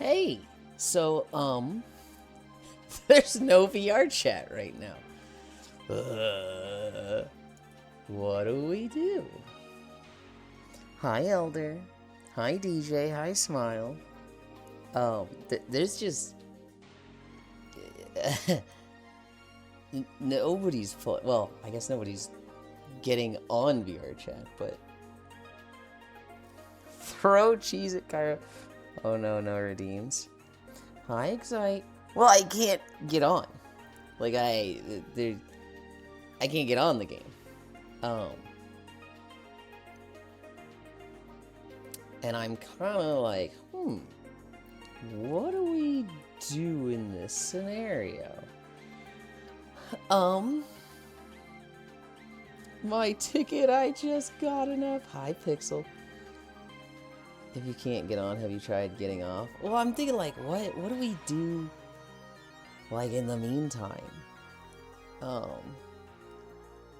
Hey, so, there's no VR chat right now. What do we do? Hi, Elder. Hi, DJ. Hi, Smile. There's just... nobody's... Well, I guess nobody's getting on VR chat, but... Throw cheese at Cairo. Oh no, no redeems. Hi, Excite. Well, I can't get on. Like, I can't get on the game. And I'm kind of like, what do we do in this scenario? My ticket, I just got enough. Hi, Pixel. If you can't get on, have you tried getting off? Well, I'm thinking like, what do we do, like, in the meantime?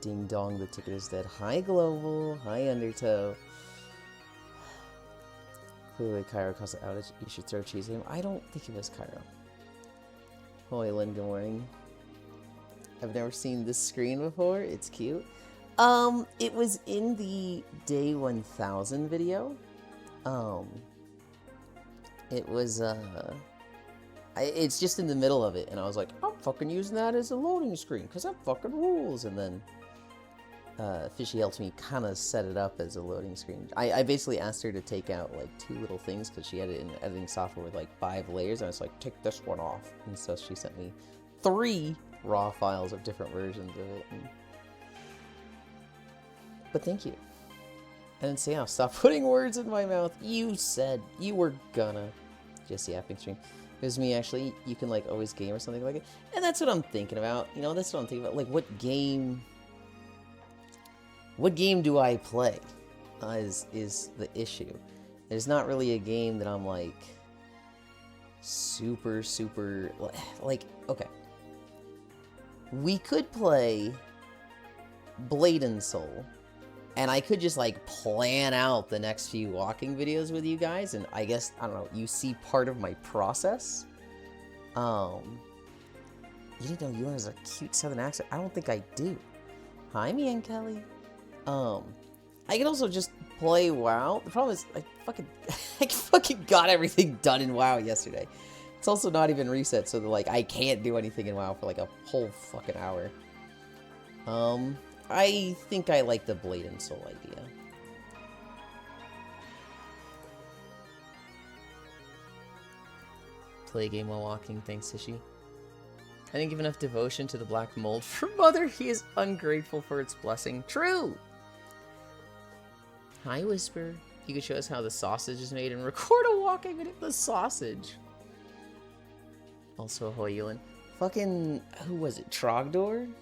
Ding dong, the ticket is dead. Hi, Global. Hi, Undertow. Clearly, Cairo caused an outage. You should throw cheese at him. I don't think it was Cairo. Oh, Yulind, good morning. I've never seen this screen before. It's cute. It was in the Day 1000 video. It was, it's just in the middle of it, and I was like, I'm fucking using that as a loading screen, because that fucking rules, and then, Fishy helped me kind of set it up as a loading screen. I basically asked her to take out, like, 2 little things, because she had it in editing software with, like, 5 layers, and I was like, take this one off, and so she sent me 3 raw files of different versions of it, and... But thank you. I didn't say, stop putting words in my mouth. You said you were gonna. Just yapping stream. It was me, actually. You can, like, always game or something like it. And that's what I'm thinking about. You know, that's what I'm thinking about. Like, what game do I play? Is the issue. There's not really a game that I'm, like, super, like, okay. We could play Blade and Soul. And I could just, like, plan out the next few walking videos with you guys, and I guess, I don't know, you see part of my process. You didn't know Yulind has a cute southern accent? I don't think I do. Hi, me and Kelly. I could also just play WoW. The problem is, I fucking got everything done in WoW yesterday. It's also not even reset, so like, I can't do anything in WoW for, like, a whole fucking hour. I think I like the Blade and Soul idea. Play a game while walking, thanks, Sishi. I didn't give enough devotion to the black mold for Mother. He is ungrateful for its blessing. True! Hi, Whisper. You could show us how the sausage is made and record a walking video of the sausage. Also, ahoy, Yulind. Fucking, who was it? Trogdor?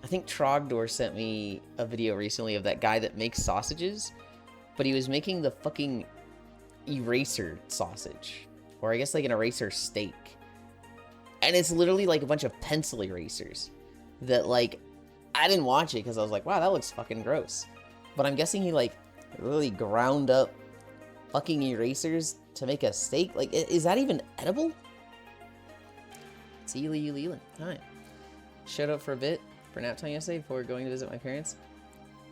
I think Trogdor sent me a video recently of that guy that makes sausages, but he was making the fucking eraser sausage, or I guess like an eraser steak, and it's literally like a bunch of pencil erasers that, like, I didn't watch it because I was like, wow, that looks fucking gross, but I'm guessing he, like, really ground up fucking erasers to make a steak. Like, is that even edible? It's Yulind. Hi. Shut up for a bit. For nap time yesterday before going to visit my parents.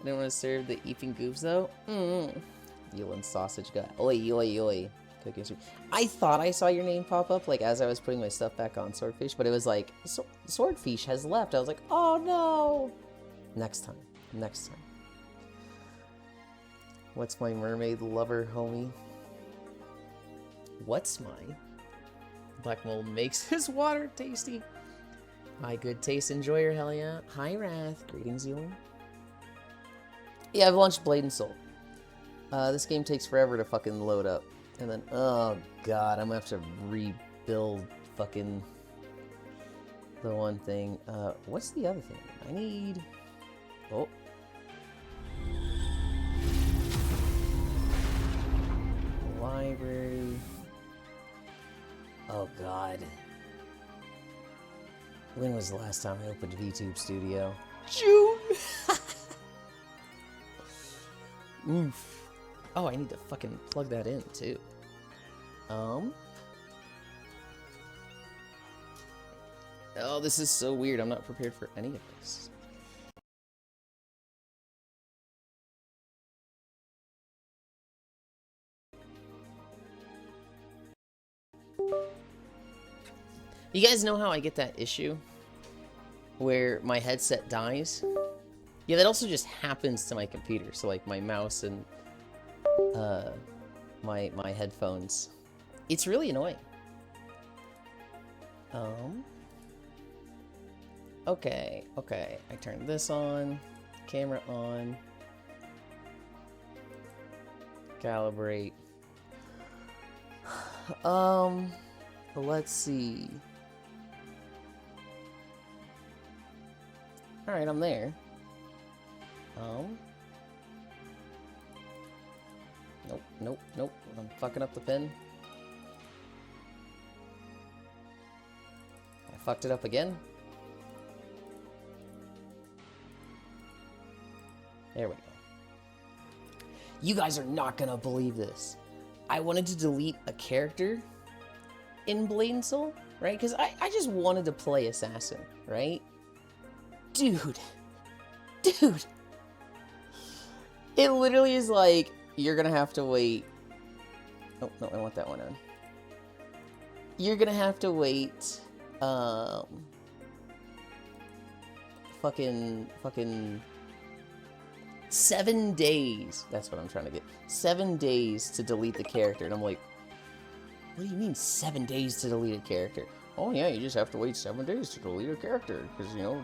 I didn't want to serve the eeping goofs though. Yulind sausage guy. Oi, oi, oi. Cookies. I thought I saw your name pop up, like, as I was putting my stuff back on Swordfish, but it was like, Swordfish has left. I was like, oh no. Next time. Next time. What's my mermaid lover, homie? What's my black mold makes his water tasty? Hi, good taste enjoyer, hell yeah. Hi, Wrath. Greetings, Yulind. Yeah, I've launched Blade and Soul. This game takes forever to fucking load up. And then, oh god, I'm gonna have to rebuild fucking the one thing. What's the other thing? I need... Oh. Library. Oh god. When was the last time I opened VTube Studio? June! Oof. Oh, I need to fucking plug that in, too. Oh, this is so weird. I'm not prepared for any of this. You guys know how I get that issue? Where my headset dies? Yeah, that also just happens to my computer. So, like, my mouse and, my headphones. It's really annoying. Okay. I turned this on. Camera on. Calibrate. Let's see. Alright, I'm there. Nope. I'm fucking up the pin. I fucked it up again. There we go. You guys are not gonna believe this. I wanted to delete a character in Blade and Soul, right? Because I just wanted to play Assassin, right? Dude. It literally is like, you're gonna have to wait. Oh, no, I want that one on. You're gonna have to wait, fucking 7 days. That's what I'm trying to get. 7 days to delete the character. And I'm like, what do you mean 7 days to delete a character? Oh yeah, you just have to wait 7 days to delete a character. Because, you know,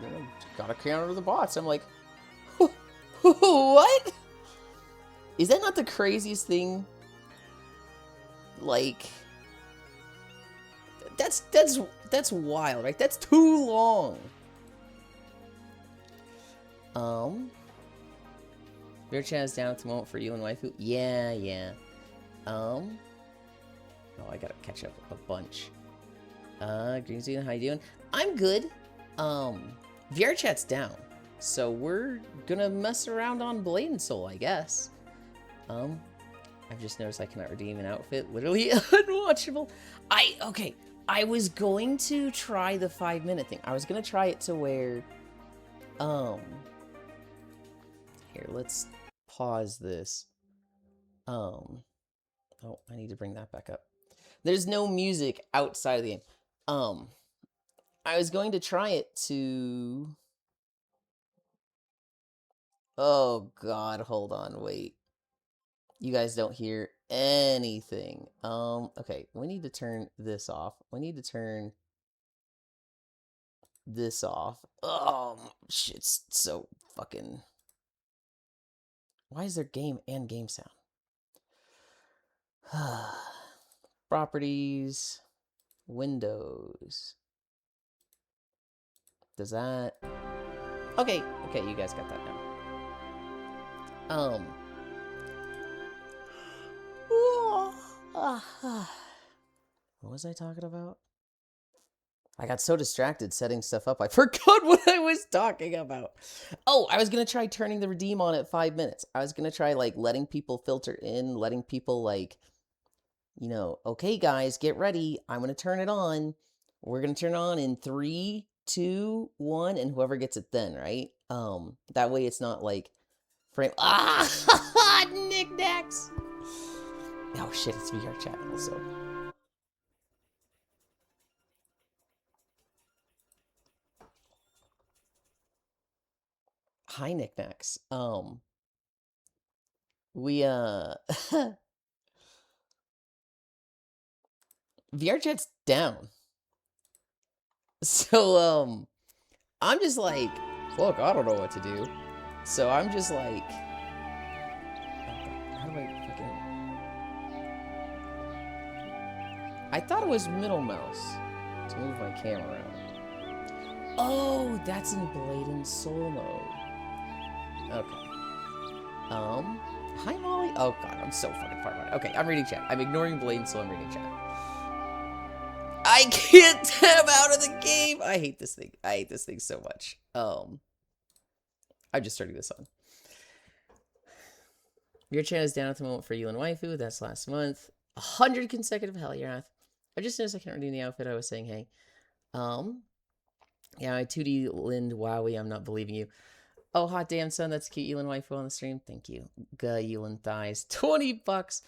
gotta counter the bots. I'm like, what? Is that not the craziest thing? Like, that's wild, right? That's too long. Your channel's down at the moment for you and waifu. Yeah. Oh, I gotta catch up a bunch. Green Zealand, how you doing? I'm good. VR chat's down, so we're gonna mess around on Blade and Soul, I guess. I've just noticed I cannot redeem an outfit. Literally unwatchable. Okay. I was going to try the 5-minute thing. I was gonna try it to where, here, let's pause this. Oh, I need to bring that back up. There's no music outside of the game. I was going to try it to... Oh, God, hold on, wait. You guys don't hear anything. Okay, we need to turn this off. We need to turn this off. Shit's so fucking... Why is there game and game sound? Properties, Windows. Does that... Okay, you guys got that now. What was I talking about? I got so distracted setting stuff up, I forgot what I was talking about. Oh, I was gonna try turning the redeem on at 5 minutes. I was gonna try, like, letting people filter in, letting people, like, you know, okay, guys, get ready. I'm gonna turn it on. We're gonna turn it on in 3, 2, 1, and whoever gets it then, right? That way it's not, like, frame... Knickknacks! Oh, shit, it's VR chat also. Hi, Knickknacks. We, VR chat's down. So, I'm just like, look, I don't know what to do. So I'm just like, how do I fucking... I thought it was middle mouse to move my camera around. Oh, that's in Blade and Soul mode. Okay. Hi, Molly. Oh, God, I'm so fucking far behind. Okay, I'm reading chat. I'm ignoring Blade and Soul. I'm reading chat. I can't tab out of the game. I hate this thing. I hate this thing so much. I'm just starting this on. Your channel is down at the moment for Yulind waifu. That's last month. 100 consecutive hell, Wrath. I just noticed I can't redeem the outfit. I was saying, hey. Yeah, 2D Lind, wowie, I'm not believing you. Oh, hot damn, son, that's cute. Yulind waifu on the stream. Thank you. Yulind thighs. 20 bucks.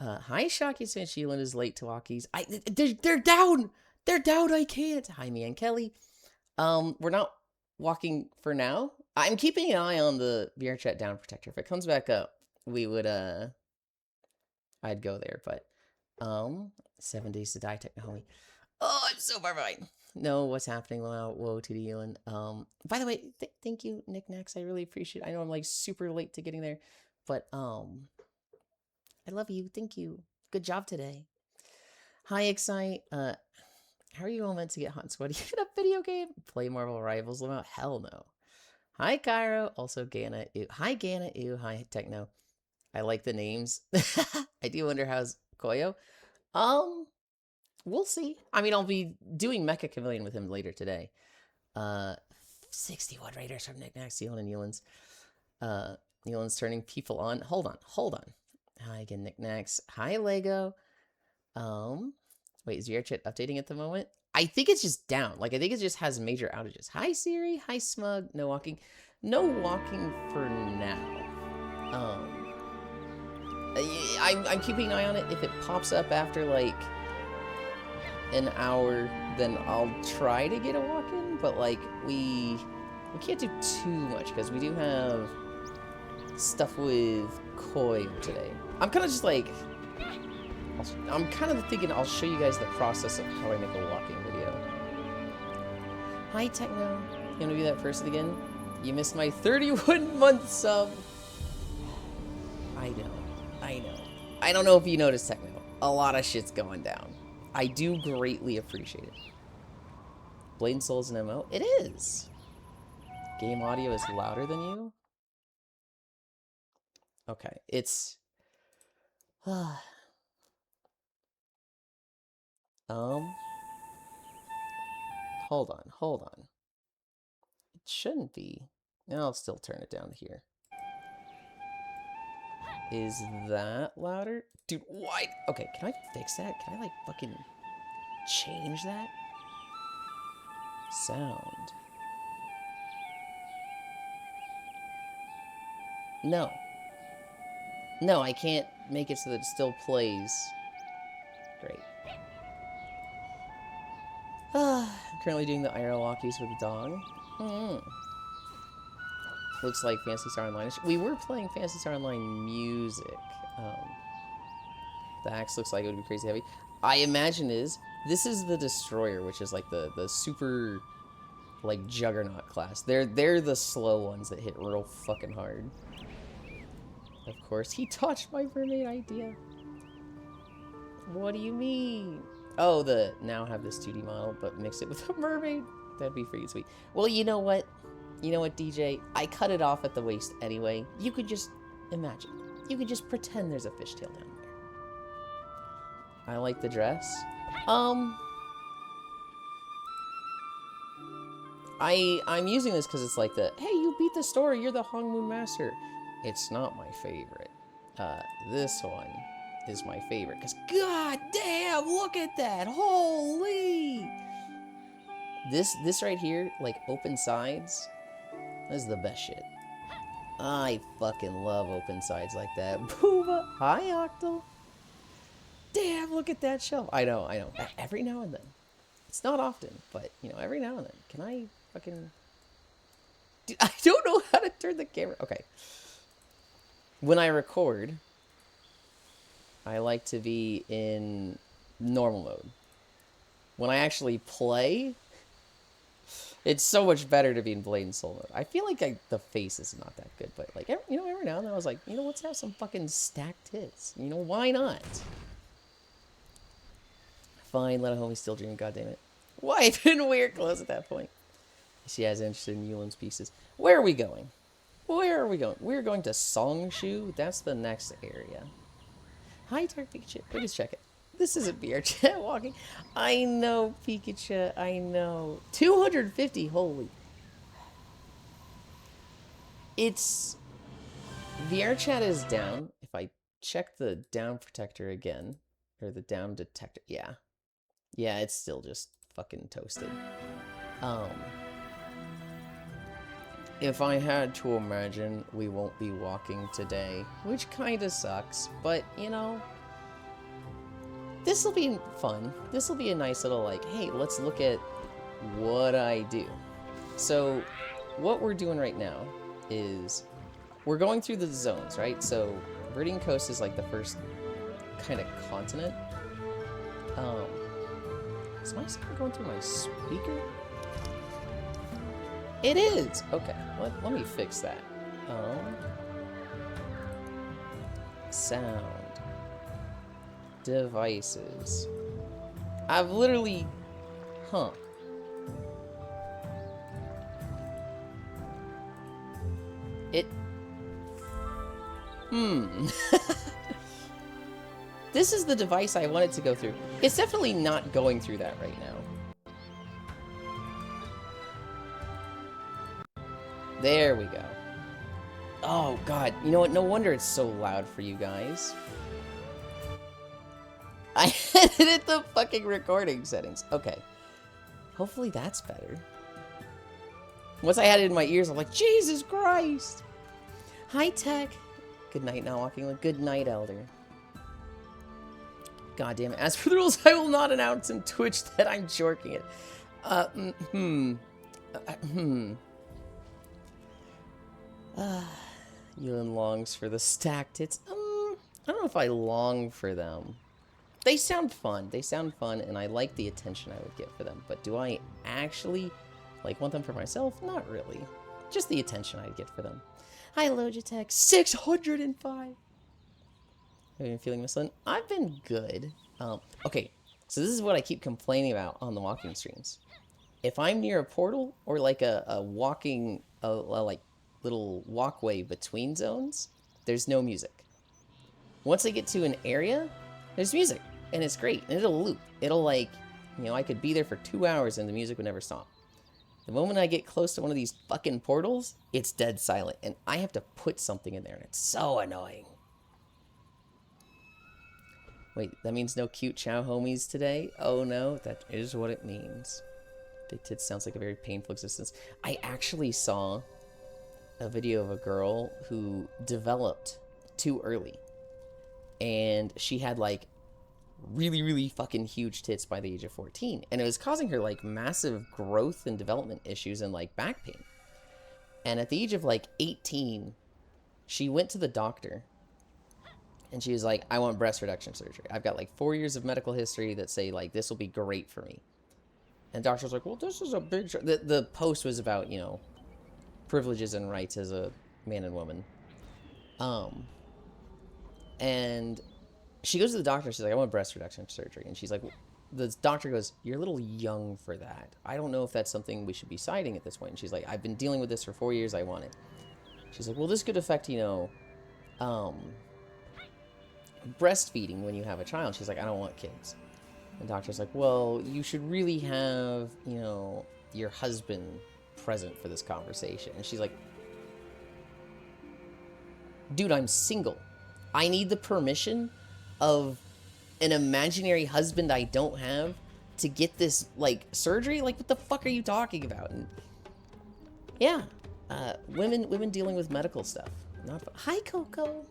Hi, Shocky Since Yulind is late to walkies. They're down. They're down. I can't. Hi, me and Kelly. We're not walking for now. I'm keeping an eye on the VR chat down protector. If it comes back up, we would, I'd go there, but, 7 days to die, Techno homie. Oh, I'm so far behind. No, what's happening? Whoa, to the Yulind. By the way, thank you, Knickknacks. I really appreciate it. I know I'm like super late to getting there, but I love you. Thank you. Good job today. Hi, Excite. How are you all meant to get hot and sweaty in a video game? Play Marvel Rivals Limit? Hell no. Hi, Cairo. Also, Gana. Ew. Hi, Gana. Ew. Hi, Techno. I like the names. I do wonder how's Koyo. We'll see. I mean, I'll be doing Mecha Chameleon with him later today. 61 raiders from Knickknacks, Yulind and Yulin's. Yulin's turning people on. Hold on. Hi again, Knickknacks. Hi, Lego. Wait, is your chat updating at the moment? I think it's just down. Like, I think it just has major outages. Hi, Siri. Hi, Smug. No walking. No walking for now. I'm keeping an eye on it. If it pops up after, like, an hour, then I'll try to get a walk in, but like we can't do too much because we do have stuff with Koi today. I'm kind of just like I'm kind of thinking I'll show you guys the process of how I make a walking video. Hi Techno, you wanna be that person again? You missed my 31-month sub. I know. I don't know if you noticed, Techno. A lot of shit's going down. I do greatly appreciate it. Blade and Soul's an MO? It is! Game audio is louder than you? Okay, it's... Hold on. It shouldn't be. I'll still turn it down here. Is that louder? Dude, why? Okay, can I fix that? Can I, like, fucking change that? Sound. No. No, I can't make it so that it still plays. Great. I'm currently doing the IRL walkies with the dog. Looks like Phantasy Star Online. We were playing Phantasy Star Online music. The axe looks like it would be crazy heavy. I imagine this is the Destroyer, which is like the super like Juggernaut class. They're the slow ones that hit real fucking hard. Of course, he touched my mermaid idea. What do you mean? Oh, the now have this 2D model, but mix it with a mermaid. That'd be freaking sweet. Well, you know what? You know what, DJ? I cut it off at the waist anyway. You could just imagine. You could just pretend there's a fishtail down there. I like the dress. I'm using this because it's like the, hey, you beat the story, you're the Hong Moon Master. It's not my favorite. This one is my favorite because, god damn, look at that, holy! This right here, like open sides, this is the best shit. I fucking love open sides like that. Booba! Hi, Octal! Damn, look at that shelf. I know. Every now and then. It's not often, but, you know, every now and then. Can I fucking... Dude, I don't know how to turn the camera... Okay. When I record, I like to be in normal mode. When I actually play, it's so much better to be in Blade and Soul mode. I feel like the face is not that good, but, like, every now and then I was like, you know, let's have some fucking stacked hits. You know, why not? Fine, let a homie still dream, goddammit. Why didn't we're close at that point? She has interested in Yulind's pieces. Where are we going? Where are we going? We're going to Songshu. That's the next area. Hi, Dark Pikachu. Wait, just check it. This isn't VR chat walking. I know, Pikachu. I know. 250. Holy. It's... VR chat is down. If I check the down protector again, or the down detector, yeah. Yeah, it's still just fucking toasted. Um, if I had to imagine, we won't be walking today, which kind of sucks, but, you know, this will be fun. This will be a nice little, like, hey, let's look at what I do. So, what we're doing right now is we're going through the zones, right? So, Viridian Coast is like the first kind of continent. Is my sound going through my speaker? It is! Okay, let me fix that. Sound. Devices. I've literally... Huh. It... This is the device I wanted to go through. It's definitely not going through that right now. There we go. Oh, God. You know what? No wonder it's so loud for you guys. I edited the fucking recording settings. Okay. Hopefully that's better. Once I had it in my ears, I'm like, Jesus Christ! Hi, Tech. Good night, not walking. Good night, Elder. God damn it. As for the rules, I will not announce in Twitch that I'm jorking it. Yulind longs for the stacked tits. I don't know if I long for them. They sound fun. They sound fun, and I like the attention I would get for them. But do I actually, like, want them for myself? Not really. Just the attention I'd get for them. Hi, Logitech. 605! Have you been feeling Mislin? I've been good. Okay, so this is what I keep complaining about on the walking streams. If I'm near a portal or like a walking, like little walkway between zones, there's no music. Once I get to an area, there's music, and it's great, and it'll loop. It'll like, you know, I could be there for 2 hours and the music would never stop. The moment I get close to one of these fucking portals, it's dead silent, and I have to put something in there, and it's so annoying. Wait, that means no cute chow homies today? Oh no, that is what it means. Big tits sounds like a very painful existence. I actually saw a video of a girl who developed too early. And she had like really, really fucking huge tits by the age of 14. And it was causing her like massive growth and development issues and like back pain. And at the age of like 18, she went to the doctor. And she was like, I want breast reduction surgery. I've got like 4 years of medical history that say like, this will be great for me. And the doctor was like, well, this is a big... The post was about, you know, privileges and rights as a man and woman. And she goes to the doctor. She's like, I want breast reduction surgery. And she's like, the doctor goes, you're a little young for that. I don't know if that's something we should be citing at this point. And she's like, I've been dealing with this for 4 years. I want it. She's like, well, this could affect, you know, breastfeeding when you have a child. She's like, I don't want kids. And the doctor's like, well, you should really have, you know, your husband present for this conversation. And she's like, dude, I'm single. I need the permission of an imaginary husband I don't have to get this, like, surgery? Like, what the fuck are you talking about? And yeah, women dealing with medical stuff. Not fun. Hi, Coco.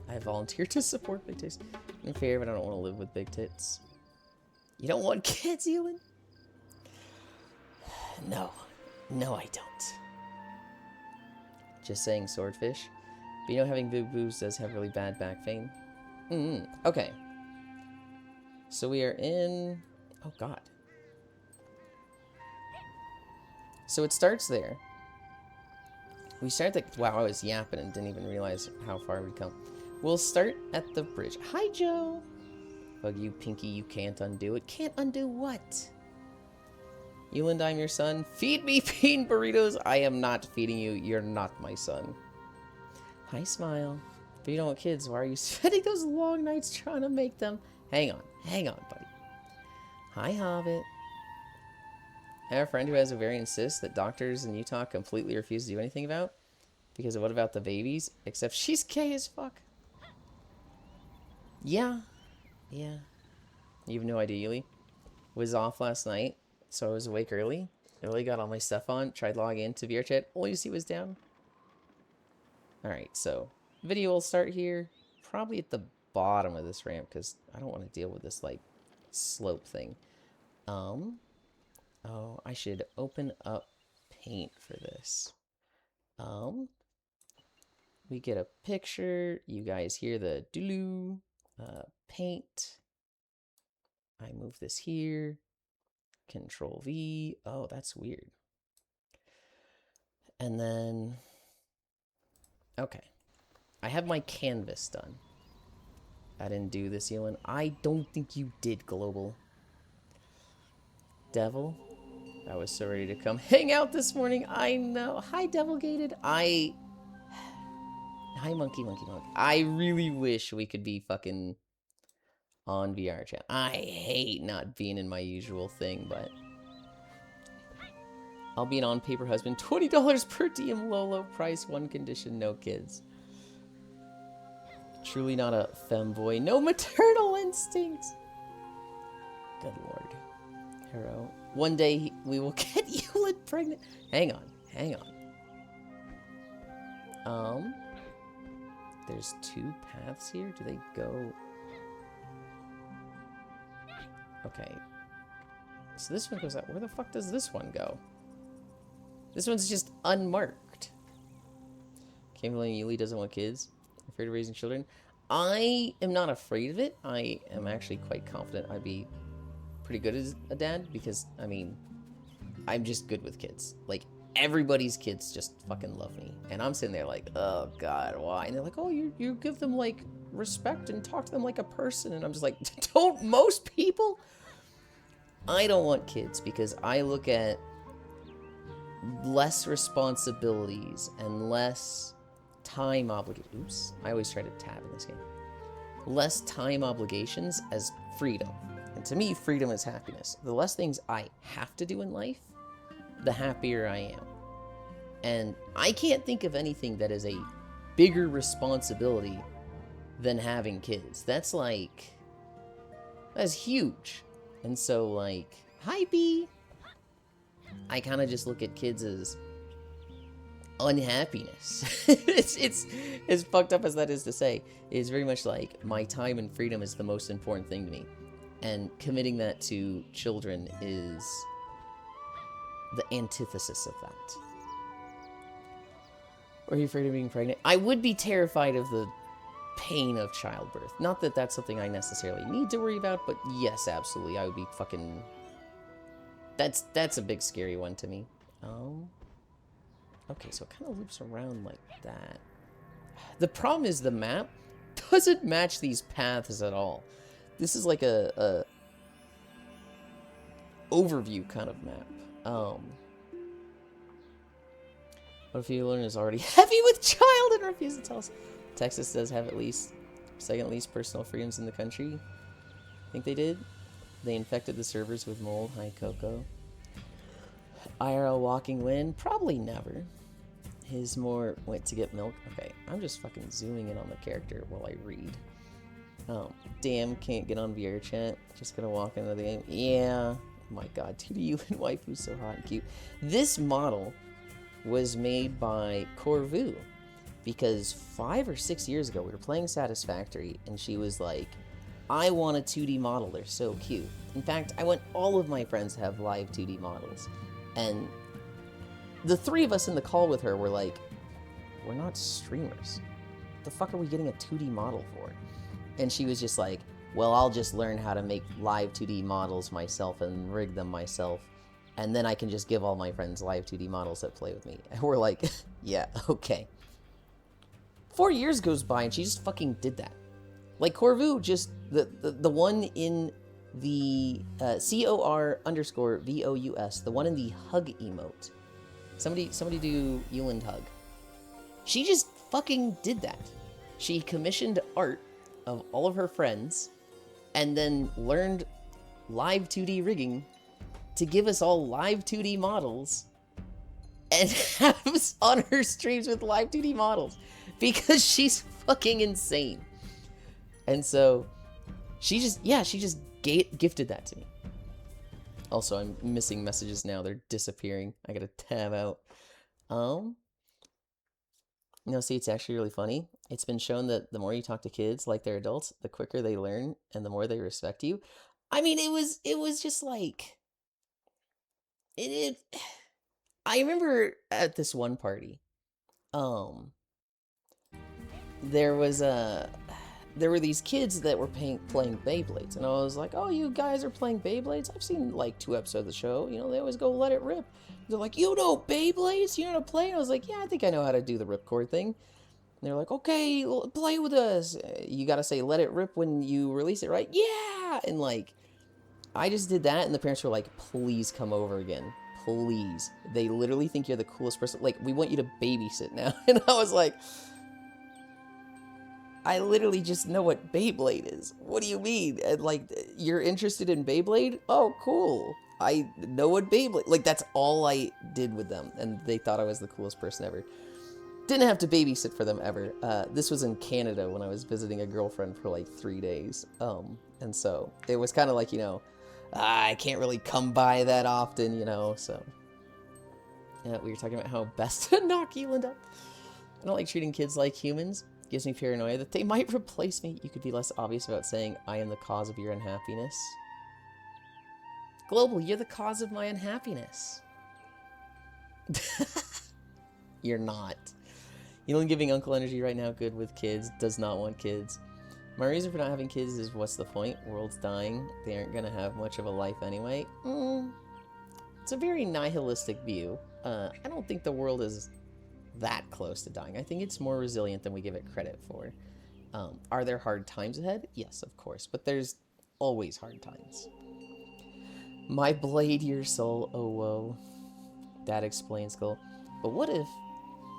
I volunteer to support big tits. In fair, but I don't want to live with big tits. You don't want kids, Yulind? No. No, I don't. Just saying, swordfish. But you know, having big boobs does have really bad back pain. Okay. So we are in... Oh, God. So it starts there. We start the... Wow, I was yapping and didn't even realize how far we'd come. We'll start at the bridge. Hi, Joe. Bug you, Pinky, you can't undo it. Can't undo what? Yulind, I'm your son. Feed me bean burritos. I am not feeding you. You're not my son. Hi, Smile. But you don't want kids. Why are you spending those long nights trying to make them? Hang on, buddy. Hi, Hobbit. I have a friend who has ovarian cysts that doctors in Utah completely refuse to do anything about. Because of what about the babies? Except she's gay as fuck. Yeah. Yeah. You have no idea, Yuli. Was off last night, so I was awake early. I really got all my stuff on. Tried logging into VR chat. Only to see it was down. Alright, so video will start here. Probably at the bottom of this ramp because I don't want to deal with this like slope thing. Oh, I should open up paint for this. We get a picture. You guys hear the doodoo. Paint. I move this here. Control V. Oh, that's weird. And then, okay. I have my canvas done. I didn't do this, Yulind. I don't think you did, Global. Devil. I was so ready to come hang out this morning. I know. Hi, Devil Gated. Hi, Monkey. I really wish we could be fucking on VR chat. I hate not being in my usual thing, but I'll be an on-paper husband. $20 per diem, low price, one condition, no kids. Truly not a femboy. No maternal instincts. Good lord. Hero. One day we will get Yulind pregnant. Hang on. There's two paths here. Do they go? Okay. So this one goes out. Where the fuck does this one go? This one's just unmarked. Can't believe Yulind doesn't want kids. Afraid of raising children. I am not afraid of it. I am actually quite confident I'd be pretty good as a dad because, I mean, I'm just good with kids. Like, everybody's kids just fucking love me. And I'm sitting there like, oh god, why? And they're like, oh, you give them, like, respect and talk to them like a person. And I'm just like, don't most people? I don't want kids because I look at less responsibilities and less time obligations. Oops, I always try to tab in this game. Less time obligations as freedom. And to me, freedom is happiness. The less things I have to do in life, the happier I am. And I can't think of anything that is a bigger responsibility than having kids. That's huge. And so, like, hi, B. I kind of just look at kids as unhappiness. it's as fucked up as that is to say. It's very much like my time and freedom is the most important thing to me. And committing that to children is the antithesis of that. Are you afraid of being pregnant? I would be terrified of the pain of childbirth. Not that that's something I necessarily need to worry about, but yes, absolutely. I would be fucking... That's a big scary one to me. Okay, so it kind of loops around like that. The problem is the map doesn't match these paths at all. This is like a overview kind of map. What if Yulind is already heavy with child and refuses to tell us? Texas does have at least second least personal freedoms in the country. I think they did. They infected the servers with mold. Hi, Coco. IRL walking win? Probably never. His more went to get milk. Okay, I'm just fucking zooming in on the character while I read. Oh, damn, can't get on VR chat. Just gonna walk into the game. Yeah. Oh my god, 2D Yulind waifu's so hot and cute. This model was made by Corvu because 5 or 6 years ago we were playing Satisfactory and she was like, I want a 2D model, they're so cute. In fact, I want all of my friends to have live 2D models. And the three of us in the call with her were like, we're not streamers. What the fuck are we getting a 2D model for? And she was just like, well, I'll just learn how to make live 2D models myself and rig them myself. And then I can just give all my friends live 2D models that play with me. And we're like, yeah, okay. 4 years goes by and she just fucking did that. Like Corvu, just the one in the COR_VOUS, the one in the hug emote. Somebody do Yulind hug. She just fucking did that. She commissioned art of all of her friends and then learned live 2D rigging to give us all live 2D models and have us on her streams with live 2D models because she's fucking insane. And so she just gifted that to me. Also, I'm missing messages now. They're disappearing. I gotta tab out. No, see, it's actually really funny. It's been shown that the more you talk to kids like they're adults, the quicker they learn and the more they respect you. I mean, it was just like it I remember at this one party, um, there was a there were these kids that were playing Beyblades, and I was like, "Oh, you guys are playing Beyblades? I've seen like 2 episodes of the show. You know, they always go let it rip." They're like, "You know Beyblades? You know how to play?" And I was like, "Yeah, I think I know how to do the ripcord thing." And they're like, "Okay, play with us. You gotta say let it rip when you release it, right?" Yeah, and like, I just did that, and the parents were like, "Please come over again, please." They literally think you're the coolest person. Like, we want you to babysit now, and I was like, I literally just know what Beyblade is. What do you mean? And like, you're interested in Beyblade? Oh, cool. I know what Beyblade... Like, that's all I did with them. And they thought I was the coolest person ever. Didn't have to babysit for them ever. This was in Canada when I was visiting a girlfriend for like 3 days. And so it was kind of like, you know, I can't really come by that often, you know, so... Yeah, we were talking about how best to knock Yulind up. I don't like treating kids like humans. Gives me paranoia that they might replace me. You could be less obvious about saying, I am the cause of your unhappiness. Global, you're the cause of my unhappiness. You're not. Yulind giving uncle energy right now, good with kids, does not want kids. My reason for not having kids is, what's the point? World's dying. They aren't going to have much of a life anyway. It's a very nihilistic view. I don't think the world is that close to dying. I think it's more resilient than we give it credit for. Are there hard times ahead? Yes, of course, but there's always hard times. My blade, your soul, oh woe. That explains, Skull. But what if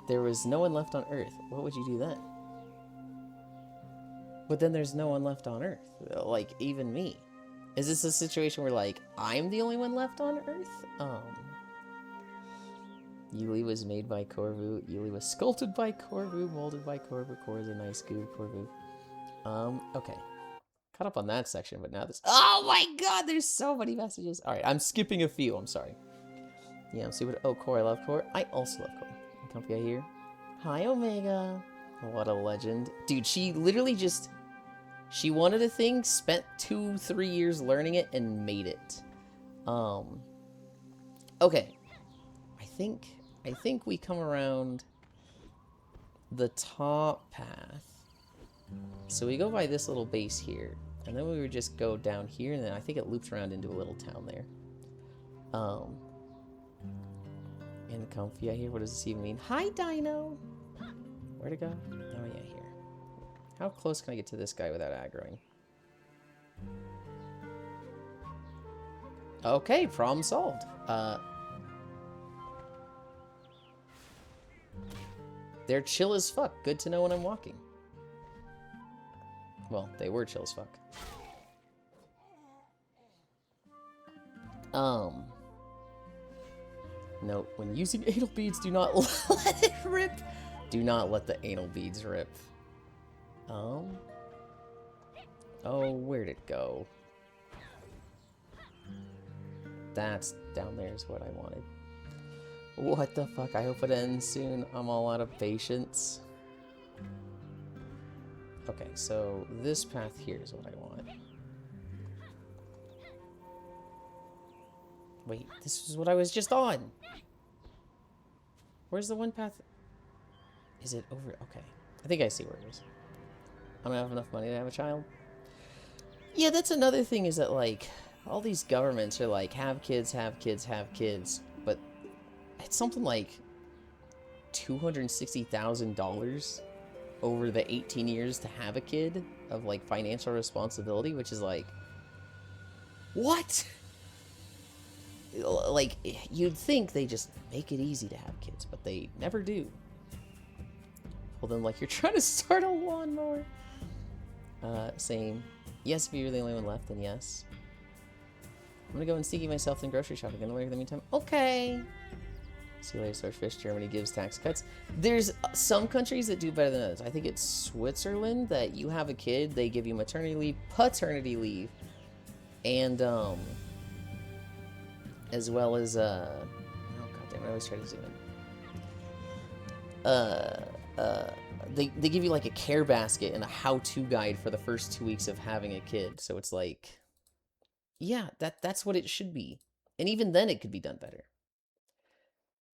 there was no one left on Earth? What would you do then? But then there's no one left on Earth. Like, even me. Is this a situation where, like, I'm the only one left on Earth? Yuli was made by Corvu. Yuli was sculpted by Corvu, molded by Corvu. Core is a nice goo, Corvu. Okay. Caught up on that section, but now this... Oh my god, there's so many messages. Alright, I'm skipping a few, I'm sorry. Yeah, I'm super... Oh, Core, I love Core. I also love Core. Comfy I hear. Hi, Omega. What a legend. Dude, she literally just... She wanted a thing, spent 2-3 years learning it, and made it. Okay. I think we come around the top path. So we go by this little base here, and then we would just go down here, and then I think it loops around into a little town there. And comfy, I hear. What does this even mean? Hi, Dino! Where to go? Oh, yeah, here. How close can I get to this guy without aggroing? Okay, problem solved. They're chill as fuck. Good to know when I'm walking. Well, they were chill as fuck. Note, when using anal beads, do not let it rip. Do not let the anal beads rip. Oh, where'd it go? That's down there is what I wanted. What the fuck? I hope it ends soon. I'm all out of patience. Okay, so this path here is what I want. Wait, this is what I was just on. Where's the one path? Is it over? Okay. I think I see where it is. I don't have enough money to have a child. Yeah, that's another thing, is that, like, all these governments are like, have kids, have kids, have kids. But it's something like $260,000 over the 18 years to have a kid of, like, financial responsibility, which is like, what? Like, you'd think they just make it easy to have kids, but they never do. Well, then, like, you're trying to start a lawnmower. Same. Yes, if you're the only one left, then yes. I'm gonna go and sneaky myself in grocery shopping. Gonna wait in the meantime. Okay. See you later, Swordfish. Germany gives tax cuts. There's some countries that do better than others. I think it's Switzerland that you have a kid, they give you maternity leave, paternity leave, and as well as oh goddamn, I always try to zoom in. They give you like a care basket and a how-to guide for the first 2 weeks of having a kid. So it's like, yeah, that's what it should be. And even then it could be done better.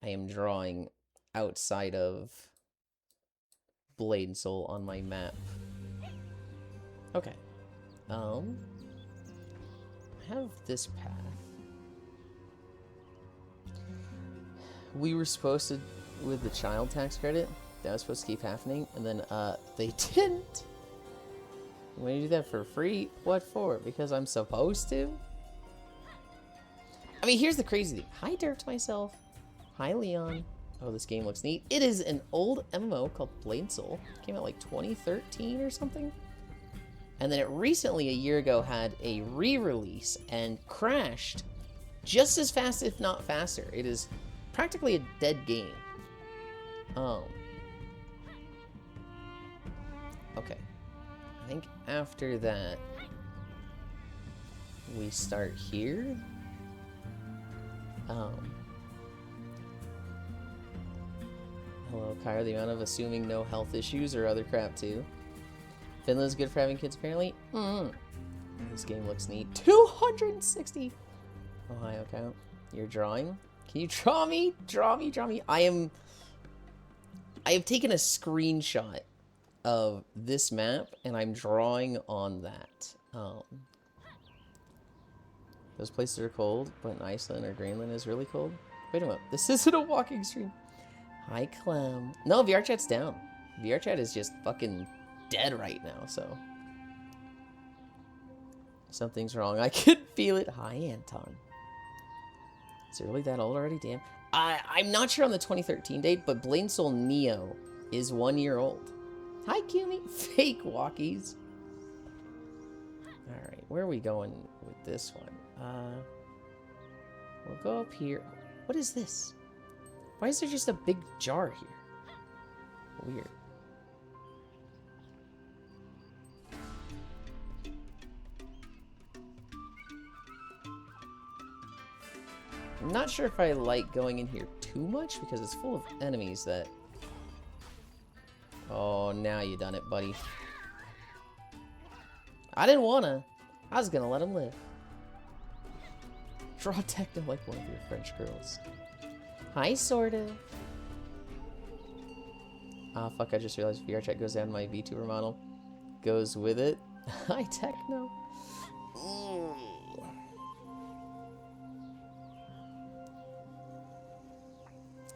I am drawing outside of Blade and Soul on my map. Okay. I have this path. We were supposed to, with the child tax credit, that was supposed to keep happening, and then, they didn't. When you do that for free, what for? Because I'm supposed to? I mean, here's the crazy thing. Hi, Derped myself. Hi, Leon. Oh, this game looks neat. It is an old MMO called Blade and Soul. It came out like 2013 or something. And then it recently, a year ago, had a re-release and crashed just as fast, if not faster. It is practically a dead game. Okay. I think after that, we start here. Hello, Kyra. The amount of assuming no health issues or other crap, too. Finland's good for having kids, apparently. This game looks neat. 260 Ohio count. You're drawing? Can you draw me? Draw me, draw me. I have taken a screenshot of this map, and I'm drawing on that. Those places are cold, but in Iceland or Greenland is really cold. Wait a minute. This isn't a walking stream. Hi, Clem. No, VR chat's down. VR chat is just fucking dead right now, so. Something's wrong. I can feel it. Hi, Anton. Is it really that old already? Damn. I'm not sure on the 2013 date, but Blade and Soul Neo is 1 year old. Hi, Kumi. Fake walkies. Alright, where are we going with this one? We'll go up here. What is this? Why is there just a big jar here? Weird. I'm not sure if I like going in here too much because it's full of enemies that... Oh, now you done it, buddy. I didn't wanna. I was gonna let him live. Draw techno like one of your French girls. Hi, sorta. Ah, fuck, I just realized VR chat goes down, my VTuber model goes with it. Hi, techno.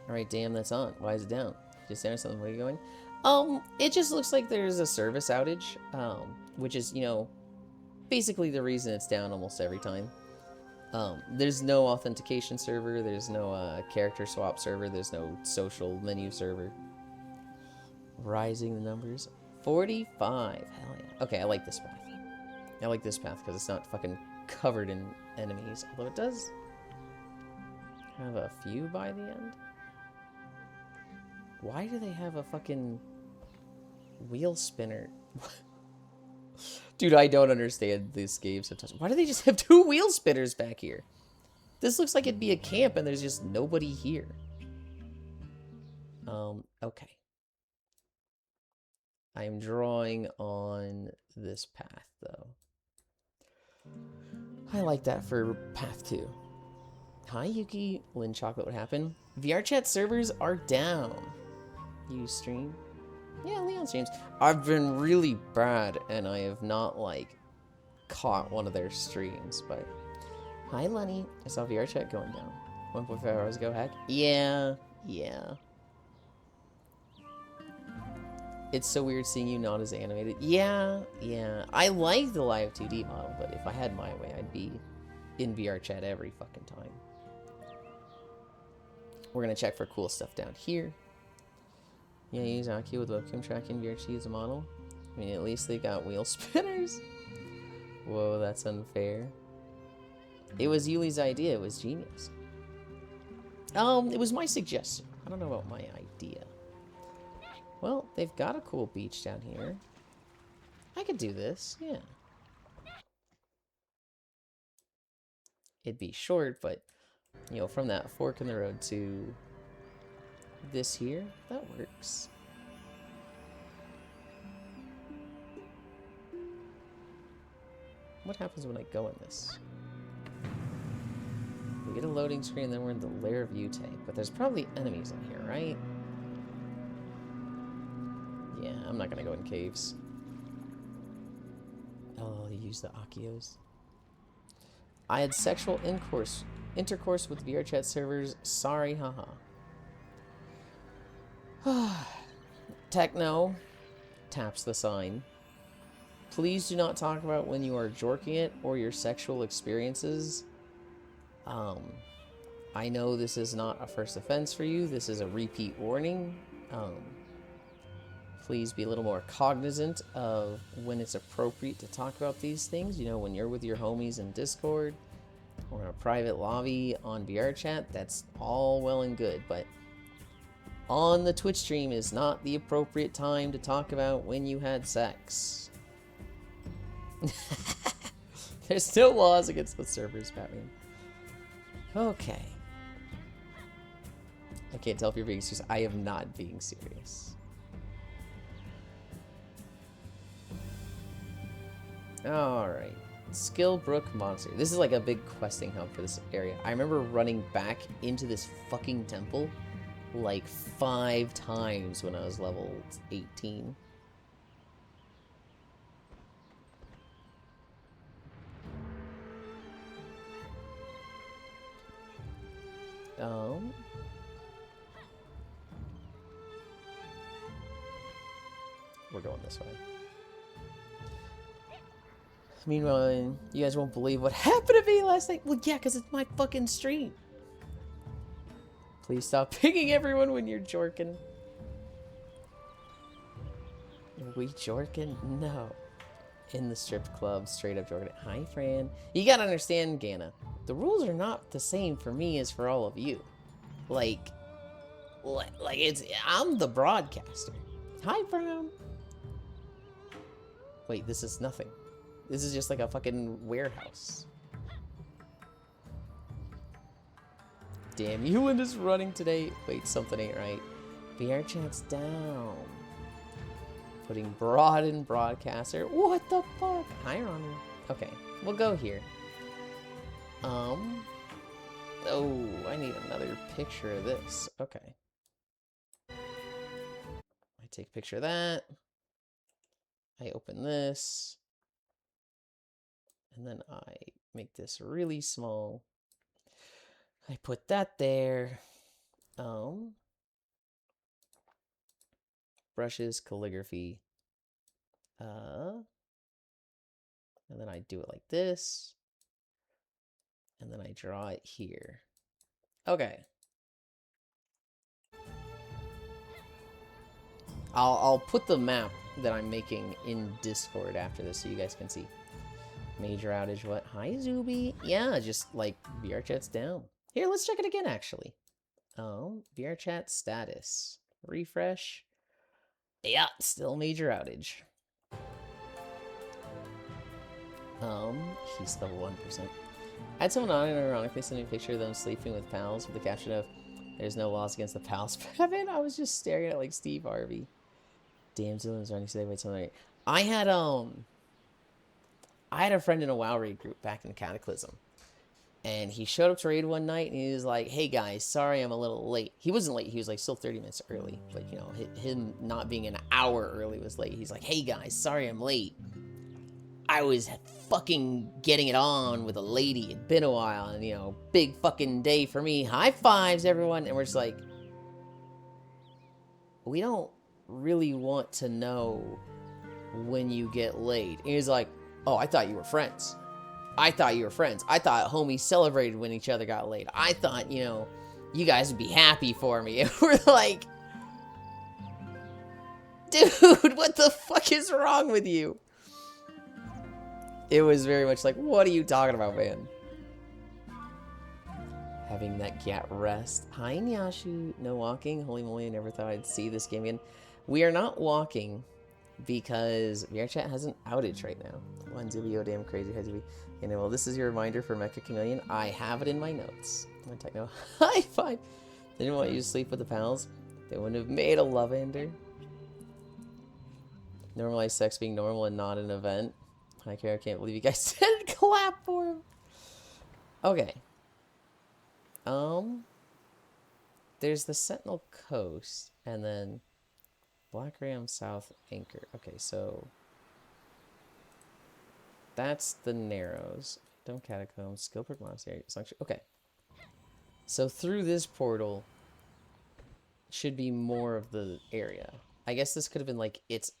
Alright, damn, that's on. Why is it down? Just there something, where are you going? It just looks like there's a service outage, which is, you know, basically the reason it's down almost every time. There's no authentication server, there's no character swap server, there's no social menu server. Rising the numbers. 45. Hell yeah. Okay, I like this path. I like this path because it's not fucking covered in enemies. Although it does have a few by the end. Why do they have a fucking wheel spinner? Dude, I don't understand this game sometimes. Why do they just have 2 wheel spinners back here? This looks like it'd be a camp and there's just nobody here. Okay. I'm drawing on this path, though. I like that for path 2. Hi, Yuki. Lynn Chocolate, what happened? VR chat servers are down. You stream? Yeah, Leon streams. I've been really bad, and I have not, like, caught one of their streams, but... Hi, Lenny. I saw VR chat going down. 1.5 hours ago, heck? Yeah. It's so weird seeing you not as animated. Yeah. I like the live 2D model, but if I had my way, I'd be in VR chat every fucking time. We're gonna check for cool stuff down here. Yeah, use Aki with webcam tracking VRC as a model. I mean, at least they got wheel spinners. Whoa, that's unfair. It was Yuli's idea. It was genius. It was my suggestion. I don't know about my idea. Well, they've got a cool beach down here. I could do this, yeah. It'd be short, but You know, from that fork in the road to this here. That works. What happens when I go in this? We get a loading screen, then we're in the lair of Yute. But there's probably enemies in here, right? Yeah, I'm not gonna go in caves. Oh, you use the Akios. I had sexual intercourse with VRChat servers. Sorry, haha. Techno taps the sign. Please do not talk about when you are jorking it or your sexual experiences. I know this is not a first offense for you. This is a repeat warning. Please be a little more cognizant of when it's appropriate to talk about these things. You know, when you're with your homies in Discord or in a private lobby on VRChat, that's all well and good. But on the Twitch stream is not the appropriate time to talk about when you had sex. There's still laws against the servers, Batman. Okay. I can't tell if you're being serious. I am not being serious. Alright. Skillbrook Monastery. This is like a big questing hub for this area. I remember running back into this fucking temple like 5 times when I was level 18. We're going this way. Meanwhile, you guys won't believe what happened to me last night. Well, yeah, because it's my fucking stream. Please stop picking everyone when you're jorking. Are we jorking? No. In the strip club, straight up jorking. Hi, Fran. You gotta understand, Gana. The rules are not the same for me as for all of you. Like it's... I'm the broadcaster. Hi, Fran. Wait, this is nothing. This is just like a fucking warehouse. Damn, Yulind is running today. Wait, something ain't right. VRChat's down. Putting broad in broadcaster. What the fuck? Hi, Ronnie. Okay, we'll go here. Oh, I need another picture of this. Okay. I take a picture of that. I open this. And then I make this really small. I put that there. Brushes, calligraphy. And then I do it like this. And then I draw it here. Okay. I'll put the map that I'm making in Discord after this so you guys can see. Major outage, what? Hi, Zuby. Yeah, just like VRChat's down. Here, let's check it again, actually. VRChat status. Refresh. Yeah, still major outage. He's still 1%. I had someone on and ironically sent me a picture of them sleeping with pals with the caption of, "There's no laws against the pals." But I was just staring at like Steve Harvey. Damn, Zillion's running today. Wait, something. I had a friend in a WoW raid group back in Cataclysm. And he showed up to raid one night and he was like, "Hey guys, sorry I'm a little late." He wasn't late, he was like still 30 minutes early. But you know, him not being an hour early was late. He's like, "Hey guys, sorry I'm late. I was fucking getting it on with a lady. It'd been a while and you know, big fucking day for me. High fives, everyone." And we're just like, we don't really want to know when you get laid. And he's like, "Oh, I thought you were friends. I thought you were friends. I thought homies celebrated when each other got laid. I thought, you know, you guys would be happy for me." And we're like, dude, what the fuck is wrong with you? It was very much like, what are you talking about, man? Having that get rest. Hi, Nyashu. No walking. Holy moly, I never thought I'd see this game again. We are not walking because VRChat has an outage right now. One Zubio, damn crazy. Hi, Zubi. And well, this is your reminder for Mecha Chameleon. I have it in my notes. My techno. High five! They didn't want you to sleep with the pals. They wouldn't have made a love-ender. Normalize sex being normal and not an event. I can't believe you guys didn't clap for him. Okay. There's the Sentinel Coast, and then Black Ram South Anchor. Okay, so that's the Narrows. Dome Catacombs, Skillbrook Monastery, Sanctuary. Okay. So through this portal should be more of the area. I guess this could have been like its...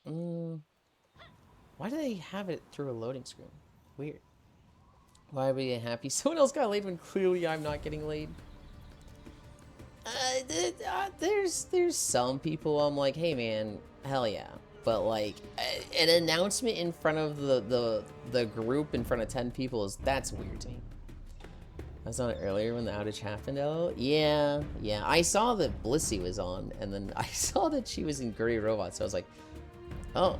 why do they have it through a loading screen? Weird. Why are we happy? Someone else got laid when clearly I'm not getting laid. There's some people I'm like, hey man, hell yeah. But like an announcement in front of the group in front of 10 people that's weird to me. I was on it earlier when the outage happened. Oh yeah. I saw that Blissey was on, and then I saw that she was in Gray Robot, so I was like, oh.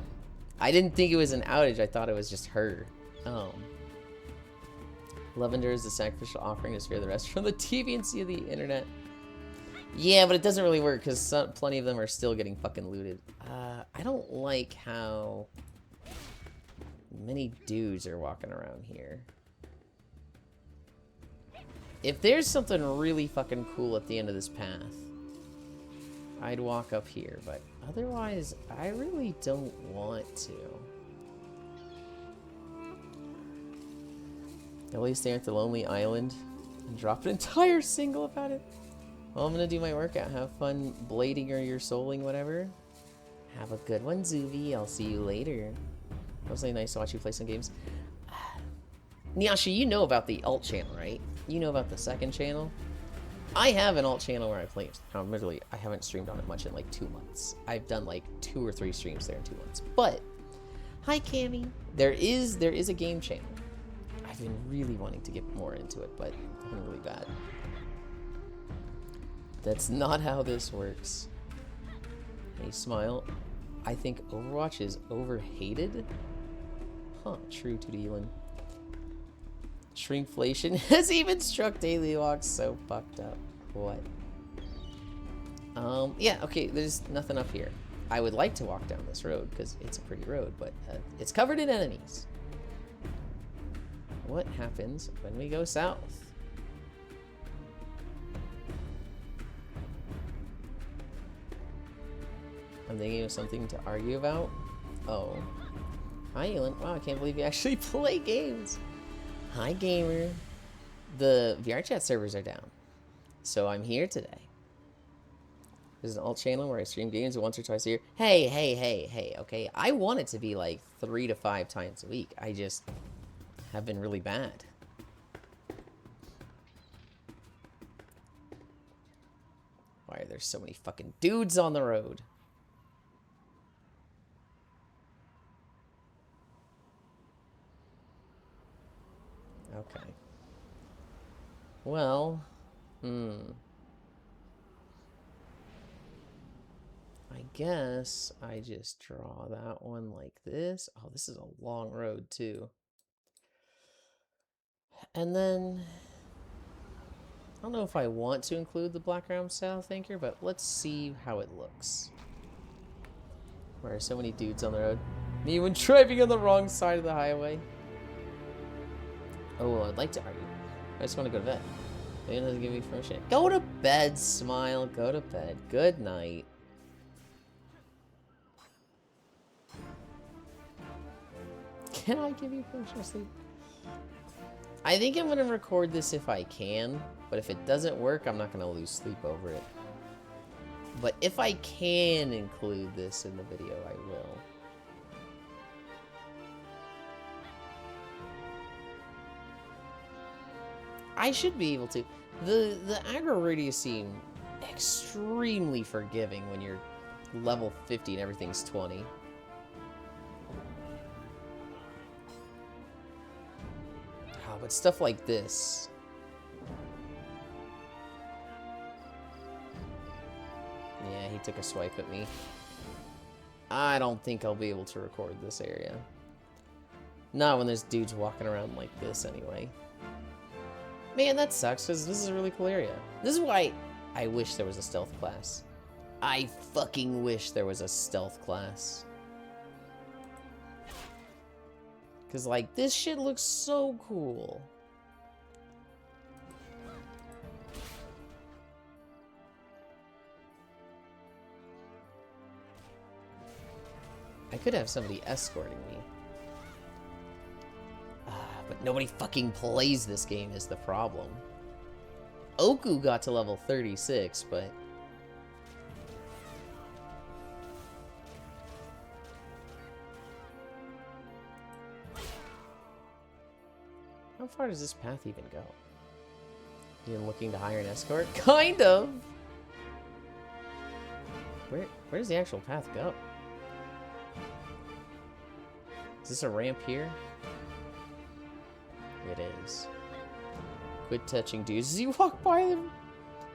I didn't think it was an outage, I thought it was just her. Oh. Lavender is the sacrificial offering to spare the rest from the deviancy of the internet. Yeah, but it doesn't really work because plenty of them are still getting fucking looted. I don't like how many dudes are walking around here. If there's something really fucking cool at the end of this path, I'd walk up here, but otherwise, I really don't want to. At least stay at the Lonely Island and drop an entire single about it. Well, I'm gonna do my workout. Have fun blading or your souling, whatever. Have a good one, Zuvi. I'll see you later. Mostly nice to watch you play some games. Nyasha, you know about the alt channel, right? You know about the second channel? I have an alt channel where I play. Literally, I haven't streamed on it much in like 2 months. I've done like 2 or 3 streams there in 2 months. But, hi Cammy. There is a game channel. I've been really wanting to get more into it, but I've been really bad. That's not how this works. Hey, Smile. I think Overwatch is overhated. Huh, true to Yulind. Shrinkflation has even struck daily walks. So fucked up. What? Yeah, okay, there's nothing up here. I would like to walk down this road because it's a pretty road, but it's covered in enemies. What happens when we go south? I'm thinking of something to argue about. Oh. Hi, Yulind. Wow, I can't believe you actually play games. Hi, gamer. The VR chat servers are down, so I'm here today. There's an alt channel where I stream games once or twice a year. Hey, okay. I want it to be like 3 to 5 times a week. I just have been really bad. Why are there so many fucking dudes on the road? Okay. Well, I guess I just draw that one like this. Oh, this is a long road too. And then, I don't know if I want to include the Black Ram South Anchor, but let's see how it looks. Where are so many dudes on the road? Me when driving on the wrong side of the highway. Oh, I'd like to argue. I just want to go to bed. They doesn't give me permission. Go to bed, Smile. Go to bed. Good night. Can I give you permission to sleep? I think I'm going to record this if I can, but if it doesn't work, I'm not going to lose sleep over it. But if I can include this in the video, I will. I should be able to. The aggro radius seem extremely forgiving when you're level 50 and everything's 20. Oh, but stuff like this. Yeah, he took a swipe at me. I don't think I'll be able to record this area. Not when there's dudes walking around like this anyway. Man, that sucks, because this is a really cool area. This is why I wish there was a stealth class. I fucking wish there was a stealth class. Because, like, this shit looks so cool. I could have somebody escorting me. But nobody fucking plays this game is the problem. Oku got to level 36, but... How far does this path even go? Even looking to hire an escort? Kind of! Where does the actual path go? Is this a ramp here? It is. Quit touching dudes as you walk by them.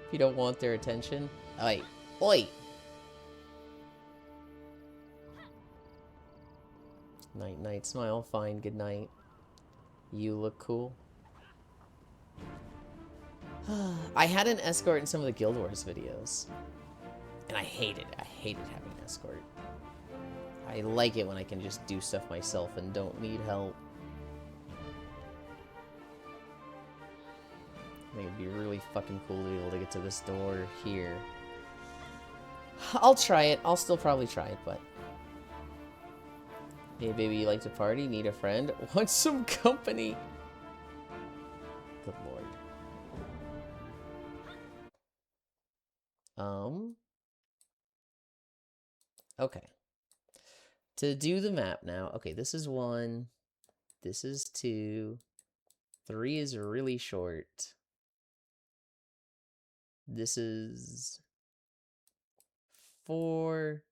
If you don't want their attention. Oi. Oi! Night, night, smile, fine, good night. You look cool. I had an escort in some of the Guild Wars videos. And I hated having an escort. I like it when I can just do stuff myself and don't need help. I think it'd be really fucking cool to be able to get to this door here. I'll try it. I'll still probably try it, but... Hey, baby, you like to party? Need a friend? Want some company? Good lord. Okay. To do the map now. Okay, this is 1. This is 2. 3 is really short. This is 4.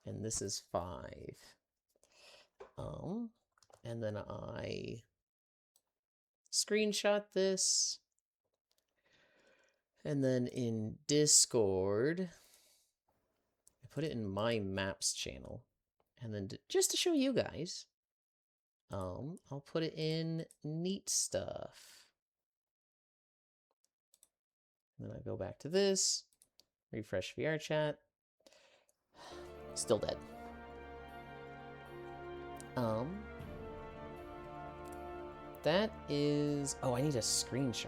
And this is 5. And then I screenshot this. And then in Discord, I put it in my maps channel. And then just to show you guys, I'll put it in neat stuff. And then I go back to this, refresh VR chat. Still dead. That is... Oh, I need a screenshot.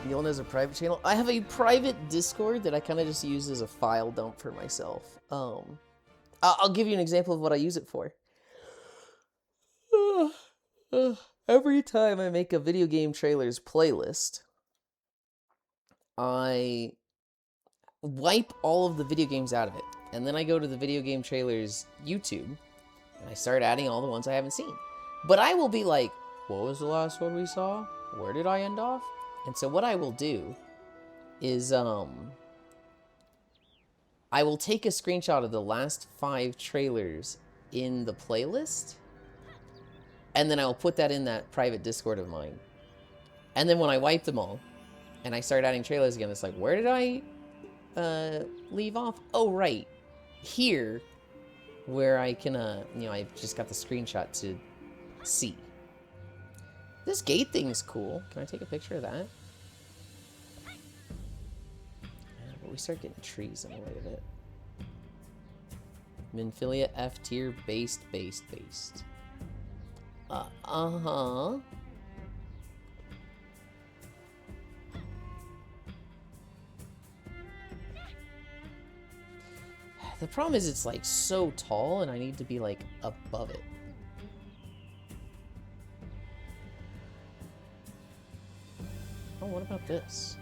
Yulind has a private channel. I have a private Discord that I kind of just use as a file dump for myself. I'll give you an example of what I use it for. Every time I make a video game trailers playlist, I wipe all of the video games out of it. And then I go to the video game trailers YouTube, and I start adding all the ones I haven't seen. But I will be like, what was the last one we saw? Where did I end off? And so what I will do is, I will take a screenshot of the last 5 trailers in the playlist, and then I will put that in that private Discord of mine. And then when I wipe them all, and I start adding trailers again, it's like, where did I leave off? Oh, right. Here, where I can, you know, I've just got the screenshot to see. This gate thing's cool. Can I take a picture of that? Yeah, but we start getting trees in the way of it. Minfilia F tier based. Uh-huh. The problem is it's like so tall and I need to be like above it. Oh, what about this?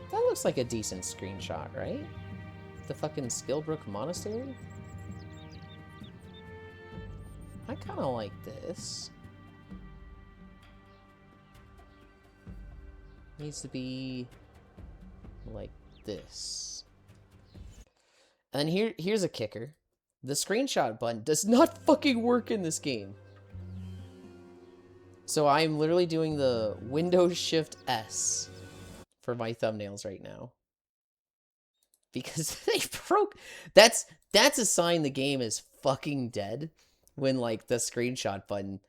That looks like a decent screenshot, right? The fucking Skillbrook Monastery? I kind of like this. Needs to be like this. And here's a kicker. The screenshot button does not fucking work in this game. So I'm literally doing the Windows Shift S for my thumbnails right now. Because they broke... That's a sign the game is fucking dead. When, like, the screenshot button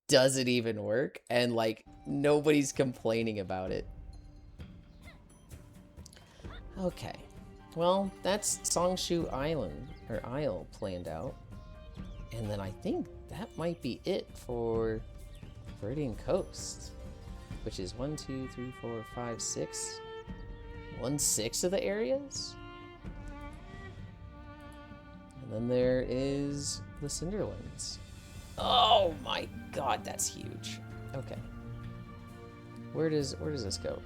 doesn't even work. And, like, nobody's complaining about it. Okay. Well, that's Songshu Island, or Isle, planned out. And then I think that might be it for Viridian Coast. Which is 1, 2, 3, 4, 5, 6. 1/6 of the areas? And then there is the Cinderlands. Oh my god, that's huge. Okay. Where does this go?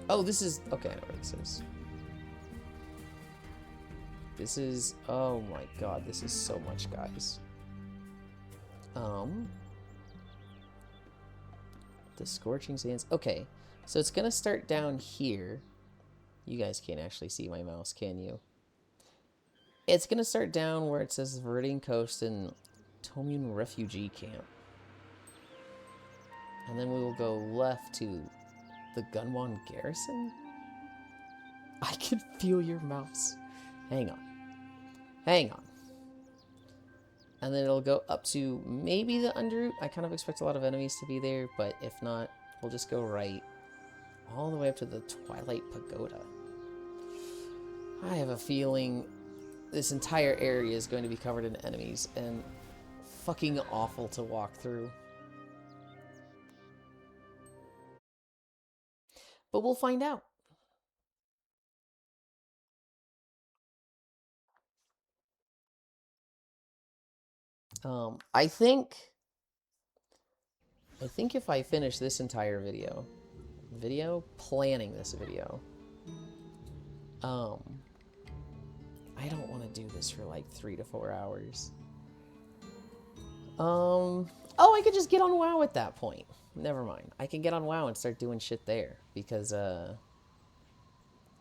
Oh, this is... Okay, I know where this is. This is... Oh my god, this is so much, guys. The Scorching Sands. Okay, so it's gonna start down here. You guys can't actually see my mouse, can you? It's gonna start down where it says Viridian Coast and Tomyun Refugee Camp. And then we will go left to the Gunwon Garrison? I can feel your mouse. Hang on. Hang on. And then it'll go up to maybe the Underroot. I kind of expect a lot of enemies to be there, but if not, we'll just go right all the way up to the Twilight Pagoda. I have a feeling this entire area is going to be covered in enemies and fucking awful to walk through. But we'll find out. I think if I finish this entire video planning this video, I don't want to do this for like 3 to 4 hours. Oh, I could just get on WoW at that point. Never mind. I can get on WoW and start doing shit there because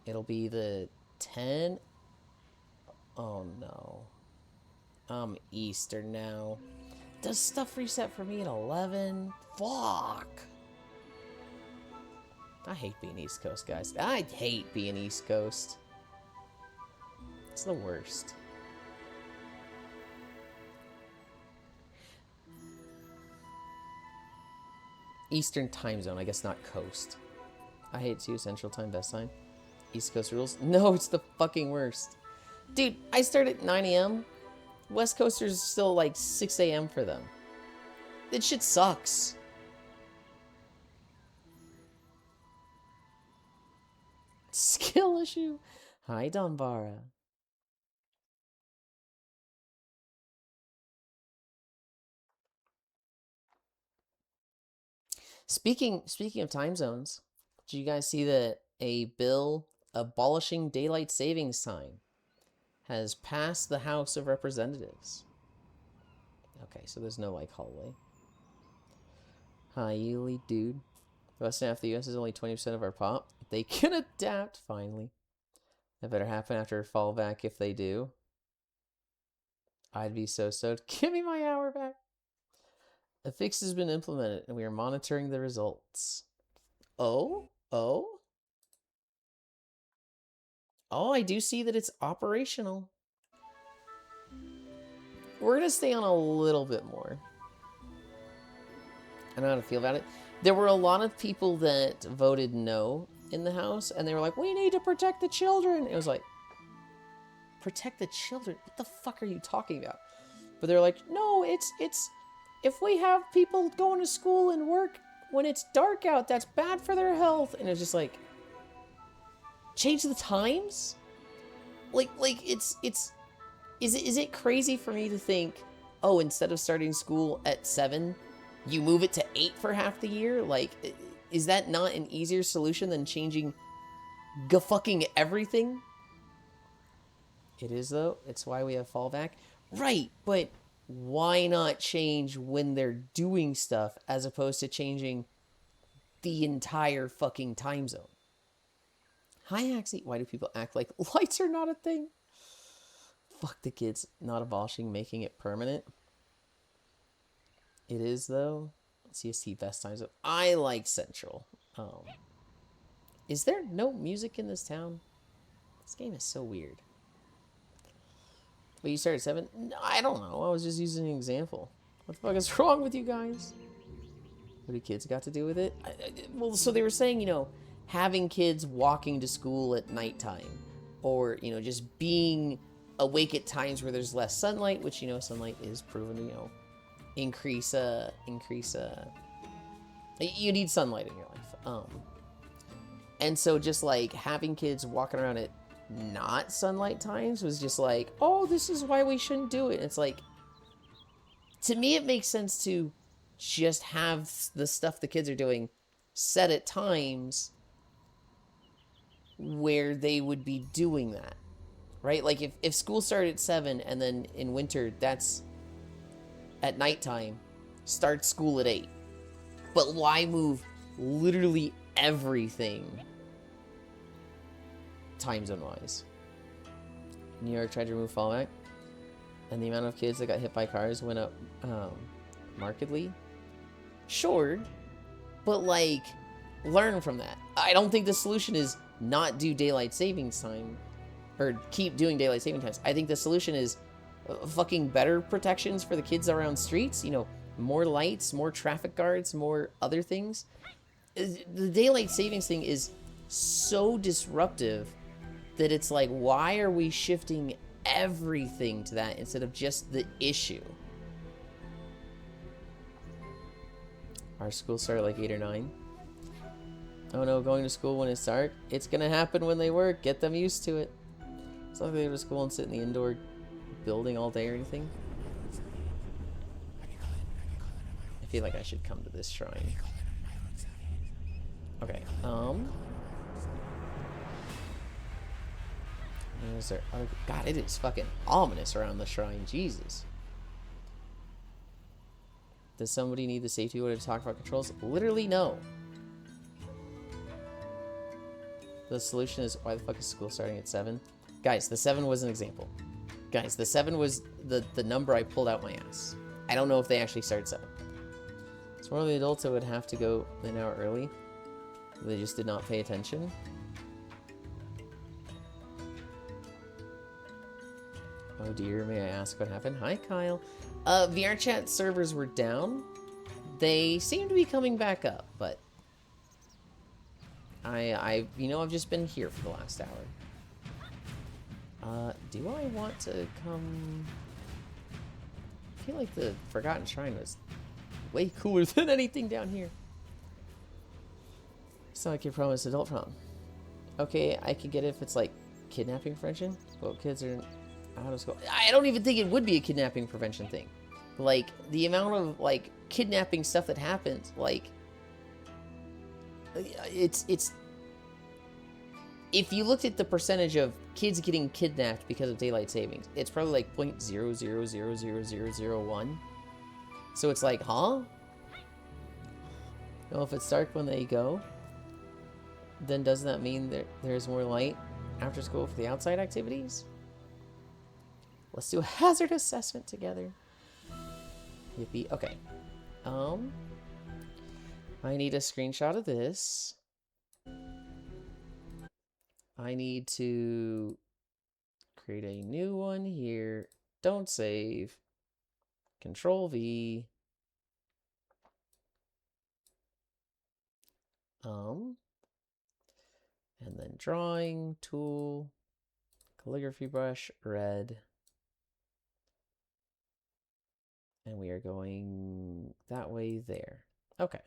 it'll be the 10. Oh no. I'm Eastern now. Does stuff reset for me at 11? Fuck. I hate being East Coast, guys. I hate being East Coast. It's the worst. Eastern time zone, I guess not coast. I hate too. Central time, best time. East Coast rules. No, it's the fucking worst. Dude, I start at 9 a.m. West Coasters still like 6 a.m. for them. That shit sucks. Skill issue. Hi, Donbara. Speaking of time zones, did you guys see that a bill abolishing daylight savings time has passed the House of Representatives? Okay, so there's no like hallway. Hi, Yulind, dude. The western half of the U.S. is only 20% of our pop. They can adapt, finally. That better happen after a fallback if they do. I'd be so stoked. Give me my hour back. A fix has been implemented, and we are monitoring the results. Oh? Oh? Oh, I do see that it's operational. We're going to stay on a little bit more. I don't know how to feel about it. There were a lot of people that voted no in the House, and they were like, we need to protect the children. It was like, protect the children? What the fuck are you talking about? But they're like, no, it's if we have people going to school and work when it's dark out, that's bad for their health. And it's just like, change the times? Like is it crazy for me to think, oh, instead of starting school at 7, you move it to 8 for half the year? Like, is that not an easier solution than changing fucking everything? It is, though. It's why we have fallback. Right, but why not change when they're doing stuff as opposed to changing the entire fucking time zone? Hi, Axie. Why do people act like lights are not a thing? Fuck the kids. Not abolishing, making it permanent. It is, though. CST best times. I like Central. Is there no music in this town? This game is so weird. But you started at 7? No, I don't know. I was just using an example. What the fuck is wrong with you guys? What do kids got to do with it? Well, so they were saying, you know, having kids walking to school at nighttime, or, you know, just being awake at times where there's less sunlight, which, you know, sunlight is proven to, you know, increase, you need sunlight in your life. And so just, like, having kids walking around at not sunlight times was just like, oh, this is why we shouldn't do it. It's like, to me, it makes sense to just have the stuff the kids are doing set at times where they would be doing that, right? Like if school started at 7 and then in winter that's at nighttime, start school at 8. But why move literally everything time zone wise? New York tried to remove fallback, and the amount of kids that got hit by cars went up markedly. Sure, but like, learn from that. I don't think the solution is not do daylight savings time, or keep doing daylight saving times. I think the solution is fucking better protections for the kids around streets. You know, more lights, more traffic guards, more other things. The daylight savings thing is so disruptive that it's like, why are we shifting everything to that instead of just the issue? Our school started like 8 or 9. Oh no, going to school when it's dark. It's gonna happen when they work. Get them used to it. It's not like they go to school and sit in the indoor building all day or anything. I feel like I should come to this shrine. Okay, is there other... God, it is fucking ominous around the shrine. Jesus. Does somebody need the safety order to talk about controls? Literally, no. The solution is, why the fuck is school starting at 7? Guys, the 7 was an example. Guys, the 7 was the number I pulled out my ass. I don't know if they actually started 7. It's more of the adults that would have to go an hour early. They just did not pay attention. Oh dear, may I ask what happened? Hi, Kyle. VR chat servers were down. They seem to be coming back up, but you know, I've just been here for the last hour. Do I want to come? I feel like the Forgotten Shrine was way cooler than anything down here. It's not like your promised adult prom. Okay, I could get it if it's like kidnapping prevention. Well, kids are out of school. I don't even think it would be a kidnapping prevention thing. Like, the amount of, like, kidnapping stuff that happens, like, it's... If you looked at the percentage of kids getting kidnapped because of daylight savings, it's probably like 0.000001. So it's like, huh? Well, if it's dark when they go, then doesn't that mean there's more light after school for the outside activities? Let's do a hazard assessment together. Yippee. Okay. I need a screenshot of this. I need to create a new one here. Don't save. Control V. And then drawing tool, calligraphy brush, red. And we are going that way there. Okay.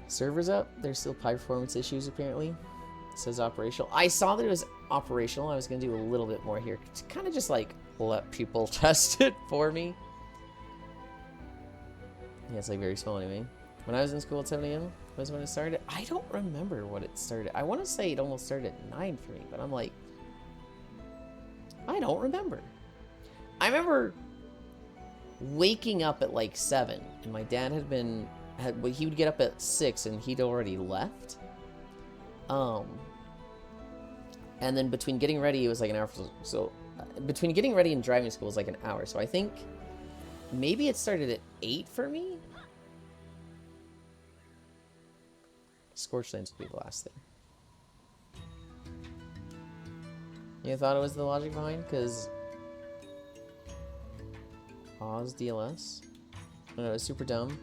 Server's up. There's still high performance issues apparently. It says operational. I saw that it was operational. I was going to do a little bit more here to kind of just like let people test it for me. Yeah, it's like very small anyway. When I was in school at 7 a.m. was when it started. I don't remember what it started. I want to say it almost started at 9 for me, but I'm like, I don't remember. I remember waking up at like 7, and my dad he would get up at 6, and he'd already left. And then between getting ready, it was like an hour. So between getting ready and driving to school was like an hour. So I think Maybe it started at 8 for me? Scorched Lands would be the last thing. You thought it was the logic behind? Because Oz DLS? No, it was super dumb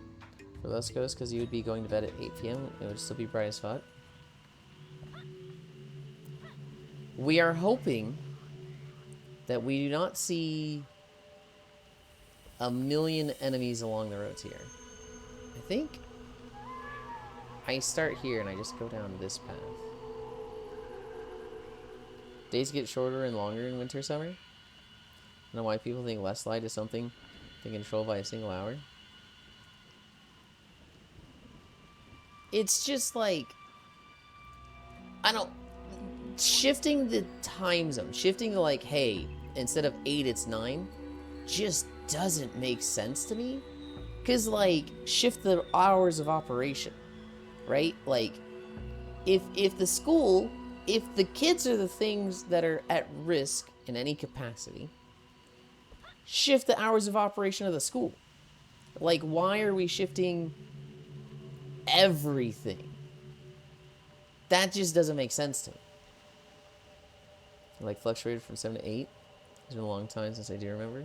for West Coast because you would be going to bed at 8 p.m. It would still be bright as fuck. We are hoping that we do not see a million enemies along the roads here. I think I start here and I just go down this path. Days get shorter and longer in winter, summer. I don't know why people think less light is something they can control by a single hour. It's just like, I don't, shifting the time zone, shifting to like, hey, instead of 8, it's 9, just doesn't make sense to me. Because, like, shift the hours of operation, right? Like, if the school, if the kids are the things that are at risk in any capacity, shift the hours of operation of the school. Like, why are we shifting everything? That just doesn't make sense to me. Like, fluctuated from 7 to 8. It's been a long time since I do remember.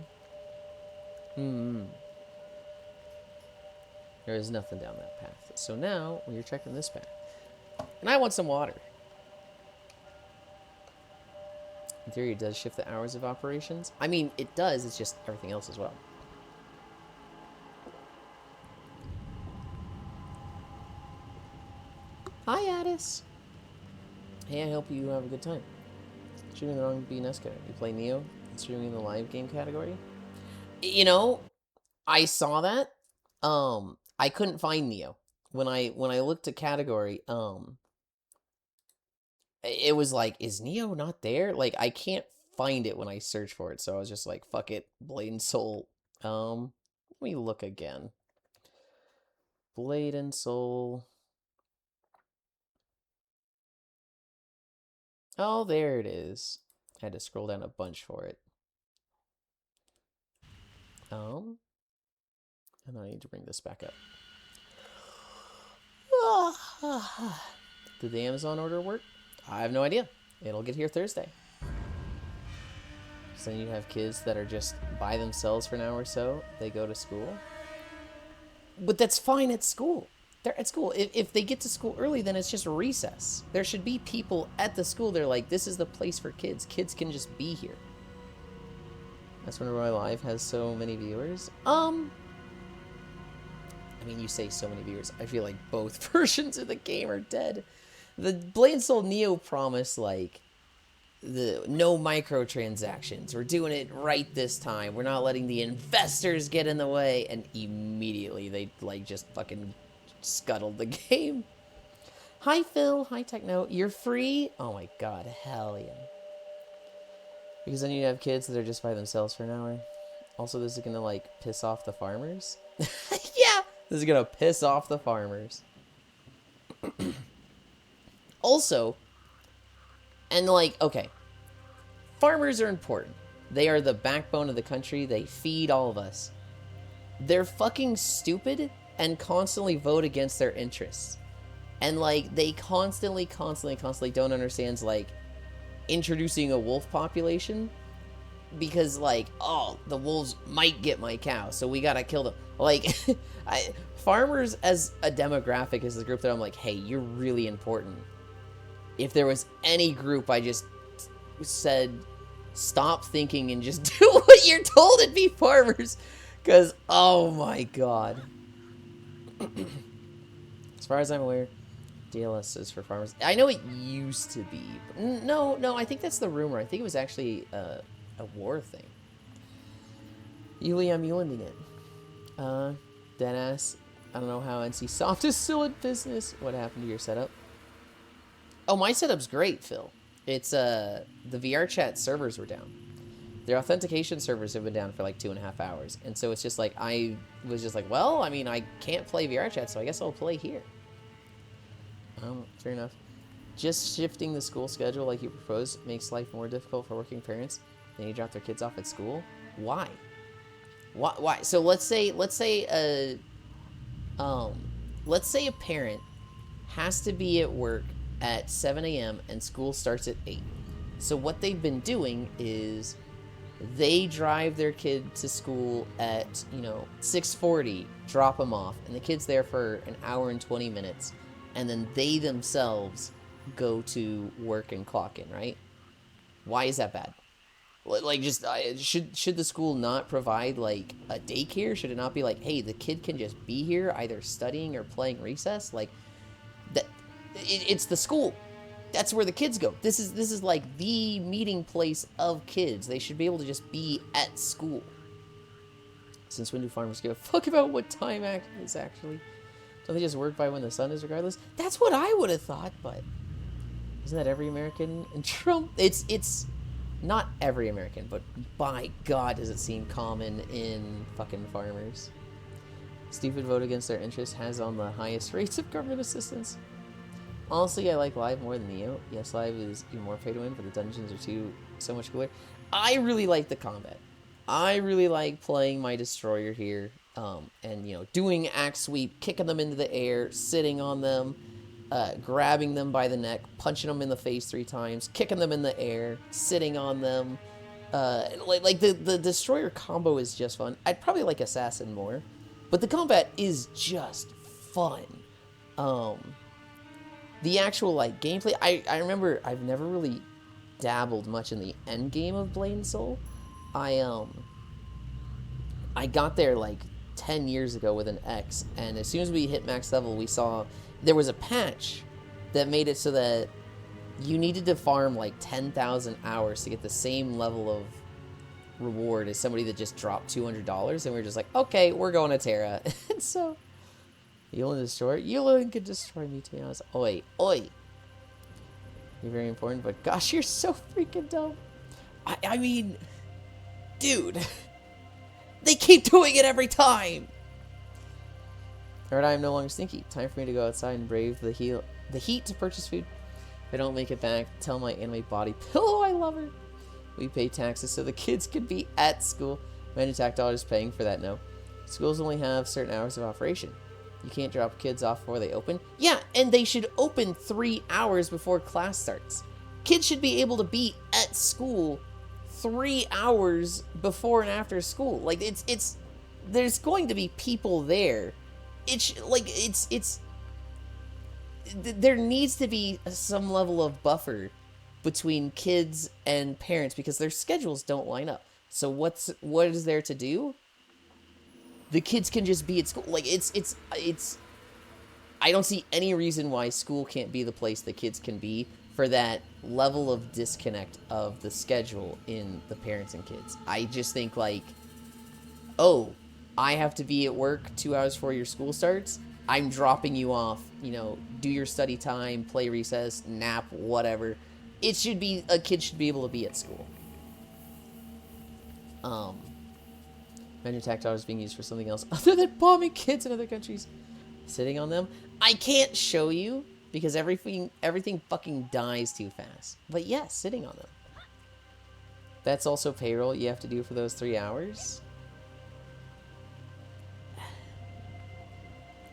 There is nothing down that path. So now, we're checking this path. And I want some water. In theory, it does shift the hours of operations. I mean, it does. It's just everything else as well. Hi, Addis. Hey, I hope you have a good time. Streaming the wrong BNS category. You play Neo? Streaming in the live game category? You know, I saw that. I couldn't find Neo. When I looked at category, it was like, is Neo not there? Like, I can't find it when I search for it, so I was just like, fuck it, Blade and Soul. Let me look again. Blade and Soul. Oh, there it is. I had to scroll down a bunch for it. And I need to bring this back up. Did the Amazon order work? I have no idea. It'll get here Thursday. So then you have kids that are just by themselves for an hour or so. They go to school. But that's fine at school. They're at school. If they get to school early, then it's just recess. There should be people at the school. They're like, this is the place for kids. Kids can just be here. That's when Roy Live has so many viewers. I mean, you say so many viewers. I feel like both versions of the game are dead. The Blade and Soul Neo promised, like, the no microtransactions. We're doing it right this time. We're not letting the investors get in the way. And immediately they, like, just fucking scuttled the game. Hi, Phil. Hi, Techno. You're free? Oh, my God. Hell yeah. Because then you have kids that are just by themselves for an hour. Also, this is going to, like, piss off the farmers. Yeah! This is going to piss off the farmers. Also, and like, okay, farmers are important. They are the backbone of the country. They feed all of us. They're fucking stupid and constantly vote against their interests. And like, they constantly don't understand, like, introducing a wolf population. Because, like, oh, the wolves might get my cow, so we gotta kill them. Like, farmers as a demographic is the group that I'm like, hey, you're really important. If there was any group I just said, stop thinking and just do what you're told, it'd be farmers. Because, oh my God. As far as I'm aware, DLS is for farmers. I know it used to be. But no, I think that's the rumor. I think it was actually a war thing. Yuli, I'm Yulanding it. Deadass. I don't know how NC Soft is still in business. What happened to your setup? Oh, my setup's great, Phil. It's, the VR chat servers were down. Their authentication servers have been down for like 2.5 hours. And so it's just like, I was just like, well, I mean, I can't play VR chat, so I guess I'll play here. Fair enough. Just shifting the school schedule like you proposed makes life more difficult for working parents. Then you drop their kids off at school. Why? Why? So let's say um, let's say a parent has to be at work at 7 a.m. and school starts at 8. So what they've been doing is they drive their kid to school at, 6:40, drop them off, and the kid's there for an hour and 20 minutes, and then they themselves go to work and clock in, right? Why is that bad? Like, just should the school not provide like a daycare? Should it not be like, hey, the kid can just be here either studying or playing recess? Like that, it's the school. That's where the kids go. This is like the meeting place of kids. They should be able to just be at school. Since when do farmers give a fuck about what time it is actually? Don't they just work by when the sun is regardless? That's what I would have thought, but isn't that every American? And Trump, it's not every American, but by God does it seem common in fucking farmers. Stupid vote against their interests has on the highest rates of government assistance. Honestly, I like Live more than Neo. Yes, Live is even more pay to win, but the dungeons are so much cooler. I really like the combat. I really like playing my destroyer here, and doing axe sweep, kicking them into the air, sitting on them, grabbing them by the neck, punching them in the face 3 times, kicking them in the air, sitting on them. Like the destroyer combo is just fun. I'd probably like assassin more, but the combat is just fun. The actual like gameplay, I remember I've never really dabbled much in the end game of Blade and Soul. I got there like 10 years ago with an X, and as soon as we hit max level, we saw there was a patch that made it so that you needed to farm like 10,000 hours to get the same level of reward as somebody that just dropped $200, and we were just like, okay, we're going to Terra. And so Yulind destroy? Yulind could destroy me, to be honest. Oi, oi. You're very important, but gosh, you're so freaking dumb. I mean, dude. They keep doing it every time. Alright, I am no longer stinky. Time for me to go outside and brave the heat to purchase food. If I don't make it back, tell my anime body pillow I love her. We pay taxes so the kids can be at school. Many tax dollars paying for that, no. Schools only have certain hours of operation. You can't drop kids off before they open. Yeah, and they should open 3 hours before class starts. Kids should be able to be at school 3 hours before and after school. Like, it's there's going to be people there. There needs to be some level of buffer between kids and parents because their schedules don't line up. So what is there to do? The kids can just be at school. Like, it's I don't see any reason why school can't be the place the kids can be for that level of disconnect of the schedule in the parents and kids. I just think like, oh, I have to be at work 2 hours before your school starts. I'm dropping you off, do your study time, play recess, nap, whatever. A kid should be able to be at school. Imagine tax dollars being used for something else other than bombing kids in other countries. Sitting on them. I can't show you because everything fucking dies too fast. But yes, sitting on them. That's also payroll you have to do for those 3 hours.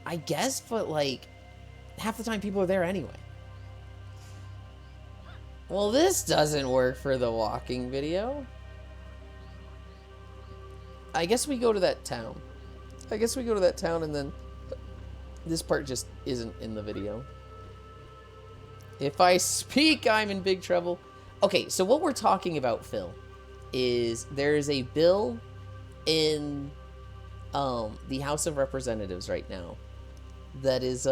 I guess, but like, half the time people are there anyway. Well, this doesn't work for the walking video. I guess we go to that town. And then this part just isn't in the video. If I speak, I'm in big trouble. Okay, so what we're talking about, Phil, is there's a bill in the House of Representatives right now that is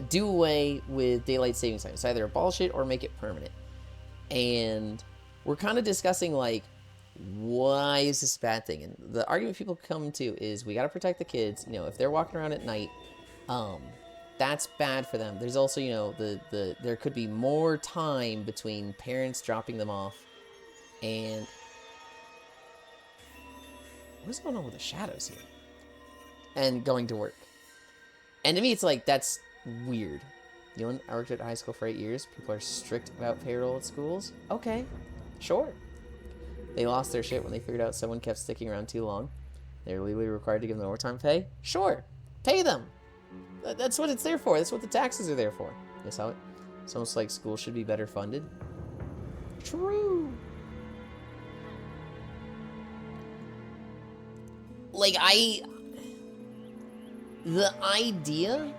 do away with daylight savings time. It's either abolish it or make it permanent. And we're kind of discussing like, why is this a bad thing? And the argument people come to is we got to protect the kids. If they're walking around at night, that's bad for them. There's also, there could be more time between parents dropping them off and what's going on with the shadows here? And going to work. And to me, it's like, that's weird. Yulind, I worked at high school for 8 years. People are strict about payroll at schools. Okay, sure. They lost their shit when they figured out someone kept sticking around too long. They were legally required to give them overtime pay. Sure, pay them. That's what it's there for. That's what the taxes are there for. It's almost like school should be better funded. True. Like, the idea...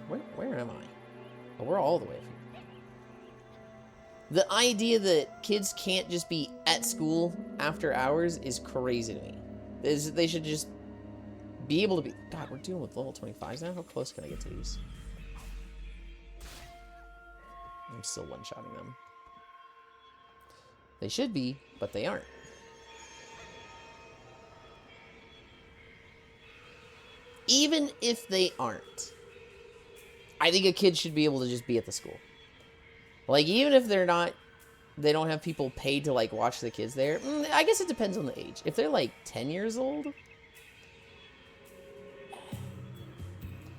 Where am I? Oh, we're all the way up here. The idea that kids can't just be at school after hours is crazy to me. They should just be able to be... God, we're dealing with level 25s now? How close can I get to these? I'm still one-shotting them. They should be, but they aren't. Even if they aren't, I think a kid should be able to just be at the school. Like, even if they're not, they don't have people paid to, like, watch the kids there. I guess it depends on the age. If they're, like, 10 years old,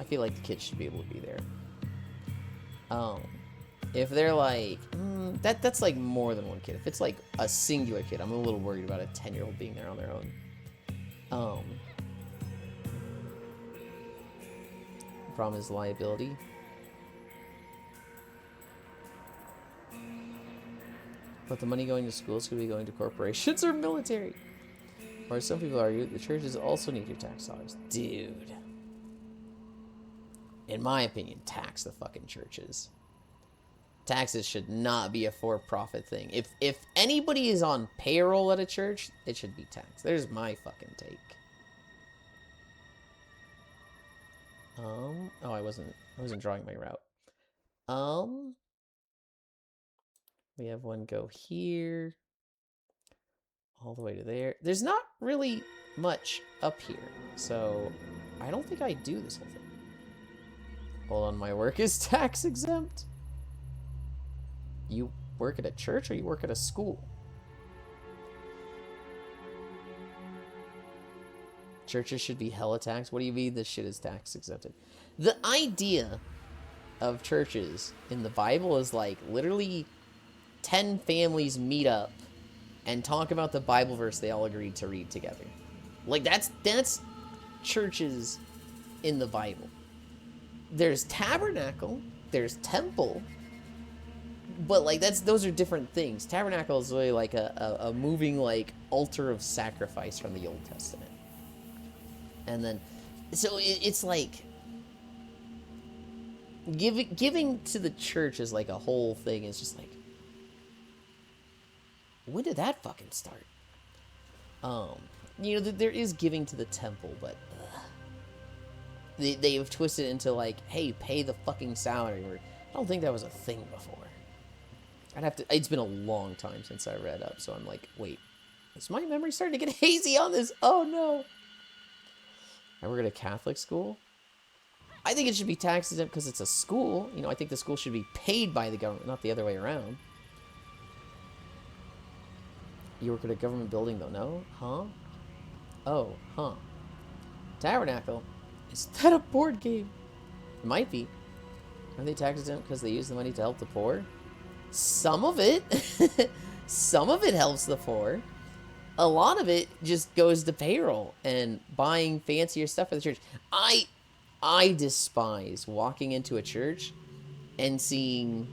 I feel like the kids should be able to be there. If they're, like, that's, like, more than one kid. If it's, like, a singular kid, I'm a little worried about a 10-year-old being there on their own. Problem is liability. But the money going to schools could be going to corporations or military. Or some people argue, the churches also need your tax dollars. Dude. In my opinion, tax the fucking churches. Taxes should not be a for-profit thing. If anybody is on payroll at a church, it should be taxed. There's my fucking take. Oh, I wasn't drawing my route. We have one go here. All the way to there. There's not really much up here. So, I don't think I do this whole thing. Hold on, my work is tax exempt. You work at a church or you work at a school? Churches should be hella taxed. What do you mean this shit is tax exempted? The idea of churches in the Bible is like literally 10 families meet up and talk about the Bible verse they all agreed to read together. Like that's churches in the Bible. There's tabernacle, there's temple, but like those are different things. Tabernacle is really like a moving like altar of sacrifice from the Old Testament. And then, so it's like giving to the church is like a whole thing. It's just like, when did that fucking start? You know, there is giving to the temple, but they have twisted it into like, hey, pay the fucking salary. Or I don't think that was a thing before. I'd have to. It's been a long time since I read up, so I'm like, wait, is my memory starting to get hazy on this? Oh no. I work at a Catholic school. I think it should be tax exempt because it's a school. You know, I think the school should be paid by the government, not the other way around. You work at a government building, though, no? Huh? Oh, huh. Tabernacle. Is that a board game? It might be. Are they tax exempt because they use the money to help the poor? Some of it. Some of it helps the poor. A lot of it just goes to payroll and buying fancier stuff for the church. I despise walking into a church and seeing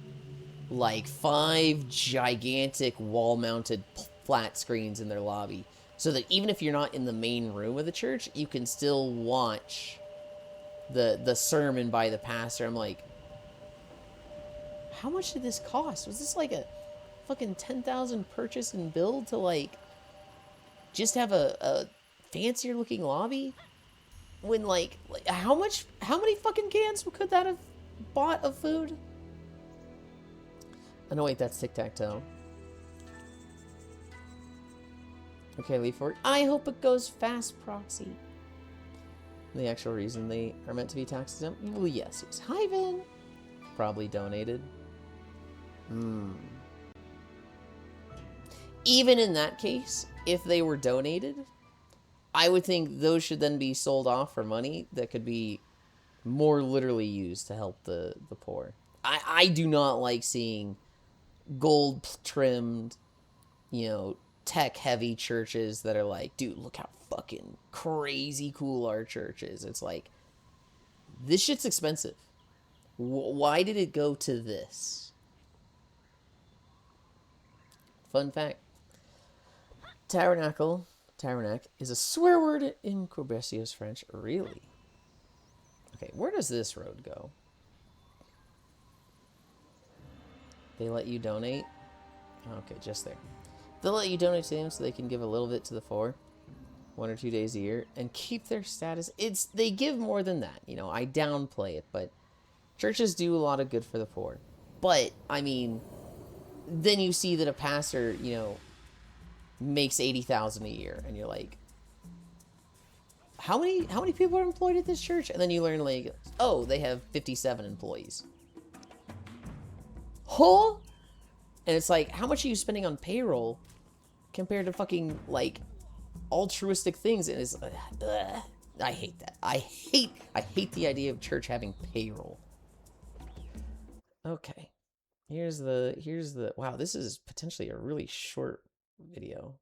like 5 gigantic wall-mounted flat screens in their lobby, so that even if you're not in the main room of the church, you can still watch the sermon by the pastor. I'm like, how much did this cost? Was this like a fucking 10,000 purchase and build to like just have a fancier looking lobby? When like how many fucking cans could that have bought of food? Oh no, wait, that's tic-tac-toe. Okay, leave for it. I hope it goes fast, Proxy. The actual reason they are meant to be tax exempt? Well, yes. Hi, Vin. Probably donated. Even in that case, if they were donated, I would think those should then be sold off for money that could be more literally used to help the poor. I do not like seeing gold-trimmed, you know, tech-heavy churches that are like, dude, look how fucking crazy cool our church is. It's like, this shit's expensive. Why did it go to this? Fun fact. Tabernacle is a swear word in Quebecio's French. Really? Okay, where does this road go? They let you donate? Okay, just there. They'll let you donate to them so they can give a little bit to the poor, 1 or 2 days a year, and keep their status. They give more than that. You know, I downplay it, but churches do a lot of good for the poor. But, I mean, then you see that a pastor, you know, makes $80,000 a year, and you're like, how many people are employed at this church? And then you learn, like, oh, they have 57 employees. Huh? And it's like, how much are you spending on payroll compared to fucking, like, altruistic things? And it's, I hate that. I hate the idea of church having payroll. Okay. Here's the, wow, this is potentially a really short video.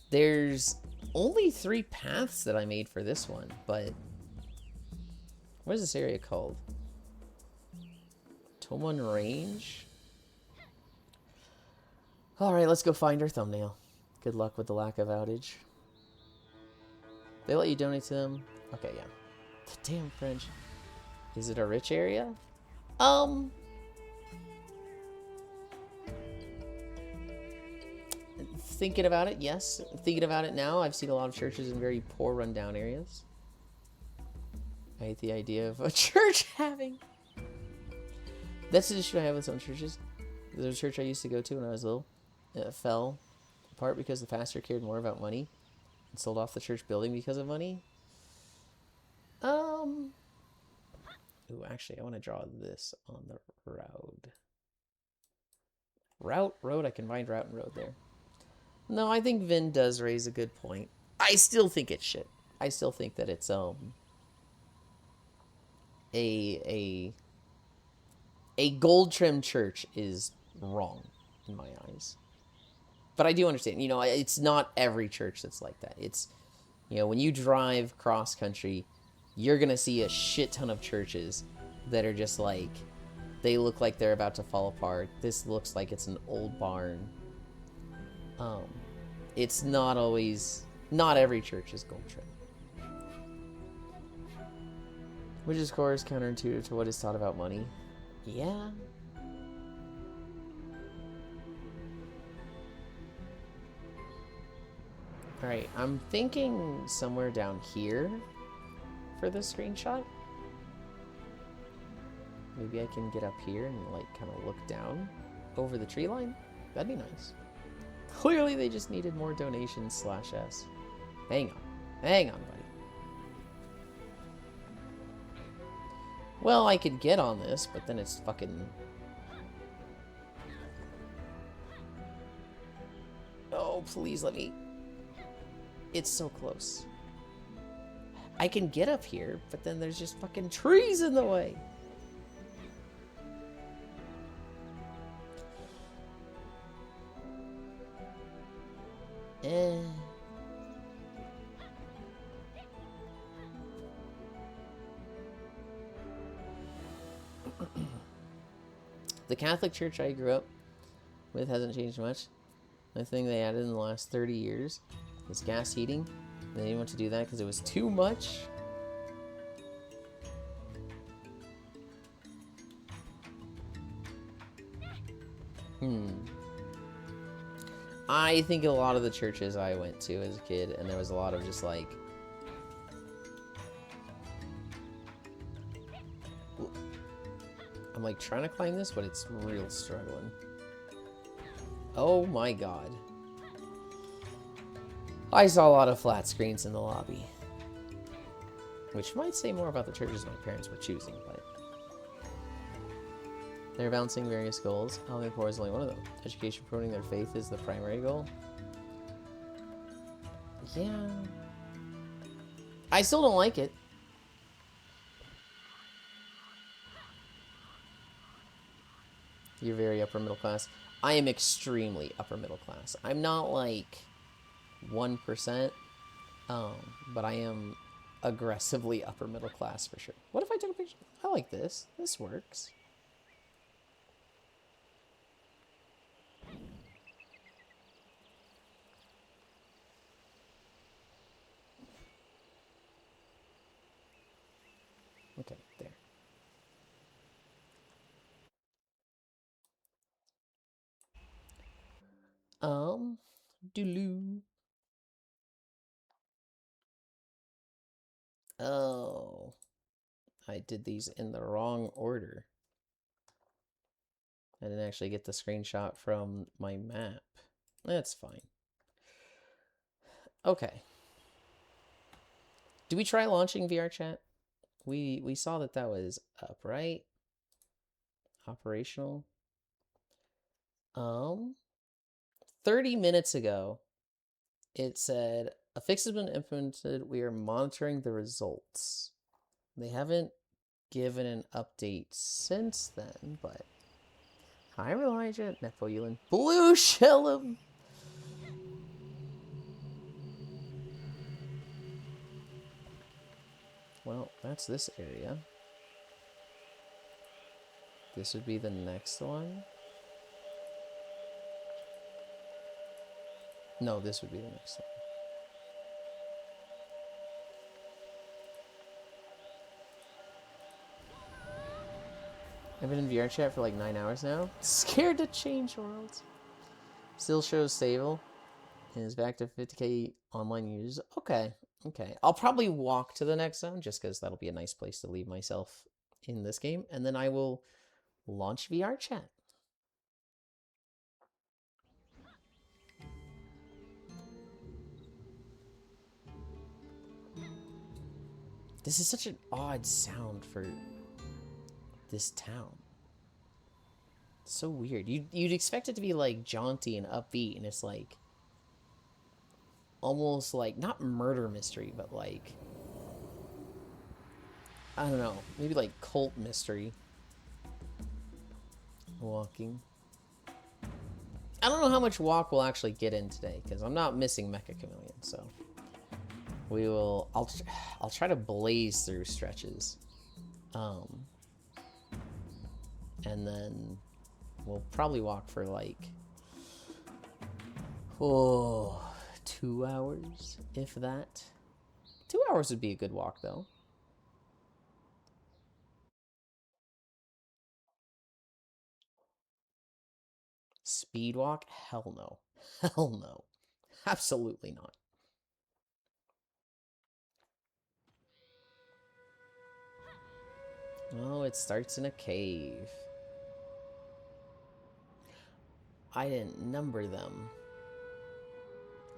There's only 3 paths that I made for this one, but what is this area called? Tomon Range? Alright, let's go find our thumbnail. Good luck with the lack of outage. They let you donate to them? Okay, yeah. The damn French. Is it a rich area? Thinking about it, yes. Thinking about it now, I've seen a lot of churches in very poor rundown areas. I hate the idea of a church having... That's the issue I have with some churches. There's a church I used to go to when I was little. It fell apart because the pastor cared more about money and sold off the church building because of money. Ooh, actually, I want to draw this on the road. Road? I combined route and road there. No, I think Vin does raise a good point. I still think it's shit. I still think that it's a gold trimmed church is wrong in my eyes. But I do understand, you know, it's not every church that's like that. It's, you know, when you drive cross country, you're gonna see a shit ton of churches that are just like, they look like they're about to fall apart. This looks like it's an old barn. It's not always, not every church is gold trim. Which is, of course, counterintuitive to what is taught about money. Yeah. Alright, I'm thinking somewhere down here for this screenshot. Maybe I can get up here and, like, kind of look down over the tree line. That'd be nice. Clearly, they just needed more donations /s. Hang on, buddy. Well, I could get on this, but then it's fucking... Oh, please let me... It's so close. I can get up here, but then there's just fucking trees in the way. The Catholic Church I grew up with hasn't changed much. The thing they added in the last 30 years is gas heating. They didn't want to do that because it was too much. I think a lot of the churches I went to as a kid, and there was a lot of just like... I'm like trying to climb this, but it's real struggling. Oh my god. I saw a lot of flat screens in the lobby. Which might say more about the churches my parents were choosing, but... They're balancing various goals. Helping the poor is only one of them. Education promoting their faith is the primary goal. Yeah. I still don't like it. You're very upper middle class. I am extremely upper middle class. I'm not like 1%, but I am aggressively upper middle class for sure. What if I took a picture? I like this. This works. Okay, there. Dooloo. Oh, I did these in the wrong order. I didn't actually get the screenshot from my map. That's fine. Okay. Do we try launching VR chat? We saw that was up, right? Operational. 30 minutes ago, it said a fix has been implemented. We are monitoring the results. They haven't given an update since then, but hi, Elijah, Nepo Yulind, Blue Shellum. Well, that's this area. This would be the next one. No, this would be the next one. I've been in VR chat for like 9 hours now. Scared to change worlds. Still shows stable. And is back to 50k online users. Okay. Okay. I'll probably walk to the next zone just because that'll be a nice place to leave myself in this game. And then I will launch VR chat. This is such an odd sound for this town. It's so weird. You'd expect it to be like jaunty and upbeat, and it's like almost like not murder mystery, but like I don't know, maybe like cult mystery. Walking. I don't know how much walk we'll actually get in today because I'm not missing Mecha Chameleon, so we will. I'll try to blaze through stretches, and then we'll probably walk for like 2 hours, if that. 2 hours would be a good walk though. Speed walk? Hell no. Hell no. Absolutely not. Oh, it starts in a cave. I didn't number them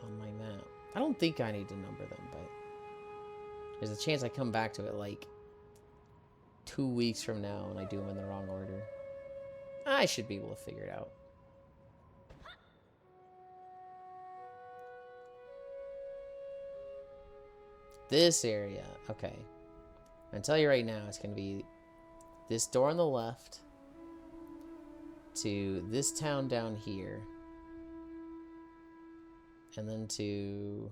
on my map. I don't think I need to number them, but there's a chance I come back to it like 2 weeks from now and I do them in the wrong order. I should be able to figure it out. This area, okay. I tell you right now, it's going to be this door on the left to this town down here, and then to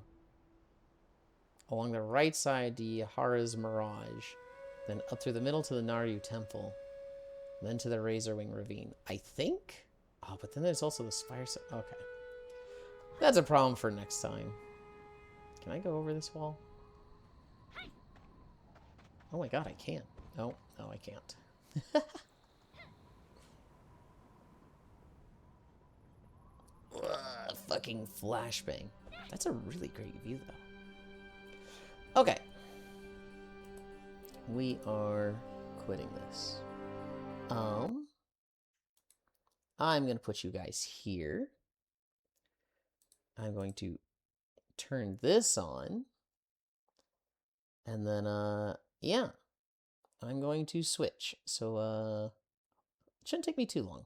along the right side to Yahara's Mirage, then up through the middle to the Naryu Temple, then to the Razorwing Ravine. I think? Oh, but then there's also the Spire... Okay. That's a problem for next time. Can I go over this wall? Oh my god, I can't. No, no, I can't. Ugh, fucking flashbang. That's a really great view, though. Okay. We are quitting this. I'm going to put you guys here. I'm going to turn this on. And then, yeah. I'm going to switch. So, it shouldn't take me too long.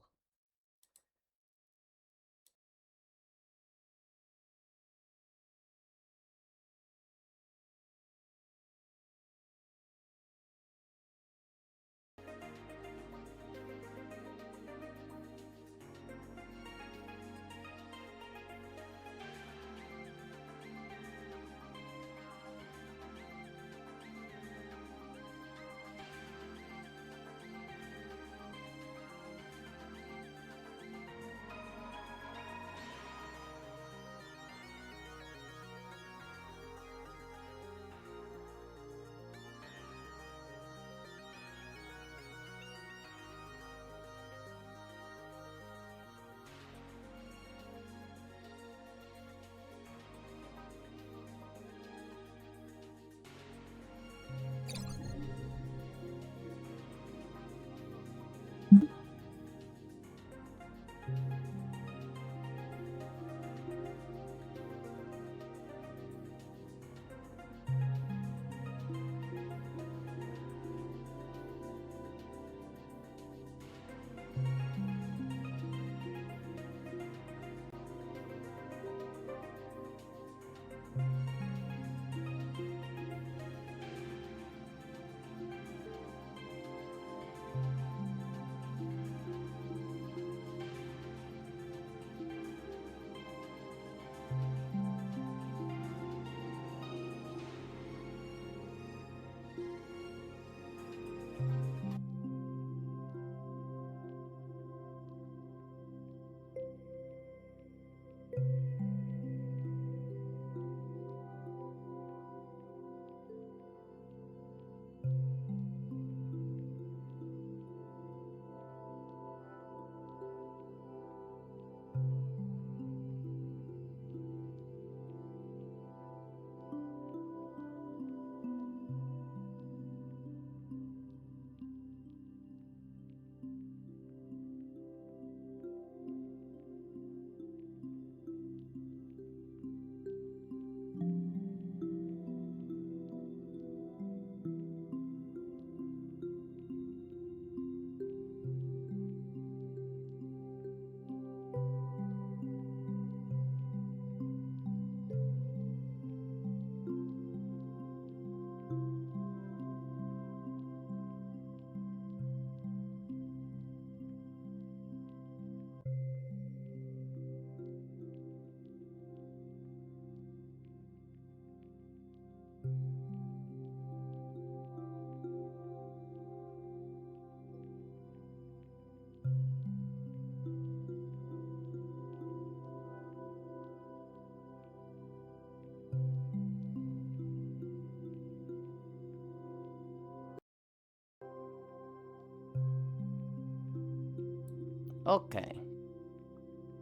Okay.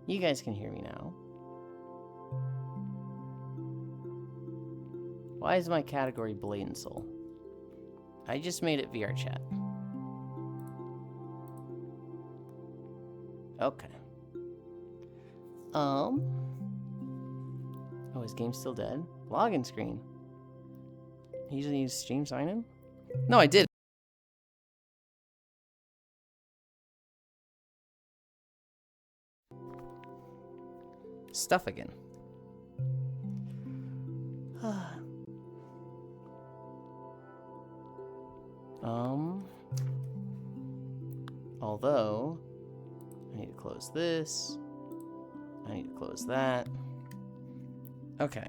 You guys can hear me now. Why is my category Blatant Soul? I just made it VR chat. Okay. Oh, his game's still dead? Login screen. You usually use stream sign in? No, I did. Stuff again. Although, I need to close this. I need to close that. Okay.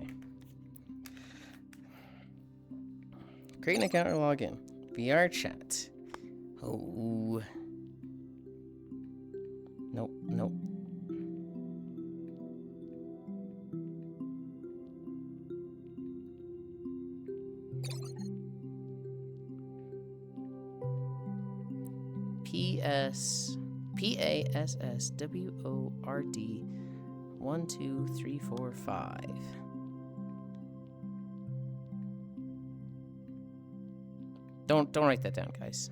Create an account or log in. VR chat. Oh. Nope, nope. PASSWORD 1 2 3 4 5. Don't write that down, guys.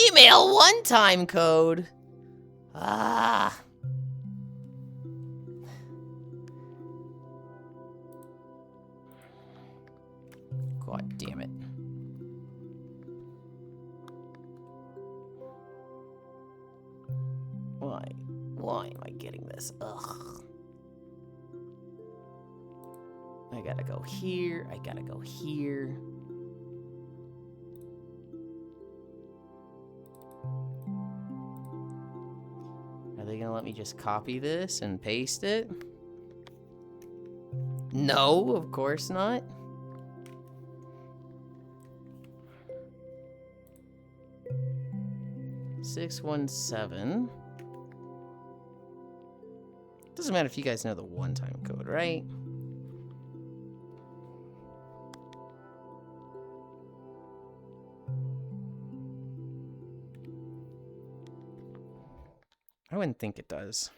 Email one-time code. Ah. God damn it. Why am I getting this? Ugh. I gotta go here. I gotta go here. Are they gonna let me just copy this and paste it? No, of course not. $617. Doesn't matter if you guys know the one-time code, right? I wouldn't think it does.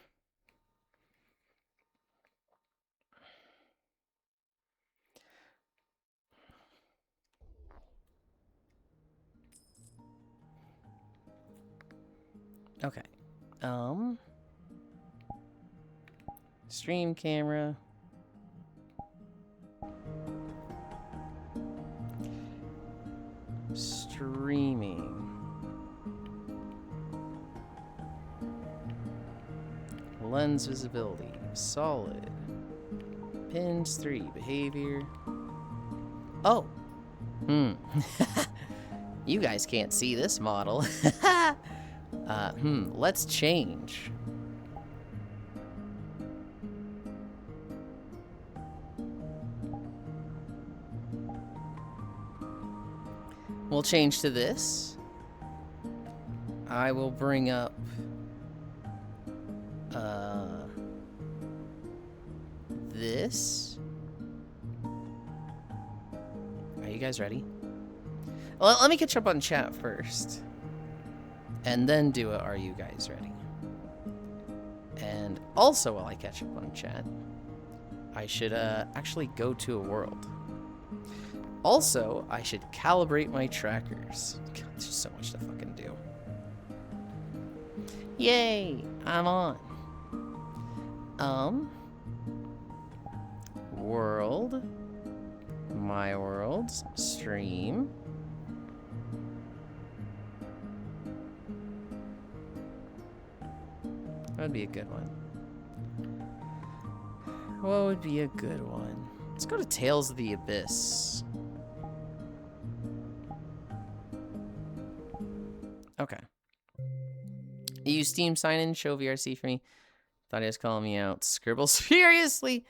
Okay. Stream camera. Streaming. Lens visibility. Solid. Pins 3. Behavior. Oh. You guys can't see this model. Let's change. We'll change to this. I will bring up this. Are you guys ready? Well, let me catch up on chat first. And then do it, are you guys ready? And also, while I catch up on chat, I should actually go to a world. Also, I should calibrate my trackers. God, there's so much to fucking do. Yay! I'm on. World. My worlds. Stream. That would be a good one. What would be a good one? Let's go to Tales of the Abyss. Okay. Use Steam sign-in, show VRC for me. Thought he was calling me out. Scribbles furiously.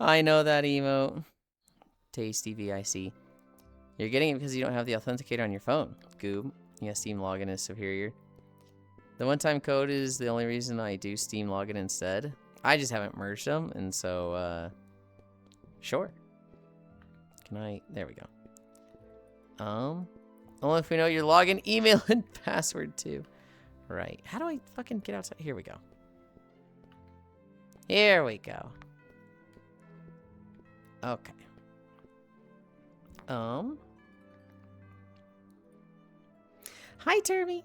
I know that emote. Tasty VIC. You're getting it because you don't have the authenticator on your phone. Goob. Yeah, Steam login is superior. The one-time code is the only reason I do Steam login instead. I just haven't merged them, and so, sure. Can I? There we go. Only if we know your login, email, and password, too. Right. How do I fucking get outside? Here we go. Here we go. Okay. Hi, Turby.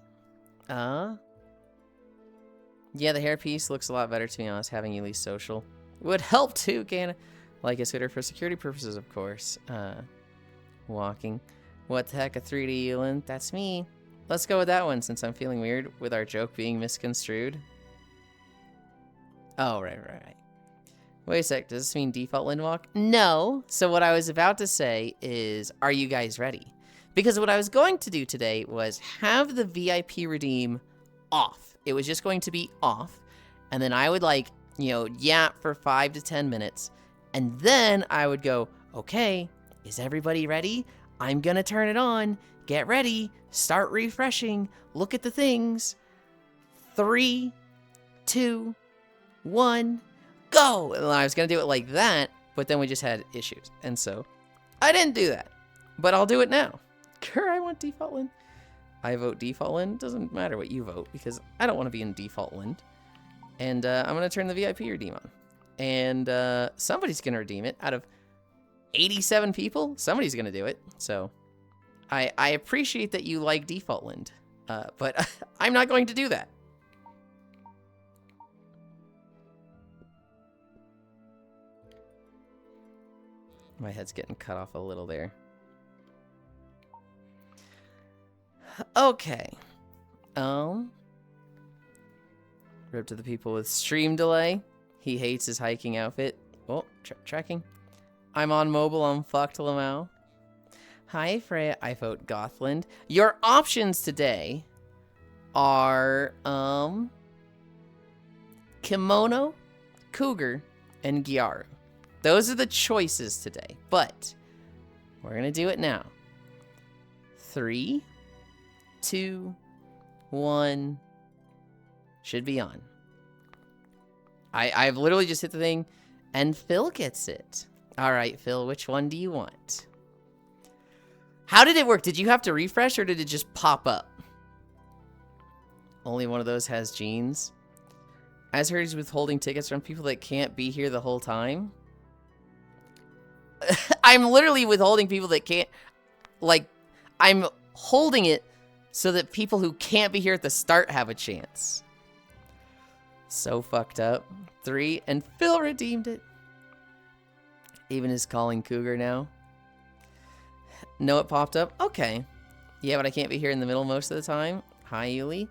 Yeah, the hairpiece looks a lot better, to be honest, having you least social. Would help, too, can like a scooter for security purposes, of course. Walking. What the heck, a 3D Yulind? That's me. Let's go with that one, since I'm feeling weird with our joke being misconstrued. Oh, right. Wait a sec, does this mean default Lind walk? No. So what I was about to say is, are you guys ready? Because what I was going to do today was have the VIP redeem off. It was just going to be off. And then I would yap for 5 to 10 minutes. And then I would go, okay, is everybody ready? I'm gonna turn it on. Get ready. Start refreshing. Look at the things. 3, 2, 1, go! And I was gonna do it like that, but then we just had issues. And so, I didn't do that. But I'll do it now. Sure, I want default Lind. I vote default Lind. Doesn't matter what you vote, because I don't want to be in default Lind. And I'm gonna turn the VIP redeem on. And somebody's gonna redeem it. Out of 87 people, somebody's gonna do it. So, I appreciate that you like default Lind. But I'm not going to do that. My head's getting cut off a little there. Okay. Rip to the people with stream delay. He hates his hiking outfit. Oh, tracking. I'm on mobile. I'm fucked, Lamau. Hi, Freya. I vote Gothland. Your options today are Kimono, Cougar, and Gyaru. Those are the choices today, but we're gonna do it now. 3, 2, 1. Should be on. I've literally just hit the thing, and Phil gets it. All right, Phil, which one do you want? How did it work? Did you have to refresh, or did it just pop up? Only one of those has jeans. As heard, he's withholding tickets from people that can't be here the whole time. I'm literally withholding people that can't, I'm holding it so that people who can't be here at the start have a chance. So fucked up. 3, and Phil redeemed it. Even is calling Cougar now. No, it popped up? Okay. Yeah, but I can't be here in the middle most of the time. Hi, Yuli.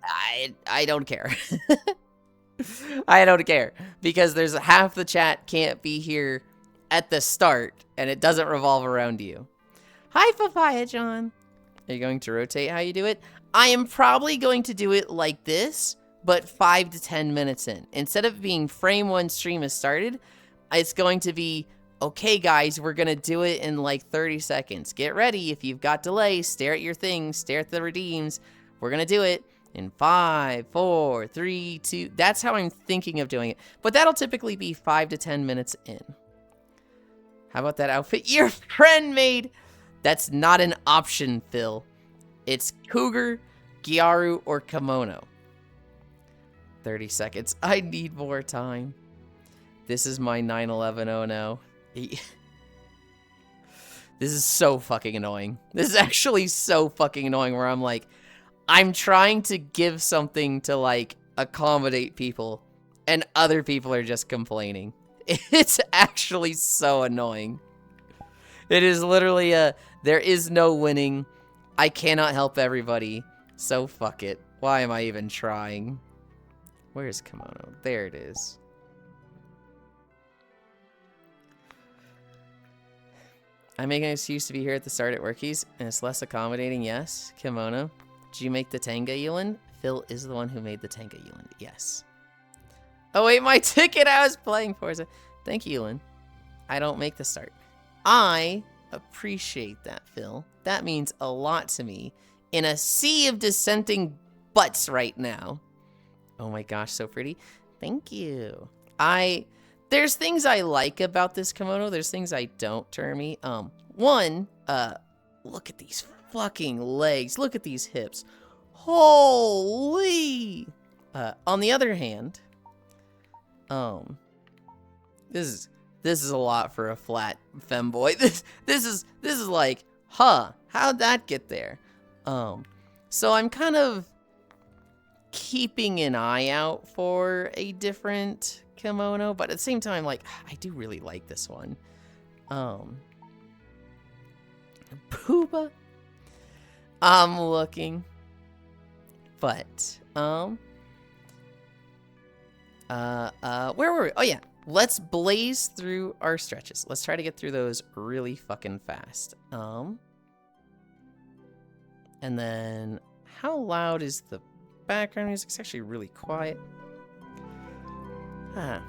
I don't care. I don't care. Because there's half the chat can't be here at the start, and it doesn't revolve around you. Hi, Papaya John. Are you going to rotate how you do it? I am probably going to do it like this, but 5 to 10 minutes in. Instead of being frame 1 stream has started, it's going to be, okay, guys, we're going to do it in like 30 seconds. Get ready. If you've got delay, stare at your things, stare at the redeems. We're going to do it in 5, 4, 3, 2. That's how I'm thinking of doing it. But that'll typically be 5 to 10 minutes in. How about that outfit your friend made? That's not an option, Phil. It's Cougar, Gyaru, or Kimono. 30 seconds. I need more time. This is my 9/11. Oh no. This is so fucking annoying. This is actually so fucking annoying where I'm like, I'm trying to give something to like accommodate people and other people are just complaining. It's actually so annoying. It is literally there is no winning. I cannot help everybody. So fuck it. Why am I even trying? Where's Kimono? There it is. I make an excuse to be here at the start at Workies, and it's less accommodating, yes. Kimono. Did you make the Tenga, Yulind? Phil is the one who made the tank at Yulind. Yes. Oh, wait, my ticket I was playing for. Thank you, Yulind. I don't make the start. I appreciate that, Phil. That means a lot to me in a sea of dissenting butts right now. Oh my gosh, so pretty. Thank you. There's things I like about this kimono. There's things I don't, Termy. One, look at these fucking legs. Look at these hips. Holy! On the other hand, this is a lot for a flat femboy. This is like, huh, how'd that get there? So I'm kind of keeping an eye out for a different kimono, but at the same time, like, I do really like this one. Pooba. I'm looking. But, where were we? Oh yeah, let's blaze through our stretches. Let's try to get through those really fucking fast. And then, how loud is the background music? It's actually really quiet. Hi,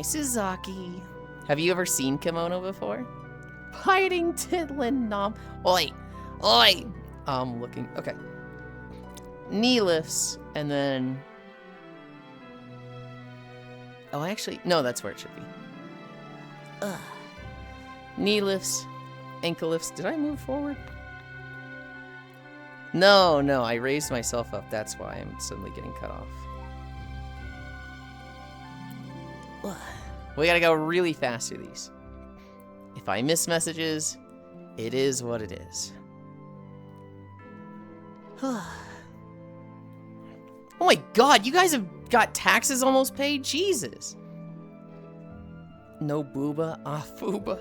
Suzaki. Have you ever seen kimono before? Biting Tiddlin' Nom. Oi! Oi! Looking. Okay. Knee lifts, and then... Oh, actually, no, that's where it should be. Knee lifts, ankle lifts. Did I move forward? No, I raised myself up. That's why I'm suddenly getting cut off. We gotta go really fast through these. If I miss messages, it is what it is. Oh my god, you guys have got taxes almost paid? Jesus. No booba? Ah, booba.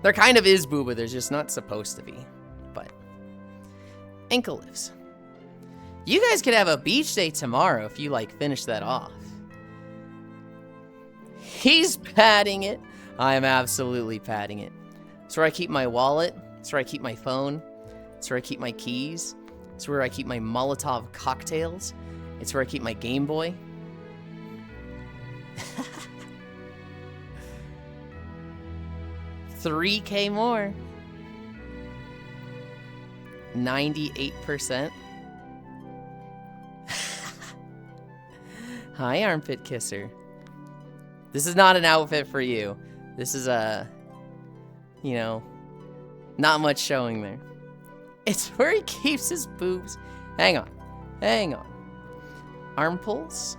There kind of is booba, there's just not supposed to be. But ankle lifts. You guys could have a beach day tomorrow if you, like, finish that off. He's patting it. I am absolutely patting it. It's where I keep my wallet. It's where I keep my phone. It's where I keep my keys. It's where I keep my Molotov cocktails. It's where I keep my Game Boy. $3K more. 98%. Hi, Armpit Kisser. This is not an outfit for you. This is you know, not much showing there. It's where he keeps his boobs. Hang on. Hang on. Arm pulls.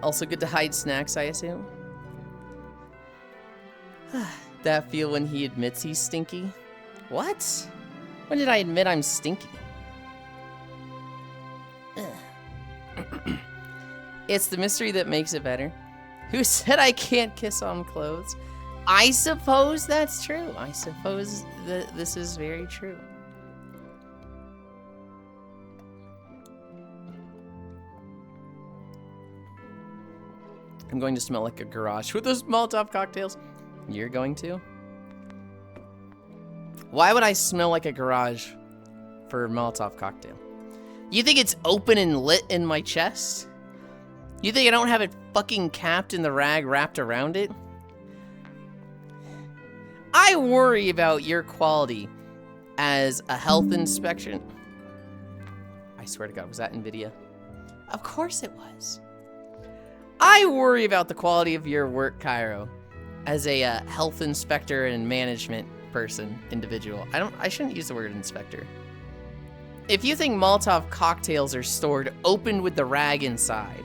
Also good to hide snacks, I assume. That feel when he admits he's stinky? What? When did I admit I'm stinky? It's the mystery that makes it better. Who said I can't kiss on clothes? I suppose that's true. I suppose that this is very true. I'm going to smell like a garage with those Molotov cocktails. You're going to? Why would I smell like a garage for a Molotov cocktail? You think it's open and lit in my chest? You think I don't have it fucking capped in the rag wrapped around it? I worry about your quality as a health inspection. I swear to God, was that NVIDIA? Of course it was. I worry about the quality of your work, Cairo, as a health inspector and management person, individual. I shouldn't use the word inspector. If you think Molotov cocktails are stored open with the rag inside.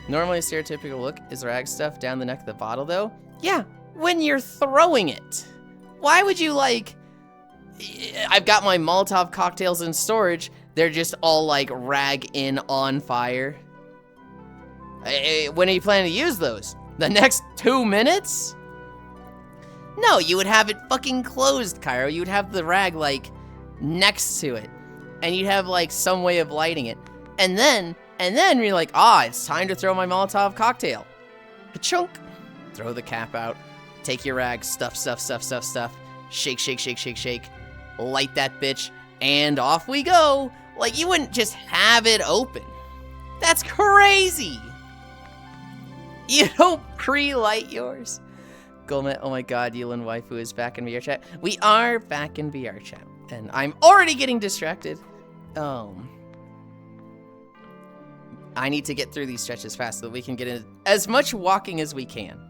Normally a stereotypical look is rag stuff down the neck of the bottle though. Yeah, when you're throwing it. Why would you like, I've got my Molotov cocktails in storage. They're just all like rag in on fire. When are you planning to use those? The next 2 minutes? No, you would have it fucking closed, Cairo. You would have the rag like next to it. And you'd have like some way of lighting it. And then you're like, it's time to throw my Molotov cocktail. Ka-chunk. Throw the cap out. Take your rag, stuff. Shake, shake, shake, shake, shake. Light that bitch, and off we go. Like, you wouldn't just have it open. That's crazy. You don't pre-light yours. Gulmet, oh my god, Yulind waifu is back in VR chat. We are back in VR chat, and I'm already getting distracted. I need to get through these stretches fast so that we can get in as much walking as we can.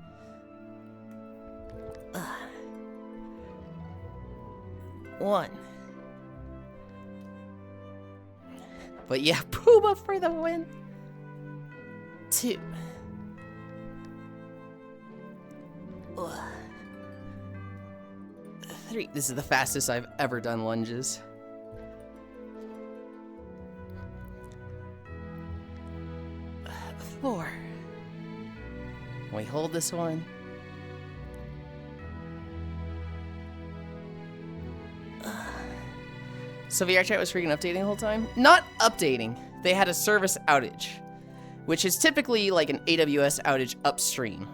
One. But yeah, Pooba for the win. 2. 3. This is the fastest I've ever done lunges. 4. We hold this one. So VR chat was freaking updating the whole time? Not updating. They had a service outage, which is typically like an AWS outage upstream.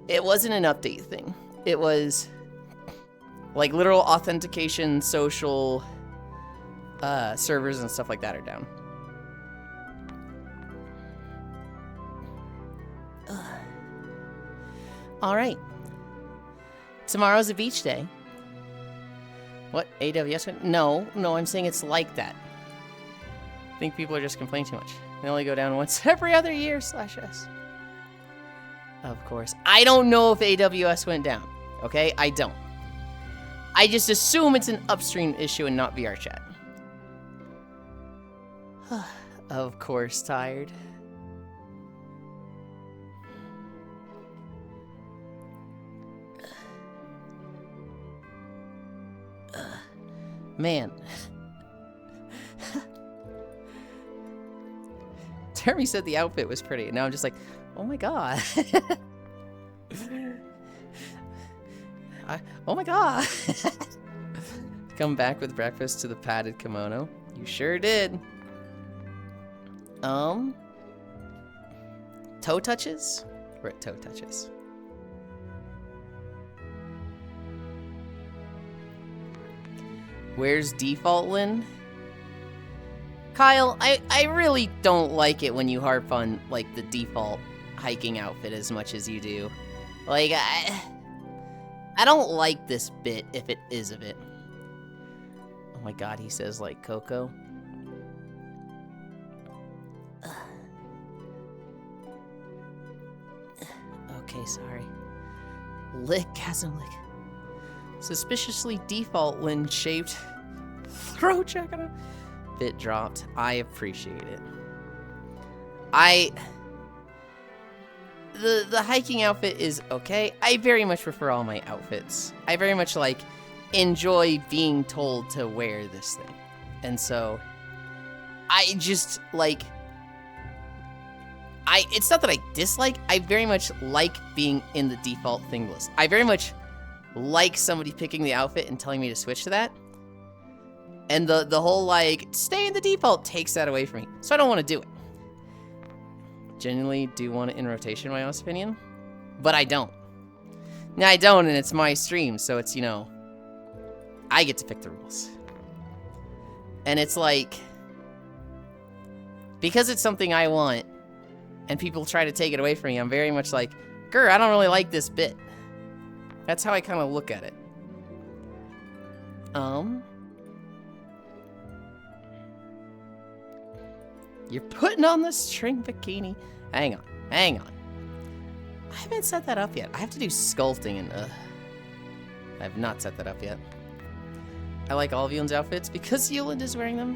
It wasn't an update thing. It was like literal authentication, social servers and stuff like that are down. All right. Tomorrow's a beach day. What? AWS? No, I'm saying it's like that. I think people are just complaining too much. They only go down once every other year, /s. Of course. I don't know if AWS went down, okay? I don't. I just assume it's an upstream issue and not VR chat. Of course, tired. Man. Jeremy said the outfit was pretty, and now I'm just like, oh my god. Oh my god. Come back with breakfast to the padded kimono. You sure did. Toe touches? We're at toe touches. Where's default, Lynn? Kyle, I really don't like it when you harp on, like, the default hiking outfit as much as you do. Like, I don't like this bit if it is a bit. Oh my god, he says, like, Coco. Okay, sorry. Lick-gasm lick. Suspiciously default Lynn shaped throw check on a bit dropped. I appreciate it. The hiking outfit is okay. I very much prefer all my outfits. I very much like enjoy being told to wear this thing. And so I just like it's not that I dislike, I very much like being in the default thing list. I very much like somebody picking the outfit and telling me to switch to that. And the whole, like, stay in the default takes that away from me. So I don't want to do it. Genuinely do want it in rotation, in my honest opinion. But I don't. Now, I don't, and it's my stream, so it's, you know, I get to pick the rules. And it's like, because it's something I want, and people try to take it away from me, I'm very much like, grr, I don't really like this bit. That's how I kind of look at it. You're putting on the string bikini. Hang on. I haven't set that up yet. I have to do sculpting and, I have not set that up yet. I like all of Yulin's outfits because Yulind is wearing them.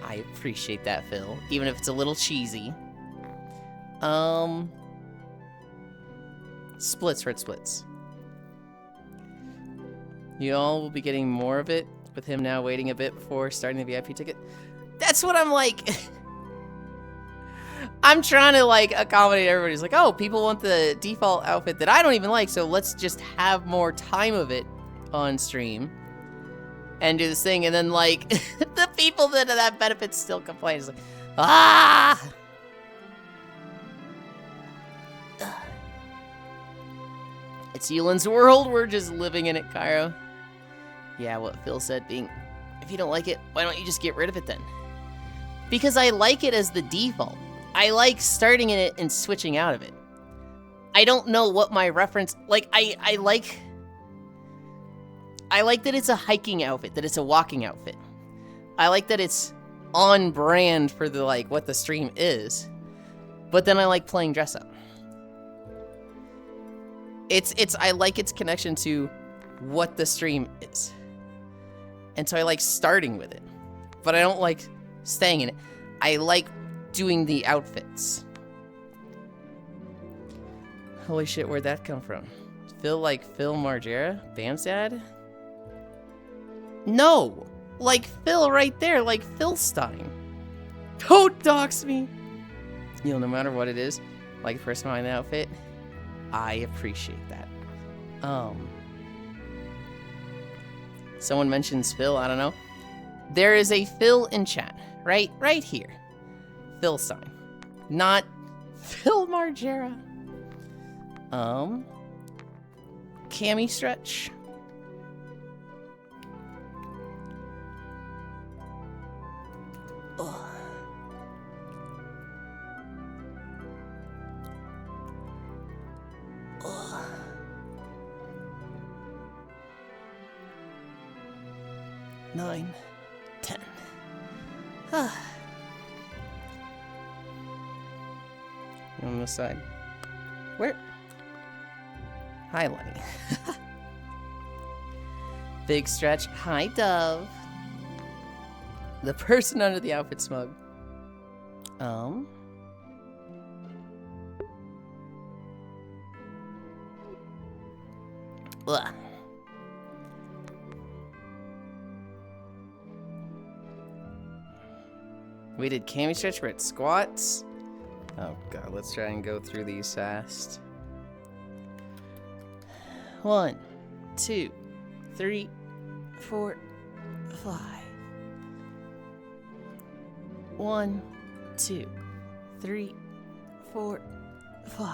I appreciate that, Phil. Even if it's a little cheesy. Splits, red splits. You all will be getting more of it with him now waiting a bit before starting the VIP ticket. That's what I'm like. I'm trying to like accommodate everybody's like, oh, people want the default outfit that I don't even like, so let's just have more time of it on stream and do this thing. And then like the people that benefits still complain. It's like, ah. It's Yulind's world. We're just living in it, Cairo. Yeah, what Phil said being, if you don't like it, why don't you just get rid of it then? Because I like it as the default. I like starting in it and switching out of it. I don't know what my reference, like, I like that it's a hiking outfit, that it's a walking outfit. I like that it's on brand for the, like, what the stream is. But then I like playing dress up. I like its connection to what the stream is. And so I like starting with it. But I don't like staying in it. I like doing the outfits. Holy shit, where'd that come from? Phil like Phil Margera? Bam's dad? No! Like Phil right there, like Phil Stein. Don't dox me! You know, no matter what it is, like the person behind the outfit, I appreciate that. Someone mentions Phil, I don't know. There is a Phil in chat, right here. Phil Stein. Not Phil Margera. Cami stretch. Ugh. Ugh. 9, 10. On the side. Where? Hi, Lenny. Big stretch. Hi, Dove. The person under the outfit smug. Ugh. We did cami stretch, we're at squats. Oh god, let's try and go through these fast. 1, 2, 3, 4, 5. 1, 2, 3, 4, 5.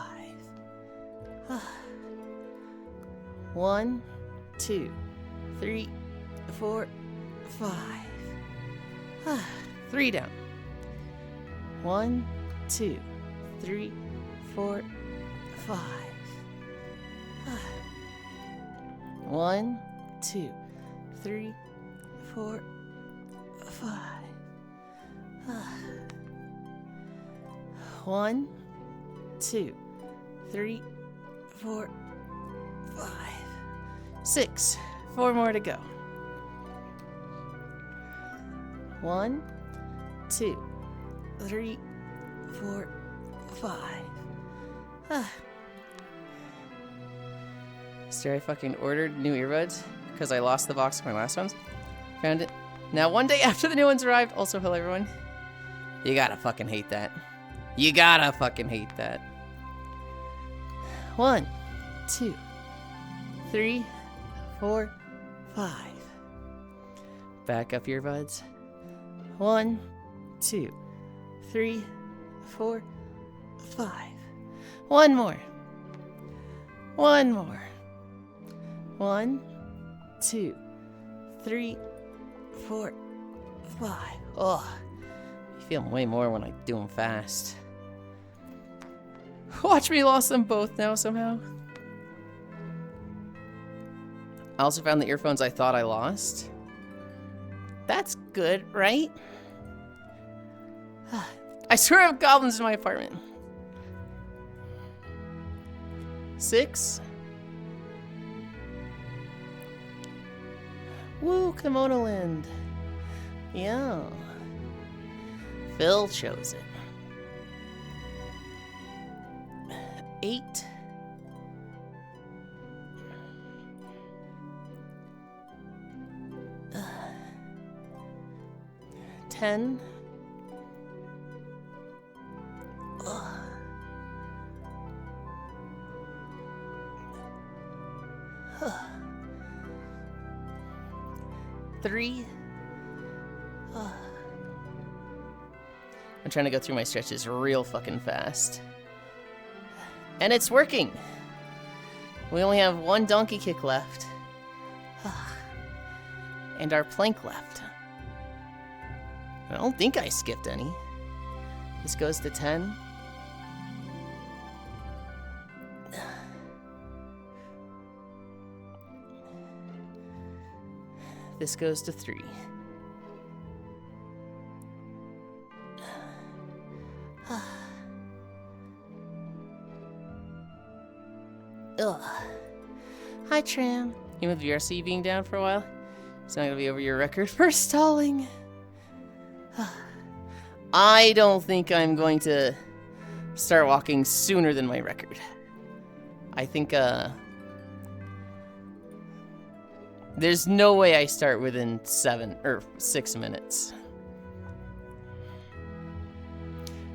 1, 2, 3, 4, 5. 3 down. 1, 2, 3, 4, 5. 1, 2, 3, 4, 5. 1, 2, 3, 4, 5. 6. 4 more to go. 1, 2, 3, 4, 5. Stare, I fucking ordered new earbuds because I lost the box of my last ones. Found it. Now, one day after the new ones arrived. Also, hello everyone. You gotta fucking hate that. You gotta fucking hate that. 1, 2, 3, 4, 5. Back up earbuds. 1, 2, 3, 4, 5. One more. One more. 1, 2, 3, 4, 5. Oh, I feel way more when I do them fast. Watch me lost them both now somehow. I also found the earphones I thought I lost. That's good, right? I swear I have goblins in my apartment. 6. Woo, Kimono Land. Yeah. Phil chose it. 8. 10. 3. I'm trying to go through my stretches real fucking fast. And it's working. We only have one donkey kick left. And our plank left. I don't think I skipped any. This goes to 10. This goes to 3. Ugh. Hi, Tram. You with VRC being down for a while? It's not gonna be over your record for stalling. I don't think I'm going to start walking sooner than my record. I think, there's no way I start within 7 or 6 minutes.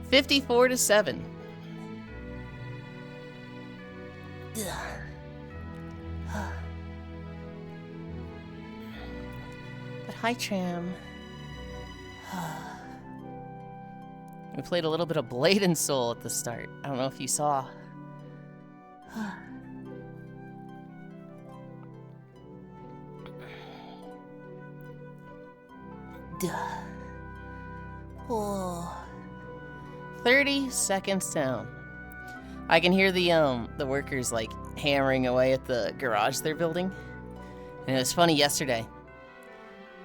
54 to 7. But hi, Tram. We played a little bit of Blade and Soul at the start. I don't know if you saw. Oh. 30 seconds down. I can hear the workers like hammering away at the garage they're building. And it was funny yesterday.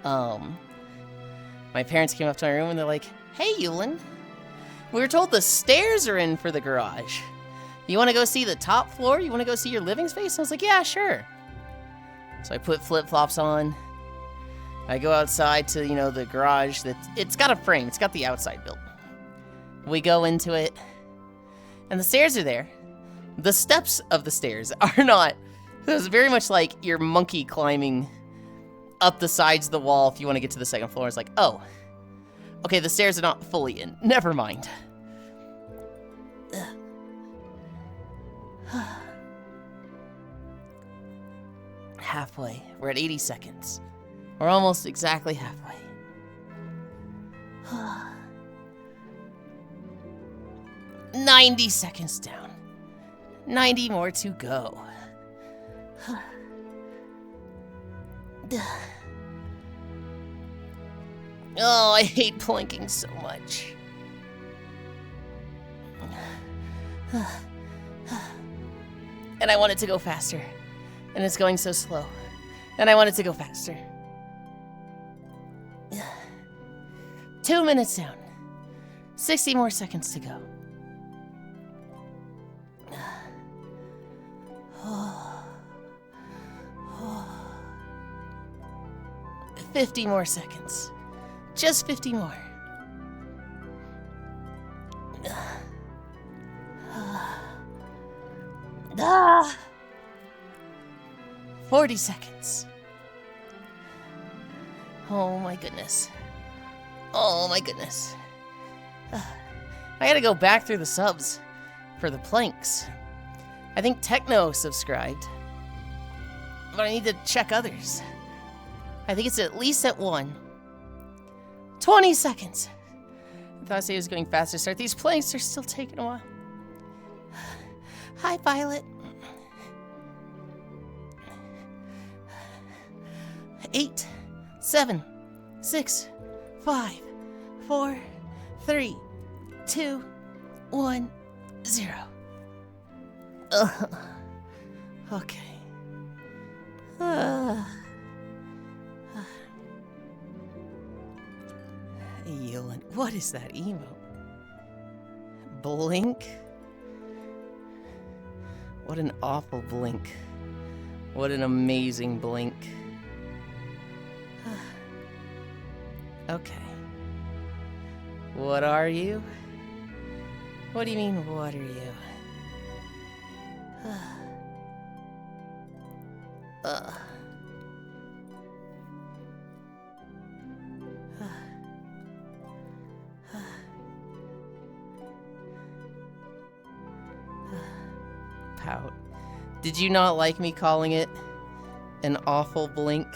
My parents came up to my room and they're like, "Hey, Yulind, we were told the stairs are in for the garage. You want to go see the top floor? You want to go see your living space?" I was like, "Yeah, sure." So I put flip-flops on. I go outside to, the garage it's got a frame. It's got the outside built. We go into it, and the stairs are there. The steps of the stairs are not. It was very much like your monkey climbing up the sides of the wall if you want to get to the second floor. It's like, oh, okay, the stairs are not fully in. Never mind. Halfway. We're at 80 seconds. We're almost exactly halfway. 90 seconds down. 90 more to go. Oh, I hate planking so much. And I want it to go faster. And it's going so slow. And I want it to go faster. 2 minutes down. 60 more seconds to go. 50 more seconds. Just 50 more. 40 seconds. Oh my goodness. Oh my goodness. I gotta go back through the subs for the planks. I think Techno subscribed, but I need to check others. I think it's at least at 1. 20 seconds. I thought I said it was going faster. Start. These planks are still taking a while. Hi, Violet. 8, 7, 6, 5, 4, 3, 2, 1, 0. Okay. Yulind, what is that emote? Blink? What an awful blink. What an amazing blink. Okay. What are you? What do you mean, what are you? Pout. Did you not like me calling it an awful blink?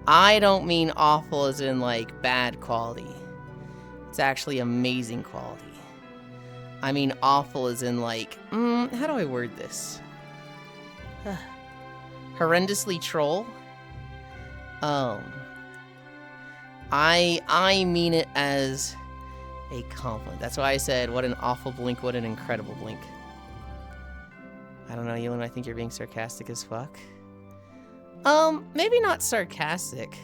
I don't mean awful as in like bad quality. It's actually amazing quality. I mean awful as in like, how do I word this? Horrendously troll? I mean it as a compliment. That's why I said, what an awful blink, what an incredible blink. I don't know, Yulind, I think you're being sarcastic as fuck. Maybe not sarcastic.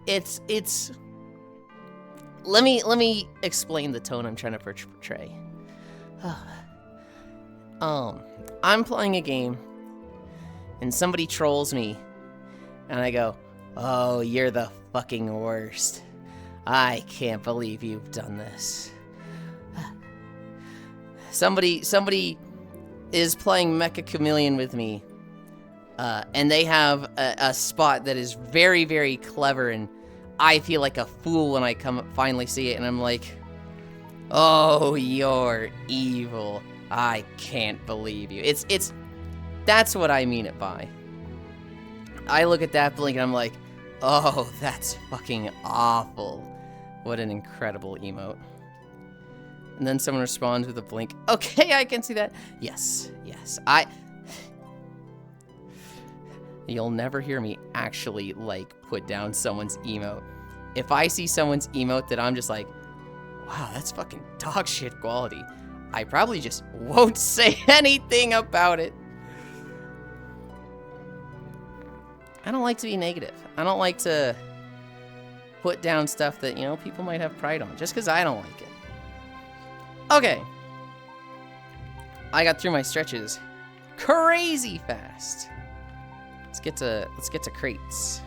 It's... Let me explain the tone I'm trying to portray. I'm playing a game, and somebody trolls me, and I go, oh, you're the fucking worst. I can't believe you've done this. Somebody is playing Mecha Chameleon with me, and they have a spot that is very, very clever, and I feel like a fool when I finally see it, and I'm like, oh, you're evil. I can't believe you. That's what I mean it by. I look at that blink and I'm like, oh, that's fucking awful. What an incredible emote. And then someone responds with a blink. Okay, I can see that. Yes. You'll never hear me actually, like, put down someone's emote. If I see someone's emote that I'm just like, wow, that's fucking dog shit quality, I probably just won't say anything about it. I don't like to be negative. I don't like to put down stuff that, you know, people might have pride on, just because I don't like it. Okay. I got through my stretches crazy fast. Let's get to crates.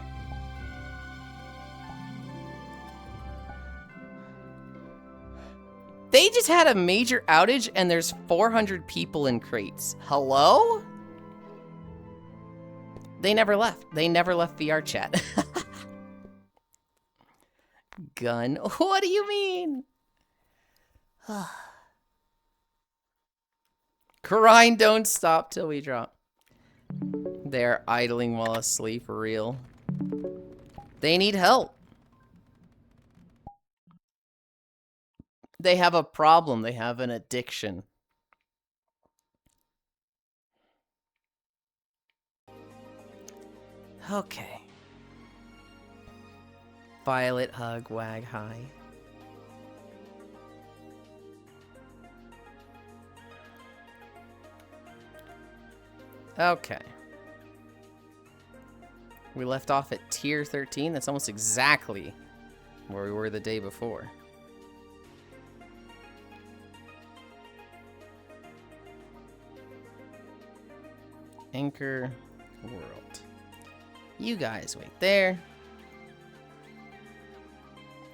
They just had a major outage and there's 400 people in crates. Hello? They never left. They never left VR chat. Gun. What do you mean? Grind don't stop till we drop. They're idling while asleep, real. They need help. They have a problem. They have an addiction. Okay. Violet, hug, wag, hi. Okay. We left off at tier 13. That's almost exactly where we were the day before. Anchor World. You guys wait there.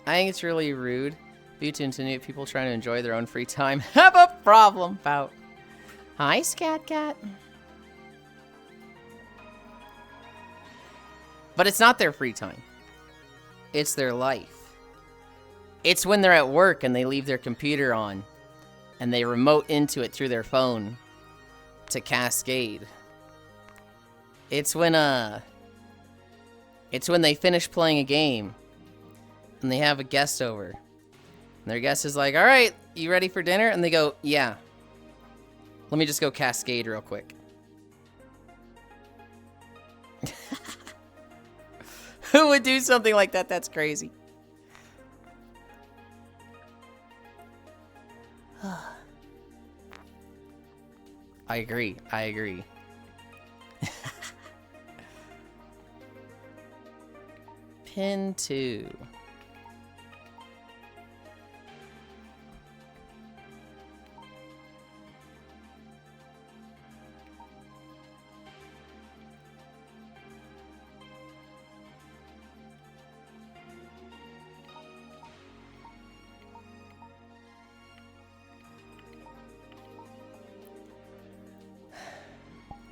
I think it's really rude for you to intimidate people trying to enjoy their own free time. Have a problem about. Hi, Scat Cat. But it's not their free time. It's their life. It's when they're at work and they leave their computer on and they remote into it through their phone to cascade. It's when they finish playing a game and they have a guest over. And their guest is like, all right, you ready for dinner? And they go, yeah. Let me just go cascade real quick. Who would do something like that? That's crazy. I agree. I agree. Pin 2.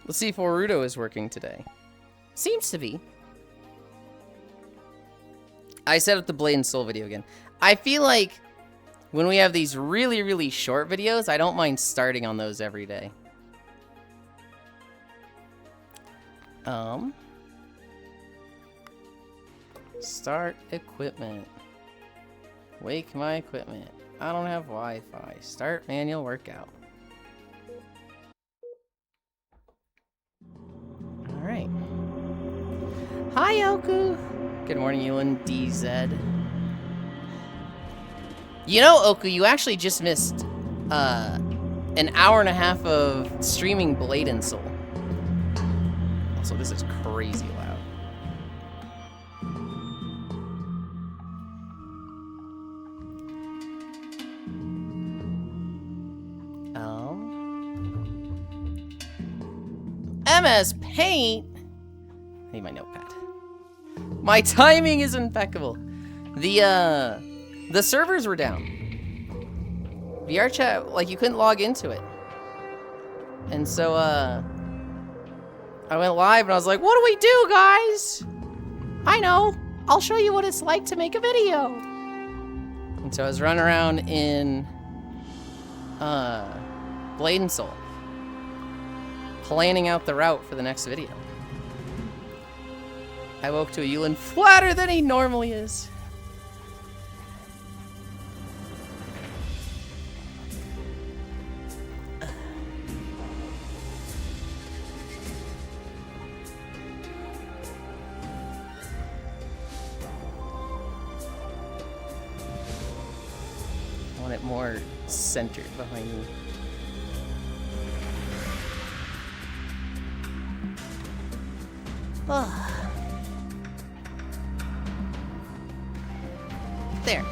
Let's see if Boruto is working today. Seems to be. I set up the Blade and Soul video again. I feel like when we have these really, really short videos, I don't mind starting on those every day. Start equipment. Wake my equipment. I don't have Wi-Fi. Start manual workout. Alright. Hi, Oku! Good morning, Yulind DZ. You know, Oku, you actually just missed an hour and a half of streaming Blade and Soul. Also, this is crazy loud. MS Paint? I need my notepad. My timing is impeccable. The servers were down. VR chat, like, you couldn't log into it. And so, I went live and I was like, what do we do, guys? I know. I'll show you what it's like to make a video. And so I was running around in, Blade and Soul, planning out the route for the next video. I woke to a Yulind flatter than he normally is. I want it more centered behind me. There.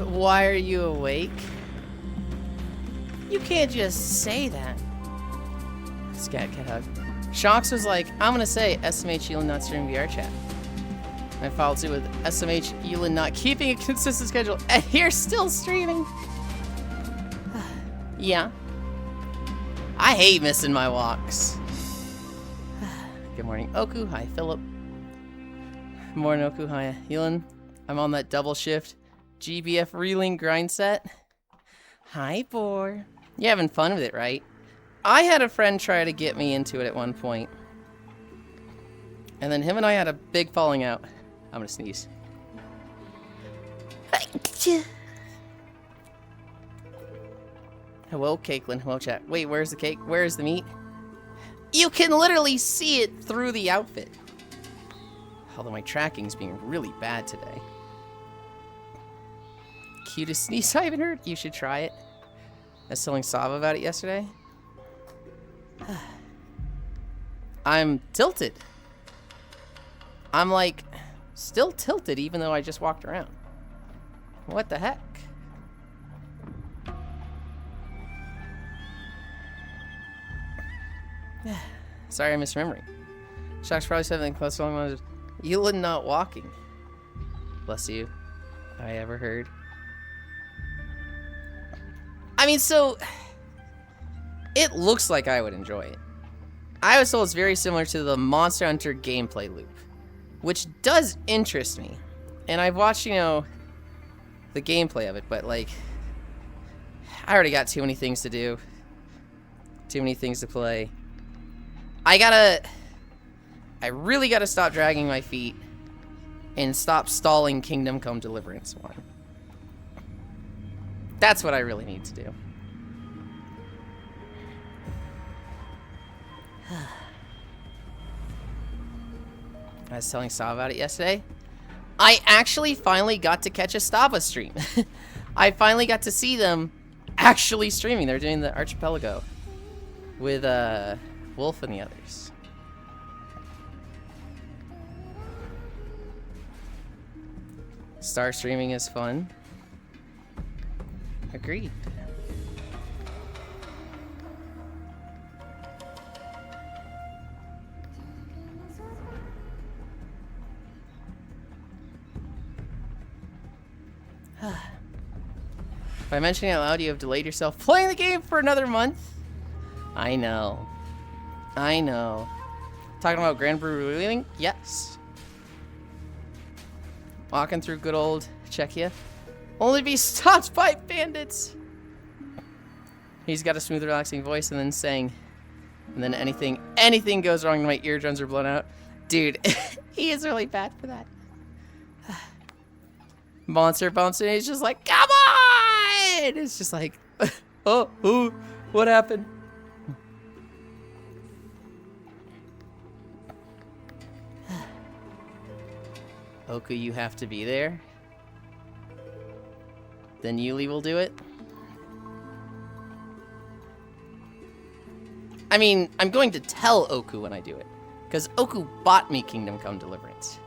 Why are you awake? You can't just say that. Scat cat hug. Shocks was like, I'm gonna say SMH Yulind not streaming VR chat. I followed suit with SMH Yulind not keeping a consistent schedule, and you're still streaming. Yeah. I hate missing my walks. Good morning, Oku. Hi, Philip. Morning, Oku. Hi, Yulind. I'm on that double shift GBF reeling grind set. Hi, Boar. You're having fun with it, right? I had a friend try to get me into it at one point. And then him and I had a big falling out. I'm gonna sneeze. Hello, Caitlin. Hello, chat. Wait, where's the cake? Where's the meat? You can literally see it through the outfit. Although my tracking's being really bad today. Cutest sneeze I haven't heard. You should try it. I was telling Sava about it yesterday. I'm tilted. I'm like, still tilted even though I just walked around. What the heck? Sorry, I'm misremembering. Shock's probably something close to long. Yulind not walking. Bless you. I ever heard. I mean, so it looks like I would enjoy it. I was told it's very similar to the Monster Hunter gameplay loop, which does interest me. And I've watched, you know, the gameplay of it, but like, I already got too many things to do, too many things to play. I really gotta stop dragging my feet and stop stalling Kingdom Come Deliverance 1. That's what I really need to do. I was telling Sava about it yesterday. I actually finally got to catch a Stava stream. I finally got to see them actually streaming. They're doing the Archipelago with Wolf and the others. Star streaming is fun. Agreed. By mentioning it out loud, you have delayed yourself playing the game for another month. I know. I know. Talking about Grand Brew leaving? Yes. Walking through good old Czechia. Only be stopped by bandits. He's got a smooth, relaxing voice, and then saying, and then anything goes wrong, and my eardrums are blown out. Dude, he is really bad for that. Monster bumps and he's just like, come on! It's just like, oh, ooh, what happened? Oku, you have to be there. Then Yuli will do it. I mean, I'm going to tell Oku when I do it. Because Oku bought me Kingdom Come Deliverance.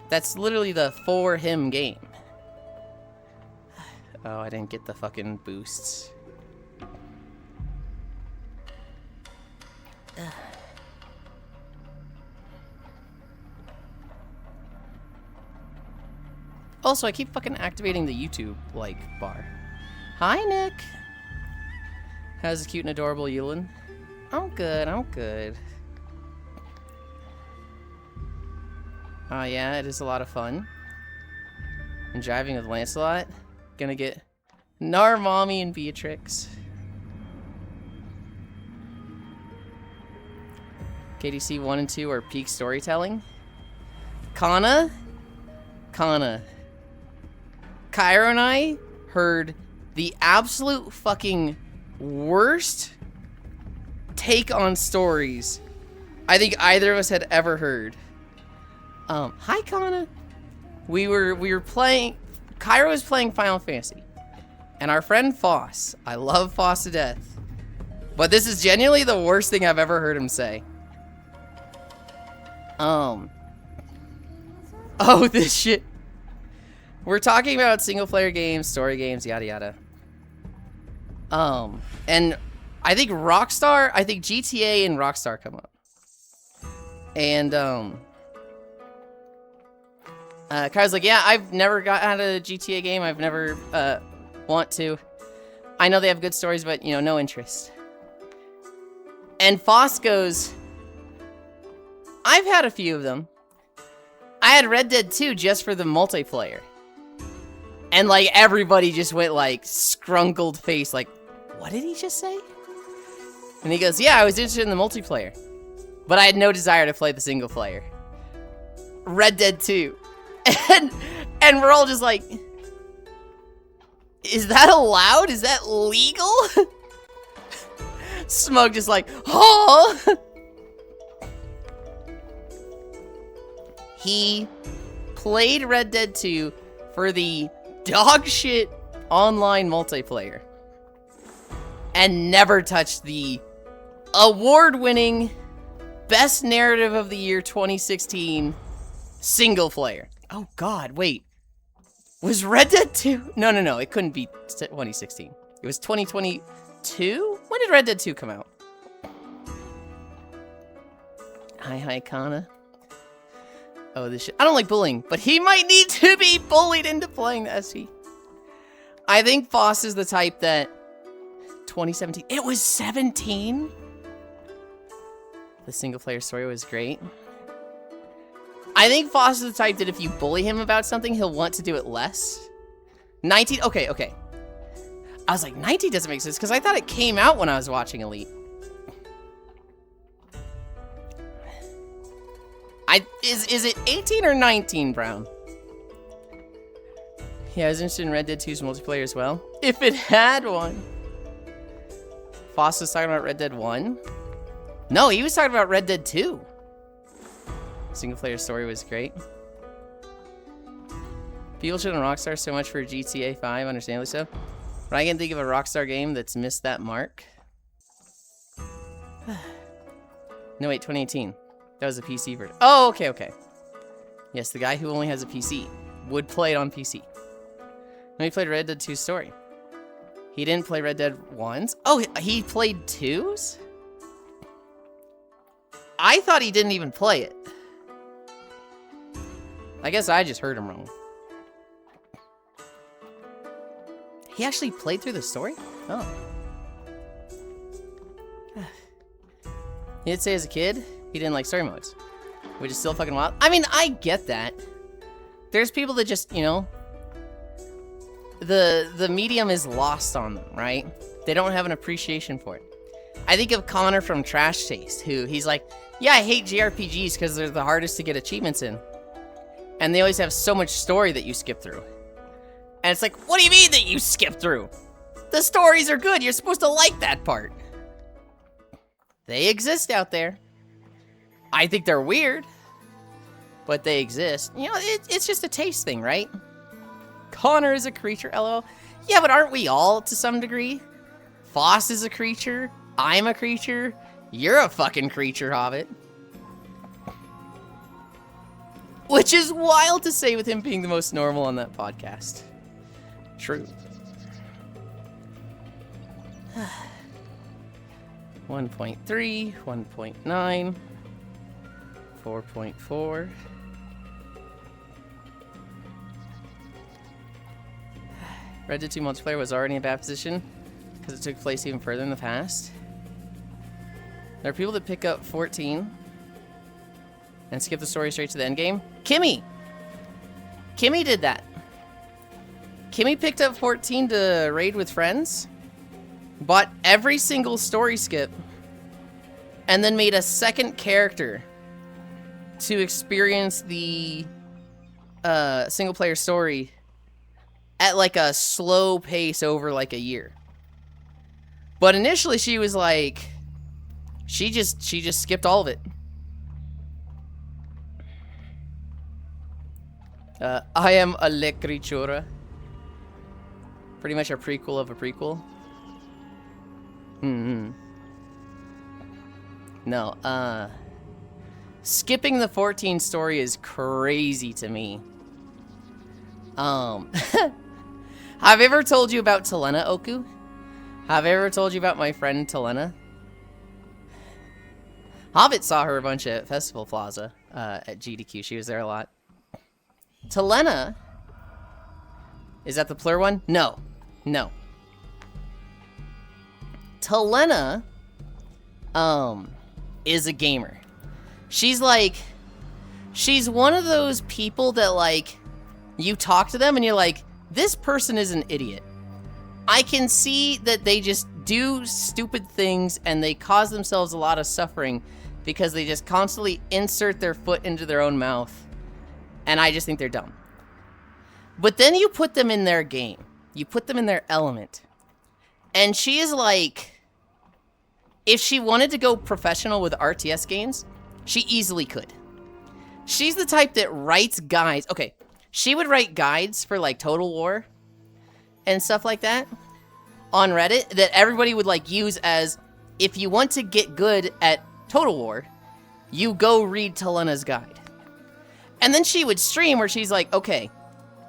That's literally the for him game. Oh, I didn't get the fucking boosts. Also, I keep fucking activating the YouTube, like, bar. Hi, Nick. How's the cute and adorable Yulind? I'm good, I'm good. Oh, yeah, it is a lot of fun. And driving with Lancelot. Gonna get Nar, Mommy, and Beatrix. KDC 1 and 2 are peak storytelling. Kana. Cairo and I heard the absolute fucking worst take on stories I think either of us had ever heard. Hi Kana. We were playing, Cairo was playing Final Fantasy. And our friend Foss, I love Foss to death, but this is genuinely the worst thing I've ever heard him say. Oh, this shit. We're talking about single player games, story games, yada yada. And I think Rockstar, I think GTA and Rockstar come up. And, Kai's like, yeah, I've never got out of a GTA game. I've never, want to. I know they have good stories, but, you know, no interest. And Foss goes, I've had a few of them. I had Red Dead 2 just for the multiplayer. And, like, everybody just went, like, scrunkled face, like, what did he just say? And he goes, yeah, I was interested in the multiplayer. But I had no desire to play the single player. Red Dead 2. And we're all just like, is that allowed? Is that legal? Smug just like, oh! He played Red Dead 2 for the dog shit online multiplayer. And never touched the award-winning best narrative of the year 2016 single player. Oh god, wait. Was Red Dead 2? No, it couldn't be 2016. It was 2022? When did Red Dead 2 come out? Hi, Kana. Oh, this shit. I don't like bullying, but he might need to be bullied into playing the SC. I think Foss is the type that 2017. It was 17? The single player story was great. I think Foss is the type that if you bully him about something, he'll want to do it less. 19, okay. I was like, 19 doesn't make sense, because I thought it came out when I was watching Elite. Is it 18 or 19, Brown? Yeah, I was interested in Red Dead 2's multiplayer as well. If it had one. Foss was talking about Red Dead 1? No, he was talking about Red Dead 2. Single player story was great. People shit on Rockstar so much for GTA 5, understandably so. But I can think of a Rockstar game that's missed that mark. No, wait, 2018. That was a PC version. Oh, okay. Yes, the guy who only has a PC would play it on PC. No, he played Red Dead 2's story. He didn't play Red Dead 1's? Oh, he played 2's? I thought he didn't even play it. I guess I just heard him wrong. He actually played through the story? Oh. He did say as a kid, he didn't like story modes. Which is still fucking wild. I mean, I get that. There's people that just, you know, the medium is lost on them, right? They don't have an appreciation for it. I think of Connor from Trash Taste, who he's like, yeah, I hate JRPGs because they're the hardest to get achievements in. And they always have so much story that you skip through. And it's like, what do you mean that you skip through? The stories are good. You're supposed to like that part. They exist out there. I think they're weird, but they exist. You know, it's just a taste thing, right? Connor is a creature, LOL. Yeah, but aren't we all to some degree? Foss is a creature. I'm a creature. You're a fucking creature, Hobbit. Which is wild to say with him being the most normal on that podcast. True. 1.3, 1.9, 4.4. Red Dead 2 multiplayer was already in a bad position because it took place even further in the past. There are people that pick up 14 and skip the story straight to the end game. Kimmy! Kimmy did that. Kimmy picked up 14 to raid with friends, bought every single story skip, and then made a second character to experience the single player story at like a slow pace over like a year. But initially she was like, she just skipped all of it. I am a le creatura. Pretty much a prequel of a prequel. No, skipping the 14 story is crazy to me. Have I ever told you about Telena, Oku? Have I ever told you about my friend Telena? Hobbit saw her a bunch at Festival Plaza, at GDQ. She was there a lot. Telena, is that the plur one? No. No. Telena, is a gamer. She's like, she's one of those people that like, you talk to them and you're like, this person is an idiot. I can see that they just do stupid things and they cause themselves a lot of suffering because they just constantly insert their foot into their own mouth. And I just think they're dumb. But then you put them in their game. You put them in their element. And she is like, if she wanted to go professional with RTS games, she easily could. She's the type that writes guides. Okay, she would write guides for like Total War and stuff like that on Reddit that everybody would like use as, if you want to get good at Total War, you go read Telena's guide. And then she would stream where she's like, okay,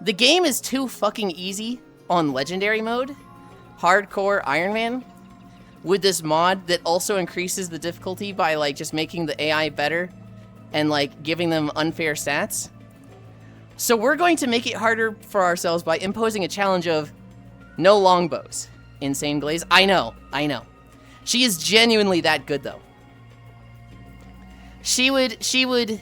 the game is too fucking easy on Legendary mode, Hardcore Iron Man, with this mod that also increases the difficulty by like just making the AI better and like giving them unfair stats. So we're going to make it harder for ourselves by imposing a challenge of no longbows. Insane Glaze. I know. She is genuinely that good though. She would